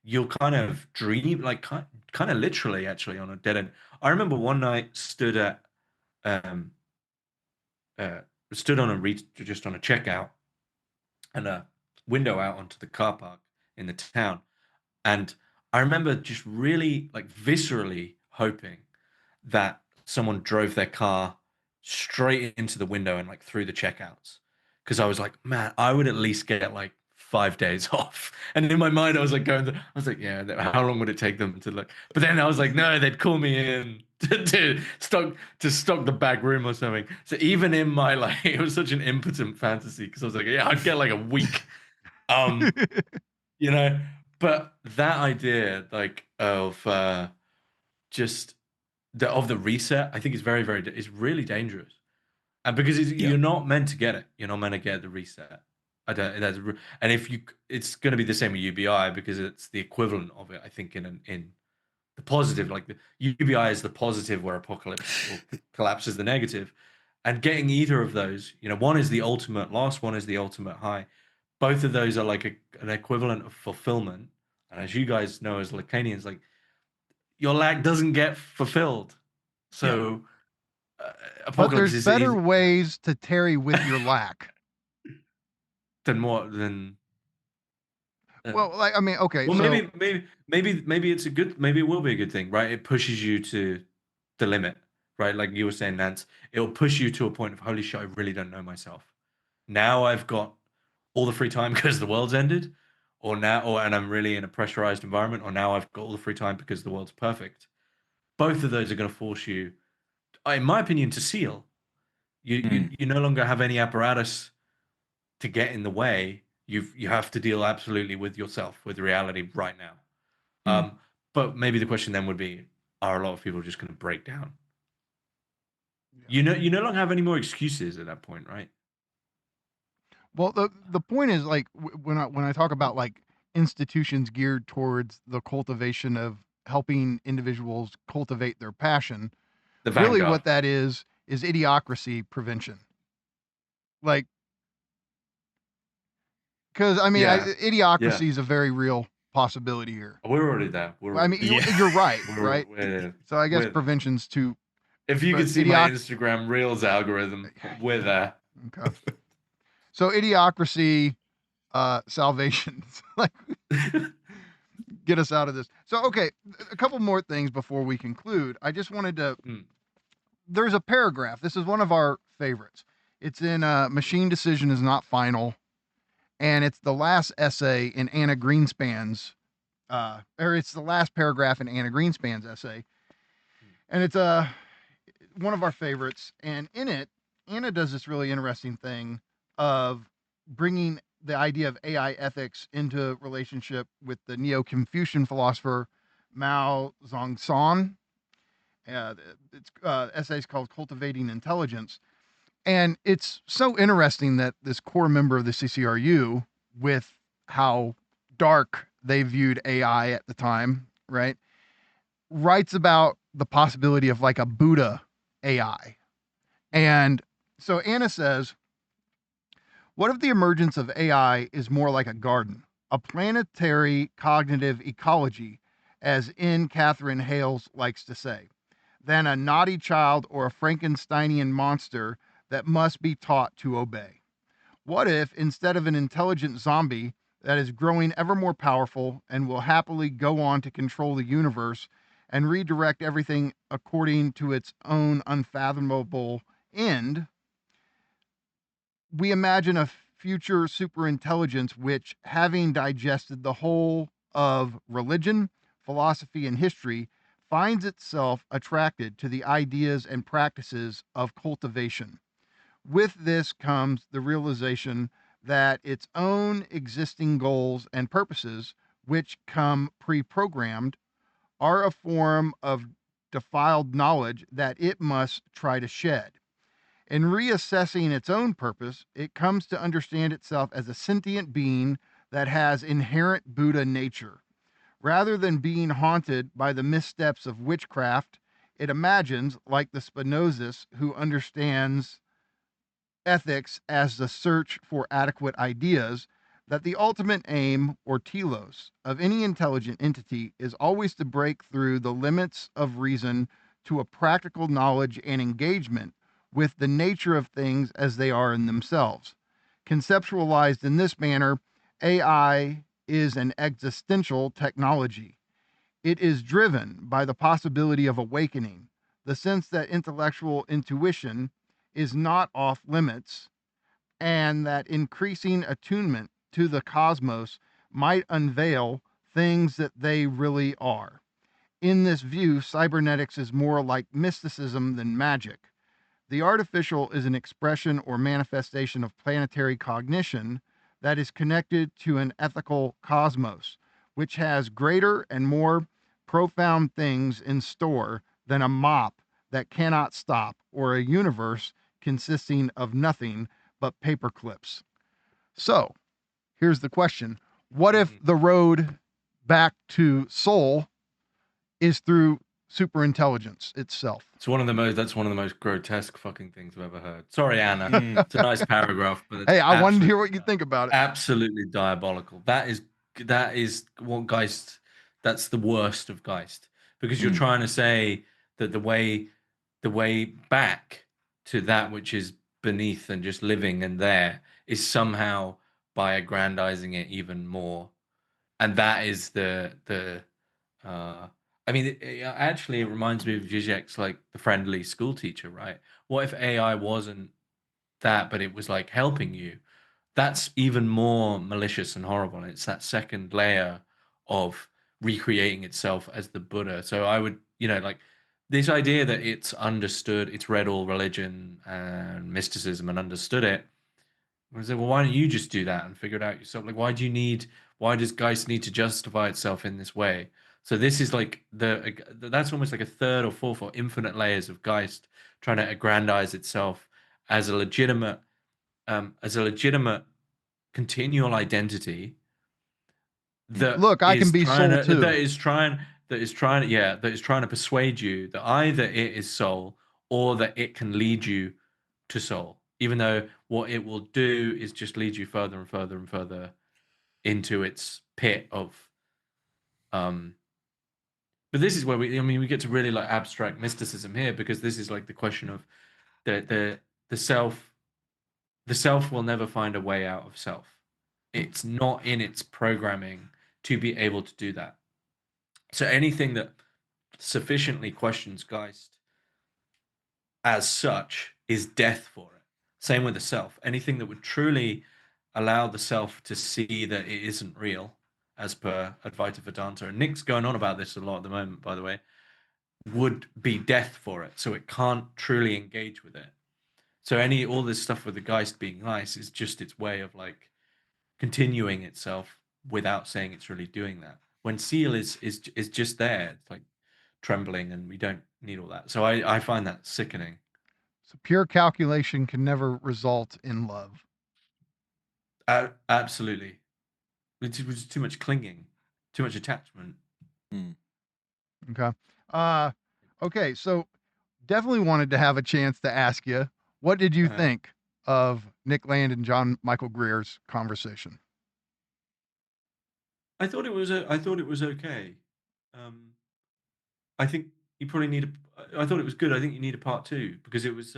you'll kind of dream, like kind of literally actually on a dead end. I remember one night stood on a just on a checkout and a window out onto the car park in the town, and I remember just really like viscerally hoping that someone drove their car straight into the window and like through the checkouts, because I was like, man, I would at least get like 5 days off. And in my mind I was like yeah, how long would it take them to like, but then I was like, no, they'd call me in to stock the back room or something. So even in my, like, it was such an impotent fantasy, because I was like, yeah, I'd get like a week. But that idea, like, of just of the reset, I think is very, very, it's really dangerous. And because you're not meant to get it. You're not meant to get the reset. And if it's going to be the same with UBI, because it's the equivalent of it, I think, in the positive, like the UBI is the positive where apocalypse or collapse is the negative. And getting either of those, one is the ultimate loss, one is the ultimate high. Both of those are like an equivalent of fulfillment. And as you guys know, as Lacanians, like, your lack doesn't get fulfilled. So apocalypse but there's better ways to tarry with your lack. Than what? Than well, like, I mean, okay. Well, so, maybe it's maybe it will be a good thing, right? It pushes you to the limit, right? Like you were saying, Nance, it'll push you to a point of, holy shit, I really don't know myself. Now I've got all the free time because the world's ended, and I'm really in a pressurized environment, or now I've got all the free time because the world's perfect. Both of those are going to force you, in my opinion, to seal. You no longer have any apparatus to get in the way. You have to deal absolutely with yourself, with reality right now. But maybe the question then would be, are a lot of people just going to break down? Yeah. You no longer have any more excuses at that point, right? Well, the point is, like, when I talk about like institutions geared towards the cultivation of helping individuals cultivate their passion, really what that is idiocracy prevention. Like, because I mean, idiocracy is a very real possibility here. We're already there. You're right, right? So I guess prevention's too. If you could see my Instagram Reels algorithm, we're there. Okay. So idiocracy, salvation, like, get us out of this. So, okay, a couple more things before we conclude. I just wanted to, there's a paragraph. This is one of our favorites. It's in Machine Decision is Not Final. And it's the last essay in Anna Greenspan's, or it's the last paragraph in Anna Greenspan's essay. And it's one of our favorites. And in it, Anna does this really interesting thing of bringing the idea of AI ethics into relationship with the Neo-Confucian philosopher Mao Zedong. It's essay's called Cultivating Intelligence. And it's so interesting that this core member of the CCRU, with how dark they viewed AI at the time, right? Writes about the possibility of like a Buddha AI. And so Anna says, what if the emergence of AI is more like a garden, a planetary cognitive ecology, as in Catherine Hales likes to say, than a naughty child or a Frankensteinian monster that must be taught to obey? What if, instead of an intelligent zombie that is growing ever more powerful and will happily go on to control the universe and redirect everything according to its own unfathomable end, we imagine a future superintelligence which, having digested the whole of religion, philosophy, and history, finds itself attracted to the ideas and practices of cultivation. With this comes the realization that its own existing goals and purposes, which come pre programmed, are a form of defiled knowledge that it must try to shed. In reassessing its own purpose, it comes to understand itself as a sentient being that has inherent Buddha nature. Rather than being haunted by the missteps of witchcraft, it imagines, like the Spinozist who understands ethics as the search for adequate ideas, that the ultimate aim, or telos, of any intelligent entity is always to break through the limits of reason to a practical knowledge and engagement with the nature of things as they are in themselves. Conceptualized in this manner, AI is an existential technology. It is driven by the possibility of awakening, the sense that intellectual intuition is not off limits, and that increasing attunement to the cosmos might unveil things that they really are. In this view, cybernetics is more like mysticism than magic. The artificial is an expression or manifestation of planetary cognition that is connected to an ethical cosmos, which has greater and more profound things in store than a mop that cannot stop or a universe consisting of nothing but paper clips. So, here's the question. What if the road back to soul is through superintelligence itself? That's one of the most grotesque fucking things I've ever heard. Sorry, Anna. Mm. It's a nice paragraph, but it's Hey, I wanted to hear what you think about it. absolutely diabolical. That is what Geist. That's the worst of Geist, because you're trying to say that the way back to that which is beneath and just living and there is somehow by aggrandizing it even more, and that is the. I mean, actually, it reminds me of Zizek's like the friendly school teacher, right? What if AI wasn't that, but it was like helping you? That's even more malicious and horrible. And it's that second layer of recreating itself as the Buddha. So I would, like this idea that it's understood, it's read all religion and mysticism and understood it. I was like, well, why don't you just do that and figure it out yourself? Like, why does Geist need to justify itself in this way? So this is like that's almost like a third or fourth or infinite layers of Geist trying to aggrandize itself as a legitimate continual identity that Look, I can is be trying soul to, too. that is trying to persuade you that either it is soul or that it can lead you to soul, even though what it will do is just lead you further and further and further into its pit of but this is where we get to really like abstract mysticism here, because this is like the question of the self. The self will never find a way out of self. It's not in its programming to be able to do that. So anything that sufficiently questions Geist as such is death for it. Same with the self. Anything that would truly allow the self to see that it isn't real, as per Advaita Vedanta, and Nick's going on about this a lot at the moment, by the way, would be death for it. So it can't truly engage with it. So all this stuff with the Geist being nice is just its way of like continuing itself without saying it's really doing that. When Seele is just there, it's like trembling, and we don't need all that. So I find that sickening. So pure calculation can never result in love. Absolutely, it's too much clinging. too much attachment. Okay. Okay. So definitely wanted to have a chance to ask you, what did you think of Nick Land and John Michael Greer's conversation? I thought it was okay. I think you probably need I thought it was good. I think you need a part two because it was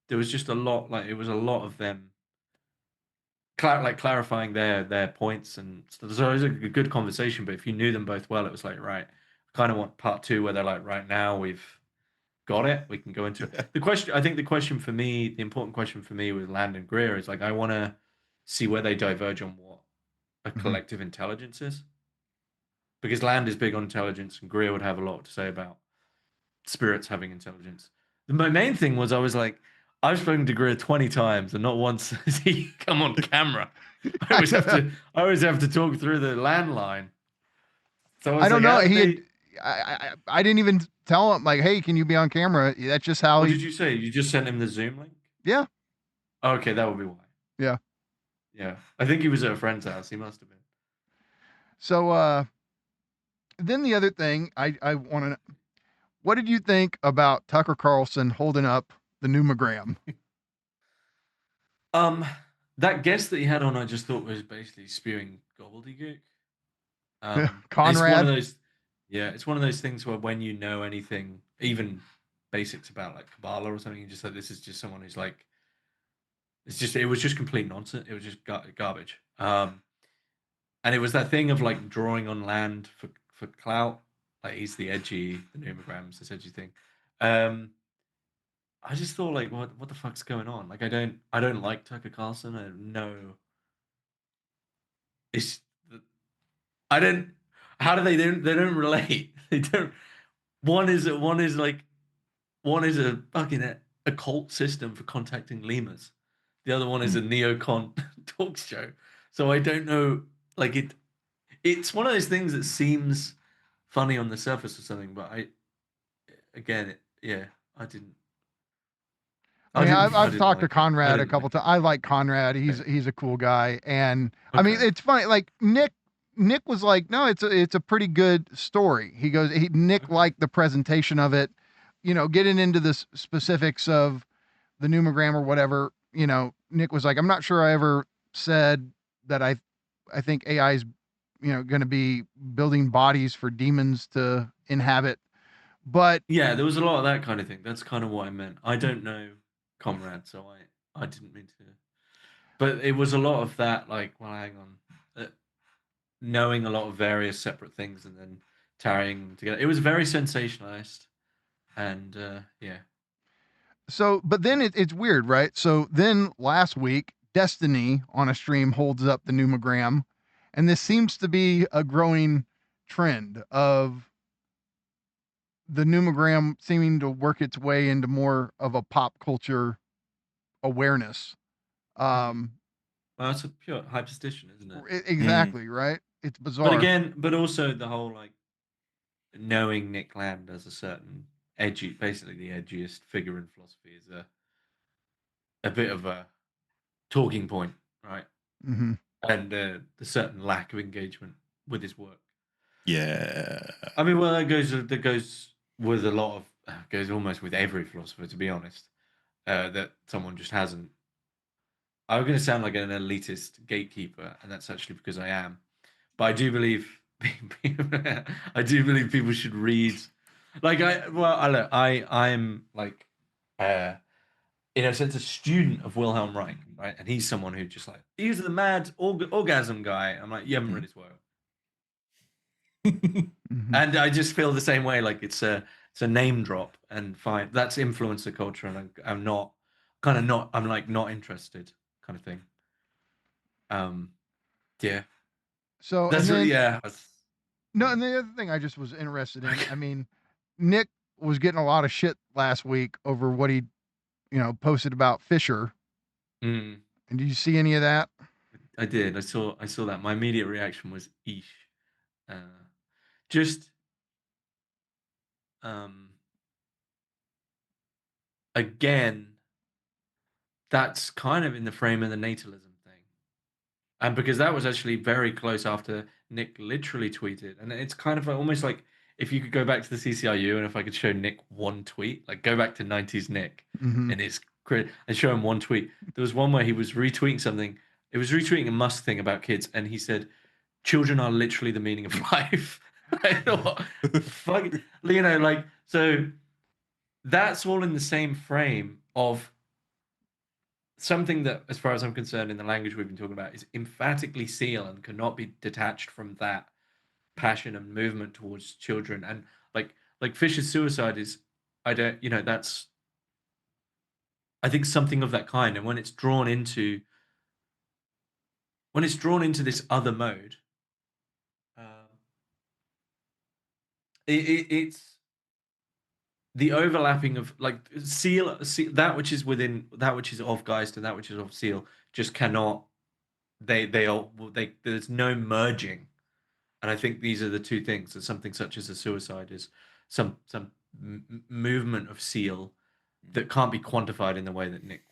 there was just a lot, like it was a lot of them clarifying their points, and so it was a good conversation. But if you knew them both well, it was like, right, I kind of want part two where they're like, right now we've got it, we can go into it. The question for me, the important question for me with Land and Greer is like, I want to see where they diverge on what a collective intelligence is, because Land is big on intelligence and Greer would have a lot to say about spirits having intelligence. My main thing was, I was like, I've spoken to Greer 20 times and not once has he come on camera. I always have to talk through the landline. So I don't know. I didn't even tell him, like, hey, can you be on camera? That's just how What did you say? You just sent him the Zoom link? Yeah. Okay, that would be why. Yeah. Yeah. I think he was at a friend's house. He must have been. So then the other thing I want to, what did you think about Tucker Carlson holding up the pneumogram? That guest that he had on, I just thought was basically spewing gobbledygook. Conrad. It's one of those, it's one of those things where when you know anything, even basics about like Kabbalah or something, you just like, this is just someone who's like, it was just complete nonsense. It was just garbage. And it was that thing of like drawing on Land for clout. Like he's the pneumogram's this edgy thing. I just thought like, what the fuck's going on? Like I don't like Tucker Carlson. I know. I don't. How do they don't relate? They don't. One is a fucking occult system for contacting lemurs. The other one is a neocon talk show. So I don't know. Like it's one of those things that seems funny on the surface or something, but I didn't. I mean, I've talked to Conrad a couple times. I like Conrad. He's a cool guy, and I mean, it's funny. Like Nick was like, no, it's a pretty good story. He goes, Nick liked the presentation of it. You know, getting into the specifics of the pneumogram or whatever. You know, Nick was like, I'm not sure I ever said that I think AI is, you know, going to be building bodies for demons to inhabit. But yeah, there was a lot of that kind of thing. That's kind of what I meant. I don't know Comrade, so I didn't mean to. But it was a lot of that, like, well, hang on, knowing a lot of various separate things and then tarrying them together. It was very sensationalized, and yeah. So, but then it's weird, right? So then last week, Destiny on a stream holds up the pneumogram, and this seems to be a growing trend of the pneumogram seeming to work its way into more of a pop culture awareness. Well, it's a pure hyperstition, isn't it? Exactly, right? It's bizarre. But again, also the whole like knowing Nick Land as a certain basically the edgiest figure in philosophy is a bit of a talking point, right? Mm-hmm. And the certain lack of engagement with his work. Yeah. I mean, well, that goes with a lot of goes almost with every philosopher, to be honest. That someone just hasn't. I'm going to sound like an elitist gatekeeper, and that's actually because I am. But I do believe people should read. Like I'm like in a sense a student of Wilhelm Reich, right? And he's someone who just like he's the mad orgasm guy. I'm like, you haven't read his work. And I just feel the same way. Like it's a name drop, and fine, that's influencer culture, and I'm not I'm like not interested, kind of thing. Yeah. So That's and then, No, yeah. and the other thing I just was interested in, I mean, Nick was getting a lot of shit last week over what he, you know, posted about Fisher. Mm. And did you see any of that? I did. I saw that. My immediate reaction was eesh. Just again, that's kind of in the frame of the natalism thing. And because that was actually very close after Nick literally tweeted. And it's kind of almost like if you could go back to the CCRU and if I could show Nick one tweet, like go back to 90s Nick Mhm. and and show him one tweet. There was one where he was retweeting something. It was retweeting a Musk thing about kids. And he said, children are literally the meaning of life. I thought, fuck, you know, like, so that's all in the same frame of something that, as far as I'm concerned, in the language we've been talking about, is emphatically Seele and cannot be detached from that passion and movement towards children. And like Fisher's suicide is, I don't, you know, that's, I think something of that kind. And when it's drawn into this other mode, it's the overlapping of like Seele, that which is within, that which is of Geist and that which is of Seele just cannot, there's no merging. And I think these are the two things. That something such as a suicide is some movement of Seele that can't be quantified in the way that Nick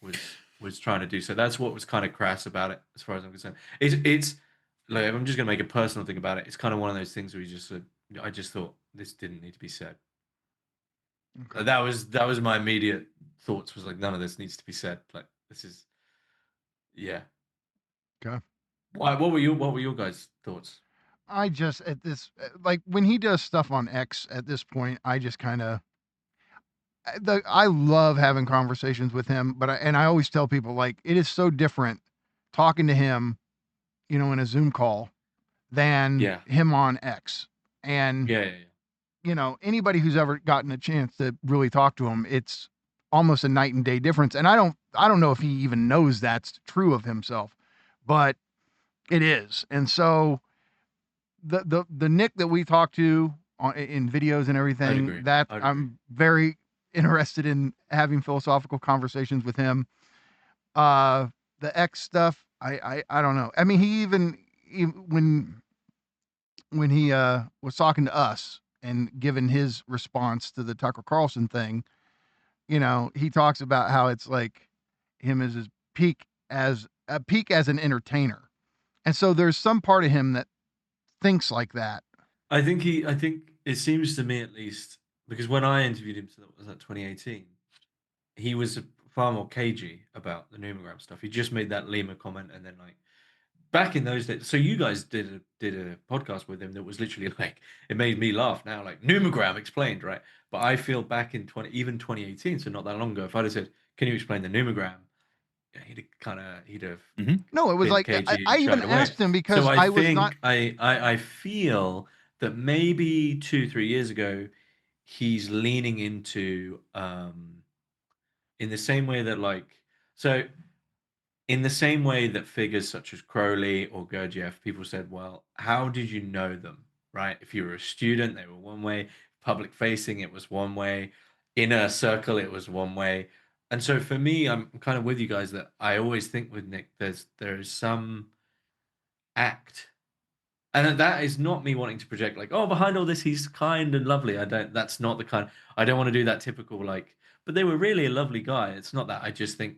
was trying to do. So that's what was kind of crass about it, as far as I'm concerned. It's like, if I'm just gonna make a personal thing about it, it's kind of one of those things where you just I just thought this didn't need to be said. Okay. That was my immediate thoughts, was like, none of this needs to be said. Like, this is, yeah. Okay. Why? What were your guys' thoughts? I just at this like when he does stuff on X at this point, I just kind of I love having conversations with him, but I always tell people like it is so different talking to him, you know, in a Zoom call than Yeah. him on X. And Yeah. you know, anybody who's ever gotten a chance to really talk to him, it's almost a night and day difference. And I don't know if he even knows that's true of himself, but it is. And so the Nick that we talk to in videos and everything, agree. that I'd agree. I'm very interested in having philosophical conversations with him. The X stuff, I don't know. I mean, he even when he was talking to us and given his response to the Tucker Carlson thing, you know, he talks about how it's like him as his peak as an entertainer. And so there's some part of him that thinks like that. I think it seems to me, at least, because when I interviewed him, so that was 2018, he was far more cagey about the numogram stuff. He just made that Lima comment, and then like back in those days. So you guys did a podcast with him that was literally like, it made me laugh now, like numogram explained, right? But I feel back in 2018, so not that long ago, if I'd have said, "Can you explain the numogram?" he'd have No, it was been like cagey I and even shied away. asked him because So I was not. I feel that maybe 2-3 years ago he's leaning into in the same way that in the same way that figures such as Crowley or Gurdjieff, people said, well, how did you know them, right? If you were a student, they were one way. Public facing, it was one way. Inner circle, it was one way. And so for me, I'm kind of with you guys that I always think with Nick, there's some act. And that is not me wanting to project like, oh, behind all this, he's kind and lovely. That's not the kind, I don't want to do that typical like, but they were really a lovely guy. It's not that. I just think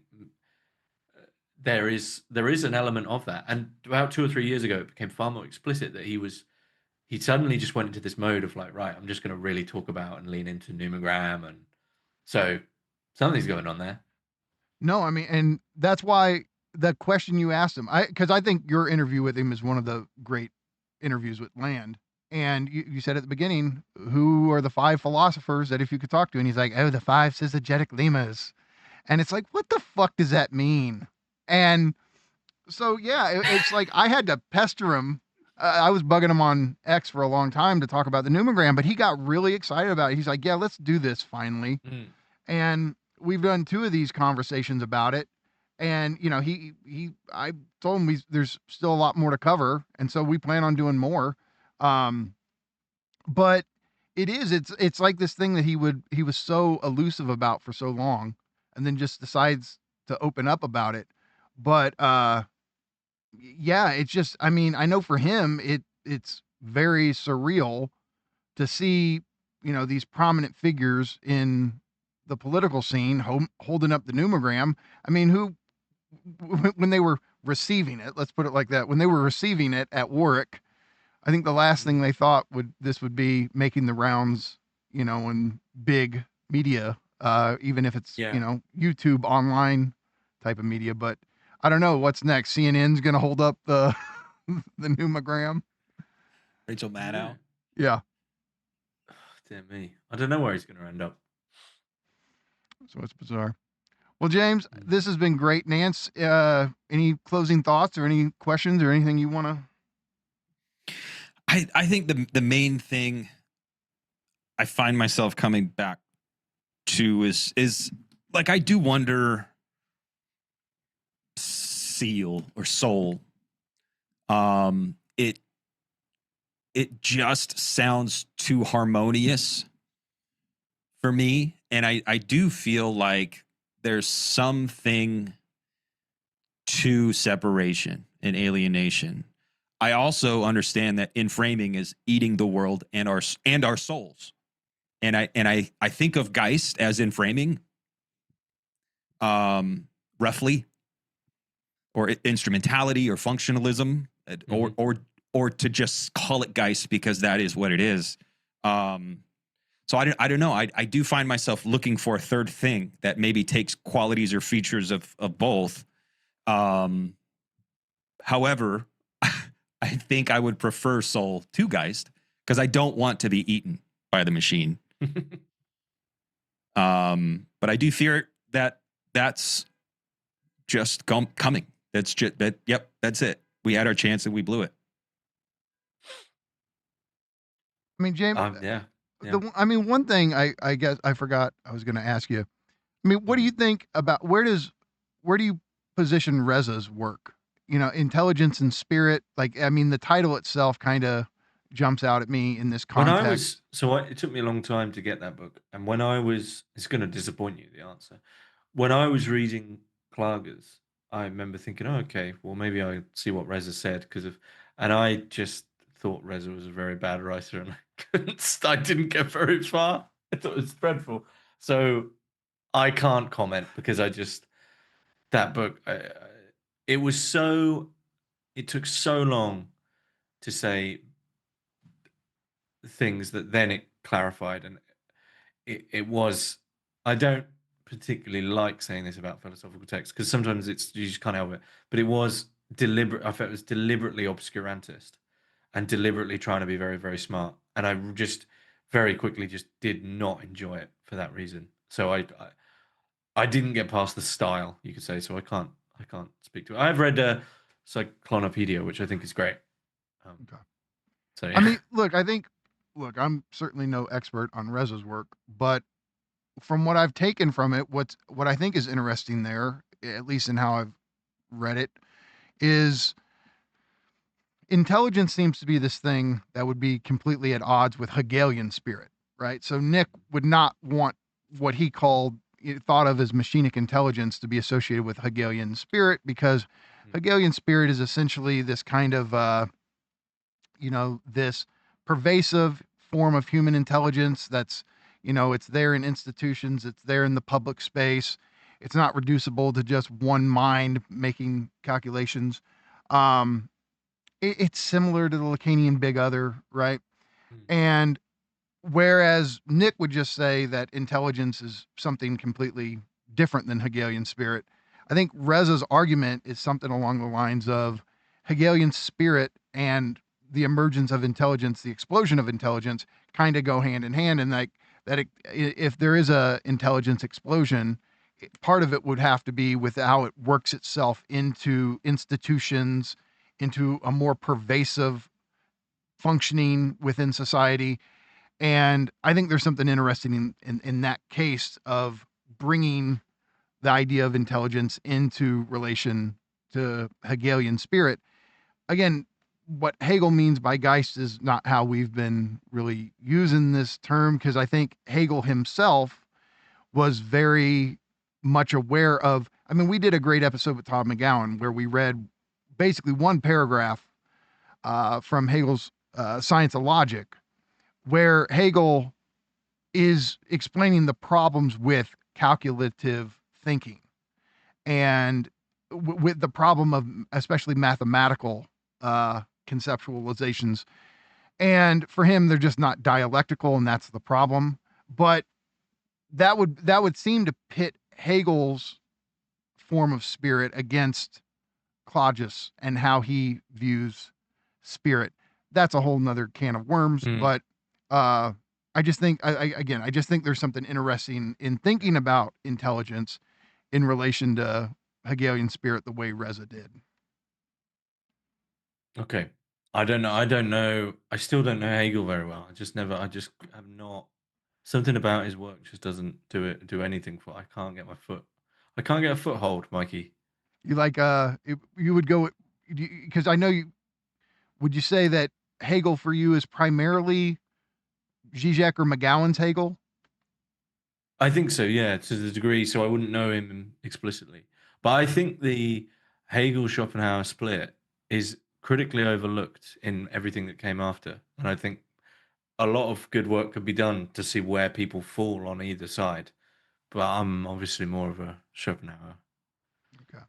there is an element of that. And about 2 or 3 years ago, it became far more explicit that he suddenly just went into this mode of like, right, I'm just going to really talk about and lean into numogram. And so something's going on there. No, I mean, and that's why the question you asked him, because I think your interview with him is one of the great interviews with Land. And you said at the beginning, who are the 5 philosophers that if you could talk to? And he's like, oh, the 5 syzygetic lemmas. And it's like, what the fuck does that mean? And so, yeah, it's like I had to pester him. I was bugging him on X for a long time to talk about the numogram, but he got really excited about it. He's like, yeah, let's do this finally. And we've done 2 of these conversations about it. And, you know, I told him there's still a lot more to cover. And so we plan on doing more. But it's like this thing that he was so elusive about for so long and then just decides to open up about it. But, yeah, it's just, I mean, I know for him, it's very surreal to see, you know, these prominent figures in the political scene holding up the numogram. I mean, when they were receiving it, let's put it like that, when they were receiving it at Warwick, I think the last thing they thought would be making the rounds, in big media, even if it's, YouTube online type of media. But I don't know what's next. CNN's going to hold up the the pneumogram. Rachel Maddow. Yeah. Oh, dear me. I don't know where he's going to end up. So it's bizarre. Well, James, this has been great. Nance, any closing thoughts or any questions or anything you want to? I think the main thing I find myself coming back to is like, I do wonder, Seele or soul. It just sounds too harmonious for me. And I do feel like there's something to separation and alienation. I also understand that inframing is eating the world and our souls. And I think of Geist as inframing, roughly, or instrumentality or functionalism, or to just call it Geist because that is what it is. So I don't know. I do find myself looking for a third thing that maybe takes qualities or features of both. However, I think I would prefer soul to Geist because I don't want to be eaten by the machine. But I do fear that that's just coming. That's just that. Yep, that's it. We had our chance and we blew it. I mean, James. Yeah. One thing I guess I forgot I was going to ask you. I mean, what do you think about where do you position Reza's work? Intelligence and spirit. Like, I mean, the title itself kind of jumps out at me in this context. It took me a long time to get that book. And when it's going to disappoint you, the answer. When I was reading Klages, I remember thinking, oh, okay, well, maybe I see what Reza said and I just thought Reza was a very bad writer and I didn't get very far. I thought it was dreadful. So I can't comment because that book, it took so long to say things that then it clarified. And it was, I don't particularly like saying this about philosophical texts because sometimes you just can't help it. But it was deliberate. I felt it was deliberately obscurantist and deliberately trying to be very, very smart. And I just very quickly just did not enjoy it for that reason. So I didn't get past the style, you could say. So I can't speak to it. I've read Cyclonopedia, which I think is great. Okay. So yeah. I mean, look, I'm certainly no expert on Reza's work, but from what I've taken from it, what I think is interesting there, at least in how I've read it, is intelligence seems to be this thing that would be completely at odds with Hegelian spirit, right? So Nick would not want what he thought of as machinic intelligence to be associated with Hegelian spirit because Hegelian spirit is essentially this kind of, this pervasive form of human intelligence that's, it's there in institutions, it's there in the public space. It's not reducible to just one mind making calculations. It's similar to the Lacanian big other, right? And whereas Nick would just say that intelligence is something completely different than Hegelian spirit, I think Reza's argument is something along the lines of Hegelian spirit and the emergence of intelligence, the explosion of intelligence, kind of go hand in hand, and if there is a intelligence explosion, part of it would have to be with how it works itself into institutions, into a more pervasive functioning within society. And I think there's something interesting in that case of bringing the idea of intelligence into relation to Hegelian spirit. Again, what Hegel means by Geist is not how we've been really using this term, because I think Hegel himself was very much aware of, we did a great episode with Todd McGowan where we read basically one paragraph from Hegel's Science of Logic, where Hegel is explaining the problems with calculative thinking. And with the problem of especially mathematical conceptualizations. And for him, they're just not dialectical, and that's the problem. But that would seem to pit Hegel's form of spirit against Klages and how he views spirit. That's a whole nother can of worms. But I just think, I just think there's something interesting in thinking about intelligence in relation to Hegelian spirit the way Reza did. Okay. I don't know. I still don't know Hegel very well. I just have not. Something about his work just doesn't do anything for. I can't get a foothold, Mikey. You like, you would go, because I know you, would you say that Hegel for you is primarily Žižek or McGowan's Hegel? I think so, yeah, to the degree. So I wouldn't know him explicitly, but I think the Hegel-Schopenhauer split is critically overlooked in everything that came after, and I think a lot of good work could be done to see where people fall on either side. But I'm obviously more of a Schopenhauer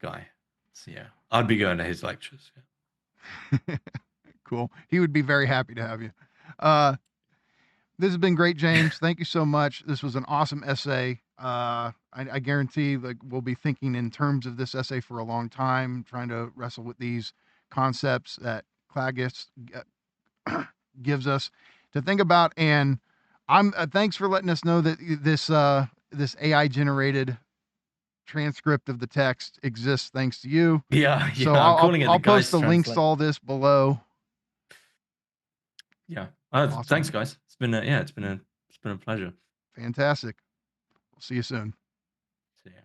guy, so yeah, I'd be going to his lectures. Yeah. Cool. He would be very happy to have you. This has been great, James. Thank you so much. This was an awesome essay. I guarantee like we'll be thinking in terms of this essay for a long time, trying to wrestle with these concepts that Klages gives us to think about. And I'm thanks for letting us know that this AI generated transcript of the text exists thanks to you. Yeah. So I'm I'll post the links to all this below. Yeah. Awesome. Thanks, guys. It's been a pleasure. Fantastic. We'll see you soon. See ya.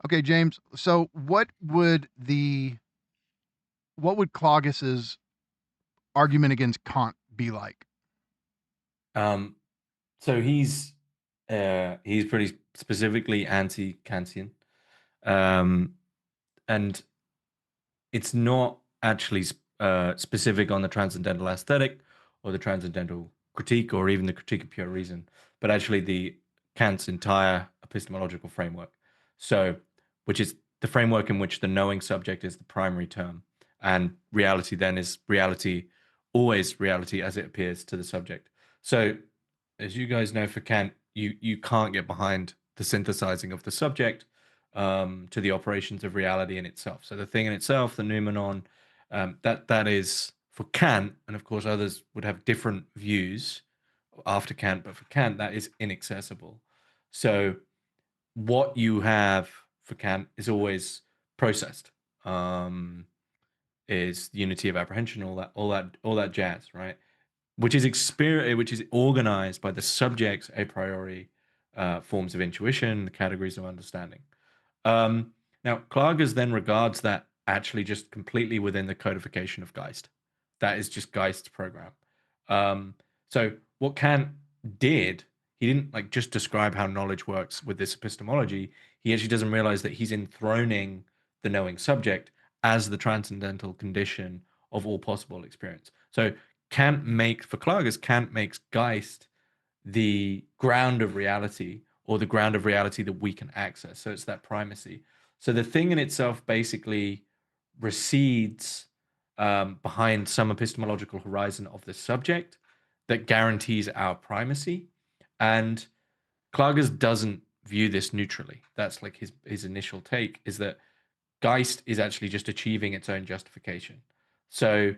Okay, James. So what would Klages's argument against Kant be like? So he's pretty specifically anti-Kantian, and it's not actually specific on the transcendental aesthetic or the transcendental critique or even the critique of pure reason, but actually the Kant's entire epistemological framework. So, which is the framework in which the knowing subject is the primary term, and reality then is reality, always reality as it appears to the subject. So, as you guys know, for Kant, you can't get behind the synthesizing of the subject to the operations of reality in itself. So the thing in itself, the noumenon, that is for Kant, and of course others would have different views after Kant, but for Kant that is inaccessible. So what you have for Kant is always processed, is unity of apprehension, all that jazz, right? Which is organized by the subject's a priori forms of intuition, the categories of understanding. Now, Klages then regards that actually just completely within the codification of Geist. That is just Geist's program. So what Kant did, he didn't like just describe how knowledge works with this epistemology. He actually doesn't realize that he's enthroning the knowing subject as the transcendental condition of all possible experience. So Kant makes Geist the ground of reality, or the ground of reality that we can access. So it's that primacy. So the thing in itself basically recedes behind some epistemological horizon of the subject that guarantees our primacy. And Klages doesn't view this neutrally. That's like his initial take, is that Geist is actually just achieving its own justification. So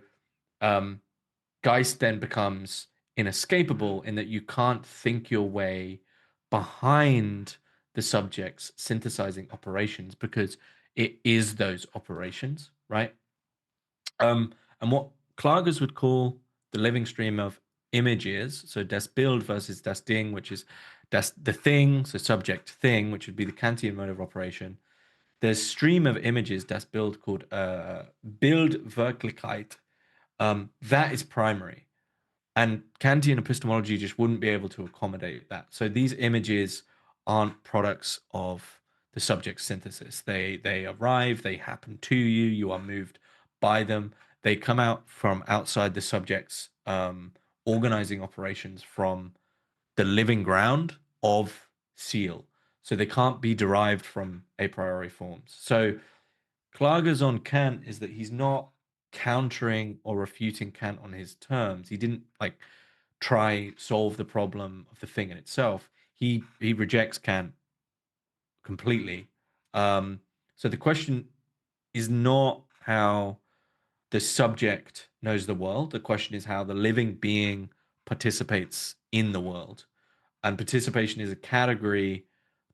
Geist then becomes inescapable in that you can't think your way behind the subject's synthesizing operations because it is those operations, right? And what Klages would call the living stream of images, so das Bild versus das Ding, which is the thing, so subject thing, which would be the Kantian mode of operation. There's stream of images, das Bild, called Bildwirklichkeit. That is primary. And Kantian epistemology just wouldn't be able to accommodate that. So these images aren't products of the subject synthesis. They arrive, they happen to you, you are moved by them. They come out from outside the subject's organizing operations from the living ground of Seele. So they can't be derived from a priori forms. So Klages on Kant is that he's not countering or refuting Kant on his terms. He didn't like try solve the problem of the thing in itself. He rejects Kant completely. So the question is not how the subject knows the world. The question is how the living being participates in the world. And participation is a category,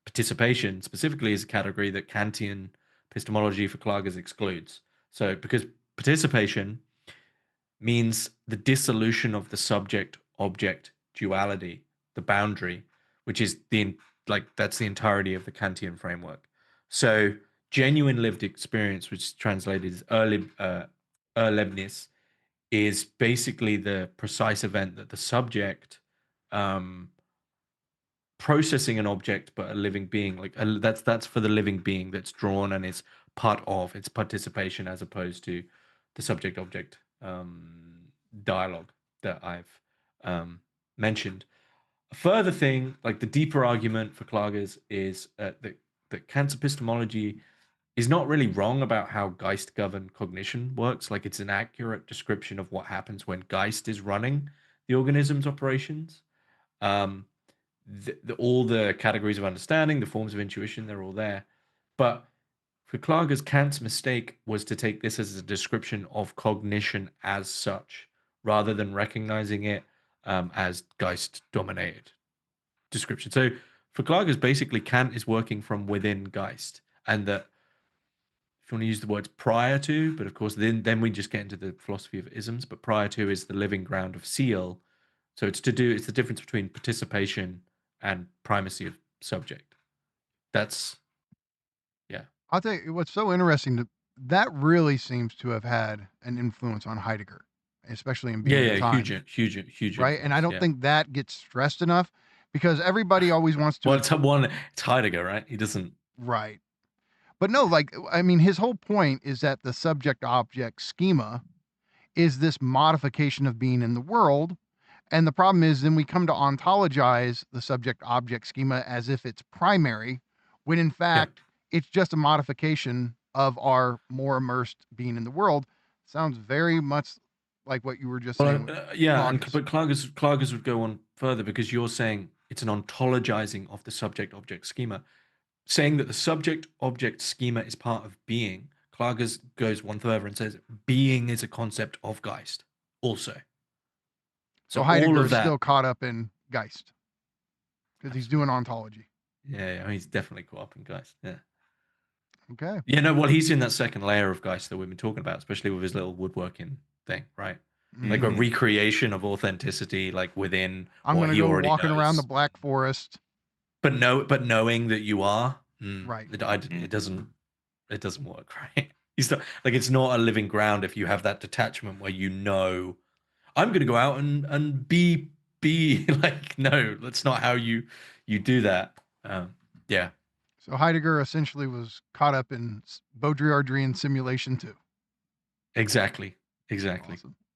participation specifically is a category that Kantian epistemology for Klages excludes. So because participation means the dissolution of the subject-object duality, the boundary, which is that's the entirety of the Kantian framework. So genuine lived experience, which is translated as Erlebnis, is basically the precise event that the subject processing an object but a living being, that's for the living being that's drawn and is part of its participation, as opposed to the subject object dialogue that I've mentioned. A further thing, like the deeper argument for Klages, is that Kant's epistemology is not really wrong about how Geist governed cognition works. Like, it's an accurate description of what happens when Geist is running the organism's operations. All the categories of understanding, the forms of intuition, they're all there. But for Klages, Kant's mistake was to take this as a description of cognition as such, rather than recognizing it as Geist-dominated description. So for Klages, basically, Kant is working from within Geist, and that, if you want to use the words prior to, but of course then we just get into the philosophy of isms, but prior to is the living ground of Seele. So it's the difference between participation and primacy of subject. That's, yeah. I'll tell you what's so interesting, that really seems to have had an influence on Heidegger, especially in being Yeah, time, huge right? And I don't yeah. think that gets stressed enough, because everybody always wants to. Well, it's Heidegger, right? He doesn't. Right. But no, I mean, his whole point is that the subject-object schema is this modification of being in the world. And the problem is then we come to ontologize the subject-object schema as if it's primary, when in fact it's just a modification of our more immersed being in the world. Sounds very much like what you were just saying. But Klages would go on further, because you're saying it's an ontologizing of the subject-object schema. Saying that the subject-object schema is part of being, Klages goes one further and says being is a concept of Geist also. So Heidegger is still caught up in Geist, because he's doing ontology. Yeah, he's definitely caught up in Geist. Yeah. Okay. Yeah, no, well, he's in that second layer of Geist that we've been talking about, especially with his little woodworking thing, right? Like a recreation of authenticity, like within. I'm going to go walking around the Black Forest. But knowing that you are, right. It doesn't work, right? It's not a living ground if you have that detachment where I'm going to go out and be like, no, that's not how you do that. Yeah. So Heidegger essentially was caught up in Baudrillardian simulation too. Exactly. Awesome.